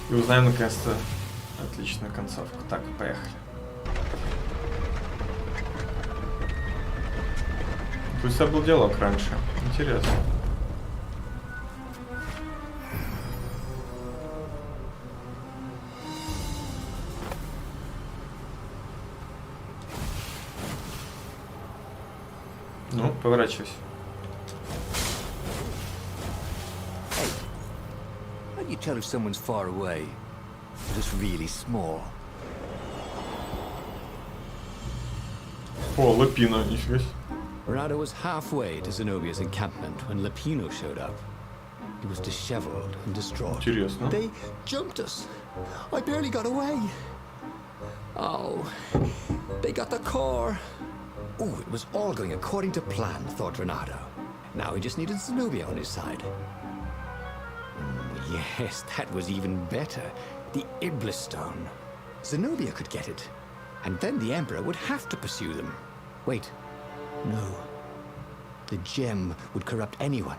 И узнаем наконец-то отличную концовку. Так, поехали. То есть это был диалог раньше. Интересно. Ну, поворачивайся. Hey, how do you tell if someone's far away or just really small? О, Лапино, нифига себе. Ronaldo was halfway to Zenobia's encampment when Lapino showed up. He was disheveled and distraught. Интересно. They jumped us. I barely got away. Oh, they got the core. Oh, it was all going according to plan, thought Ronaldo. Now he just needed Zenobia on his side. Yes, that was even better. The Iblis Stone. Zenobia could get it. And then the Emperor would have to pursue them. Wait. No. The gem would corrupt anyone.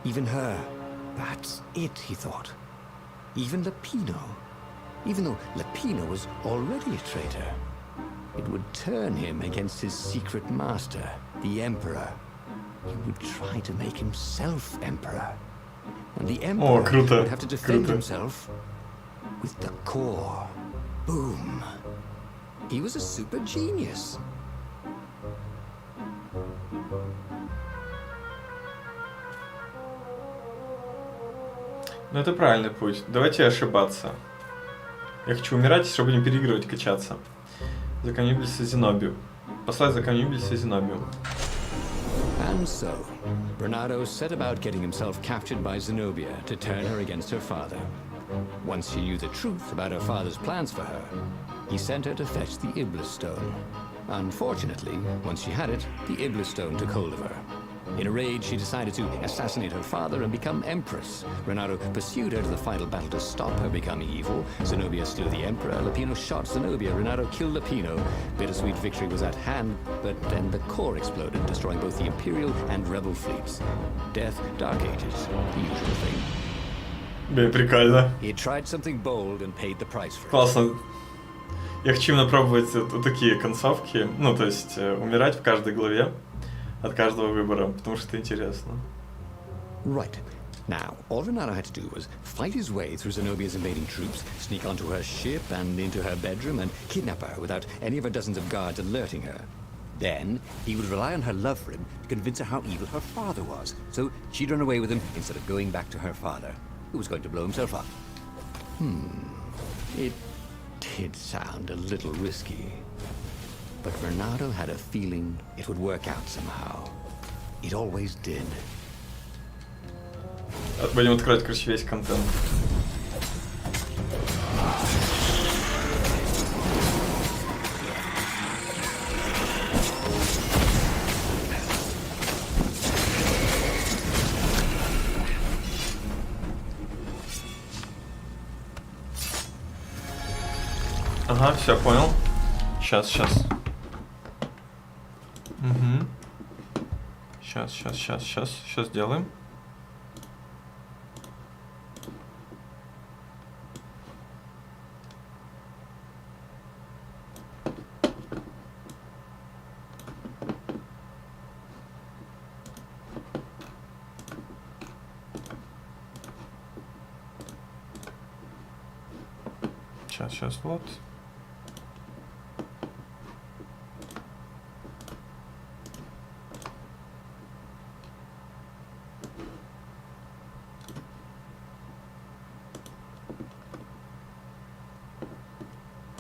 Even her. That's it, he thought. Even Lapino. Even though Lapino was already a traitor. It would turn him against his secret master, the Emperor. He would try to make himself Emperor. And the Emperor круто, would have to defend круто. himself with the core. Boom. He was a super genius. Ну это правильный путь. Давайте ошибаться. Я хочу умирать, чтобы не переигрывать, качаться. Законюбился Зенобию. Послать законюбился Зенобию. And so, Bernardo set about getting himself captured by Zenobia to turn her against her father. Once she knew the truth about her father's plans for her, he sent her to fetch the Iblis Stone. Unfortunately, once she had it, the Iblis Stone took hold of her. In a rage, she decided to assassinate her father and become Empress. Renato pursued her to the final battle to stop her becoming evil. Zenobia slew the Emperor. Lapino shot Zenobia. Renato killed Lapino. Bittersweet victory was at hand, but then the core exploded, destroying both the Imperial and Rebel fleets. Death, Dark Ages, the usual thing. Блин, прикольно. He had tried something bold and paid the price for it. Классно. Я хочу именно пробовать вот такие концовки. Ну, то есть, умирать в каждой главе. От каждого выбора, потому что это интересно. Right. Now, all Renato had to do was fight his way through Zenobia's invading troops, sneak onto her ship and into her bedroom, and kidnap her without any of her dozens of guards alerting her. Then, he would rely on her love for him to convince her how evil her father was, so she'd run away with him instead of going back to her father, who was going to blow himself up. It did sound a little risky. But Renato had a feeling it would work out somehow. It always did. Будем открывать, короче, весь контент. Ага, все, понял. Сейчас. Угу. Сейчас делаем. Сейчас, вот.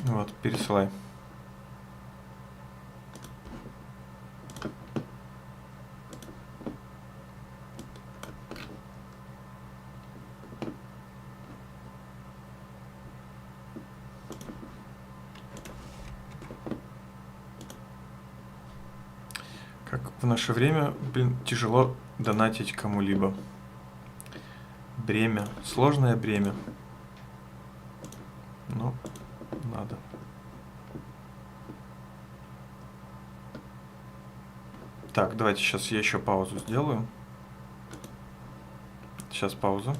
Вот, пересылай. Как в наше время, блин, тяжело донатить кому-либо. Бремя. Сложное бремя. Ну, надо. Так, давайте сейчас я еще паузу сделаю. Сейчас пауза.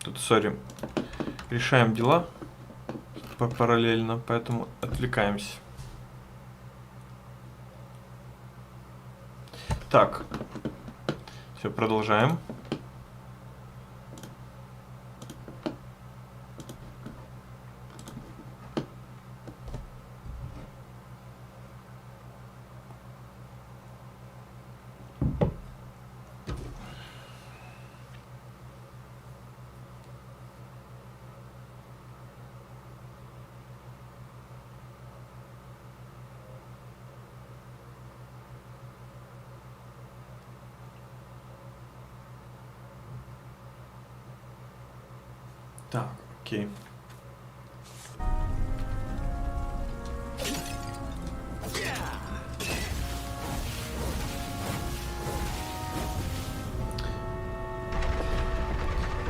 Тут, сори, решаем дела параллельно, поэтому отвлекаемся. Так, все, продолжаем. Так, окей.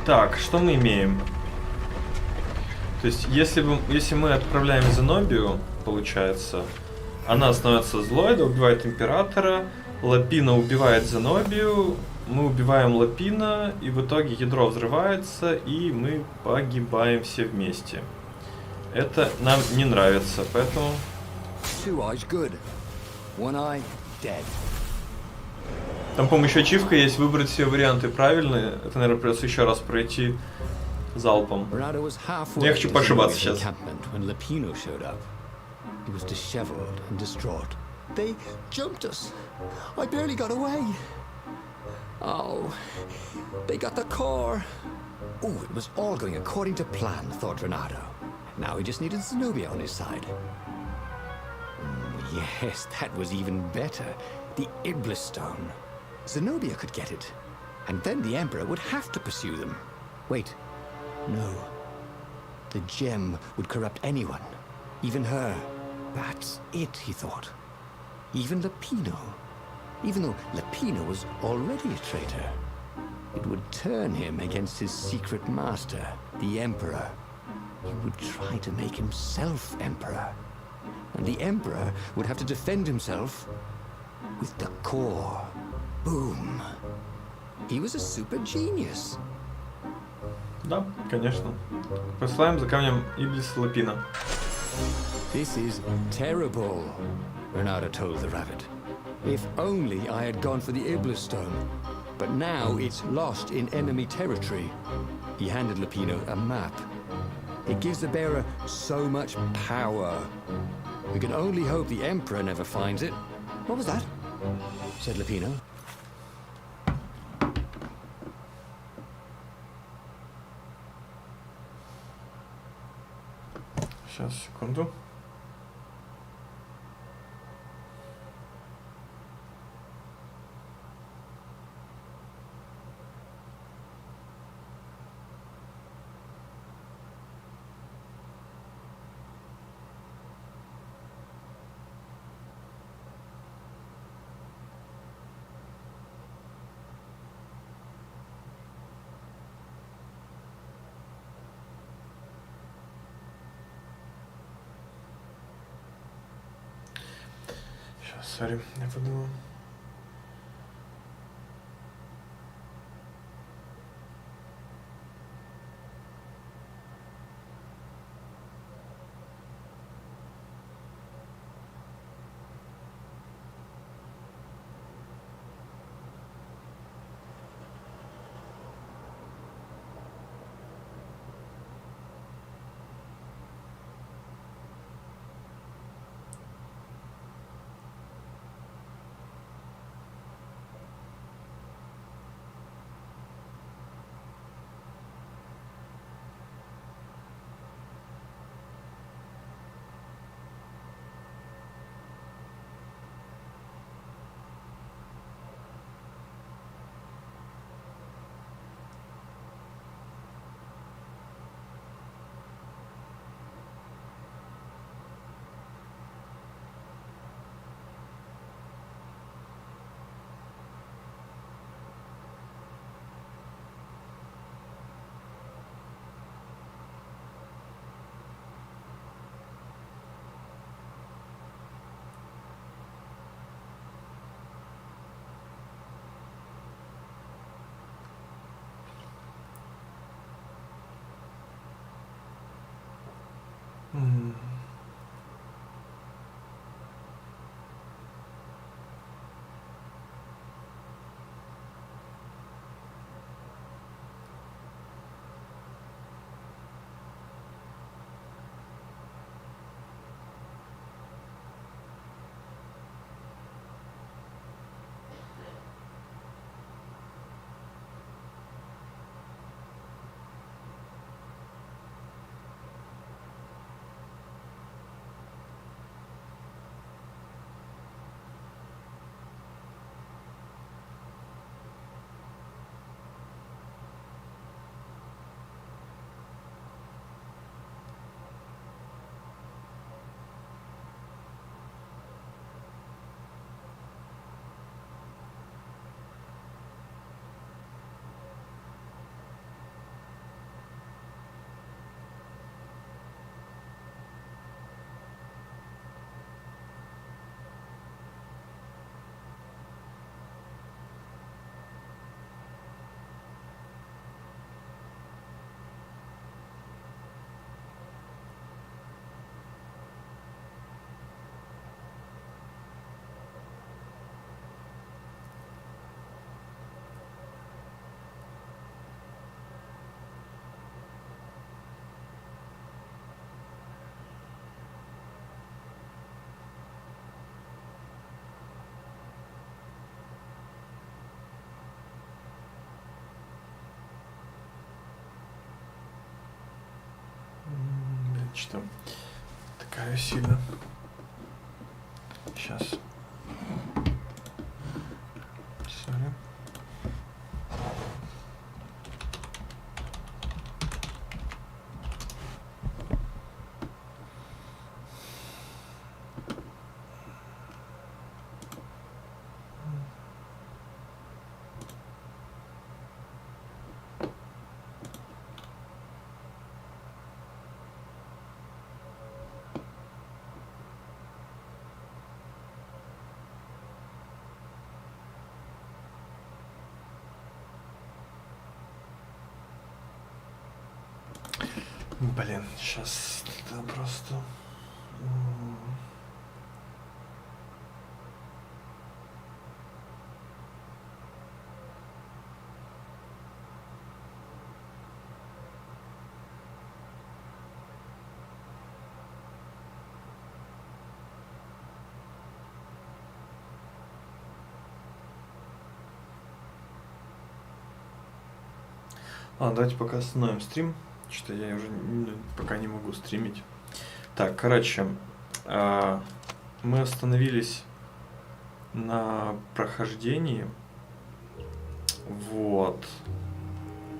Так, что мы имеем? То есть, если мы отправляем Зенобию, получается, она становится злой, убивает Императора, Лапина убивает Зенобию, мы убиваем Лапина, и в итоге ядро взрывается, и мы погибаем все вместе. Это нам не нравится, поэтому... Two eyes good. One eye dead. Там, по-моему, еще ачивка есть, выбрать все варианты правильные. Это, наверное, придется еще раз пройти залпом. Я хочу пошибаться сейчас. When Lupino showed up, he was disheveled and distraught. They jumped us. I barely got away. Oh, they got the core. Oh, it was all going according to plan, thought Renato. Now he just needed Zenobia on his side. Yes, that was even better. The Iblis Stone. Zenobia could get it. And then the Emperor would have to pursue them. Wait. No. The gem would corrupt anyone. Even her. That's it, he thought. Even Lupino. Even though Lupino was already a traitor. It would turn him against his secret master, the Emperor. He would try to make himself Emperor. And the Emperor would have to defend himself with the core. Boom. He was a super genius. Да, конечно. Послаем за камнем Иблиса Лапина. This is terrible, Renato told the rabbit. If only I had gone for the Iblis Stone. But now it's lost in enemy territory. He handed Lupino a map. It gives the bearer so much power. We can only hope the Emperor never finds it. What was that? Said Lupino. Сейчас, секунду. Сори, я подумал. что такая сильно. Сейчас. Sorry. Блин, сейчас это просто... Давайте пока остановим стрим. Что-то я уже пока не могу стримить. Так, короче, мы остановились на прохождении. Вот.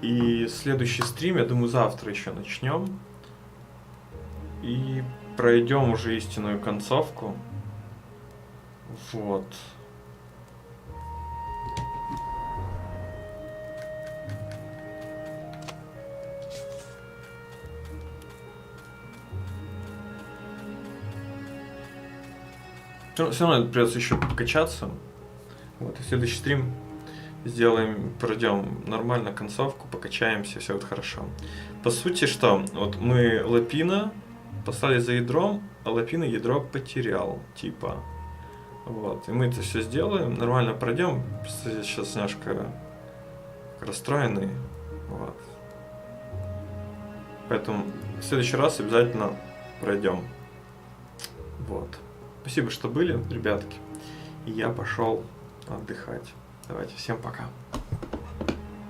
И следующий стрим, я думаю, завтра еще начнем. И пройдем уже истинную концовку. Вот. Все равно придется еще покачаться. Вот, и следующий стрим сделаем, пройдем нормально концовку, покачаемся, все будет хорошо. По сути, что? Вот мы Лапина послали за ядром, а Лапина ядро потерял, типа. Вот, и мы это все сделаем, нормально пройдем. Кстати, сейчас немножко расстроенный. Вот. Поэтому в следующий раз обязательно пройдем. Вот. Спасибо, что были, ребятки. И я пошел отдыхать. Давайте, всем пока.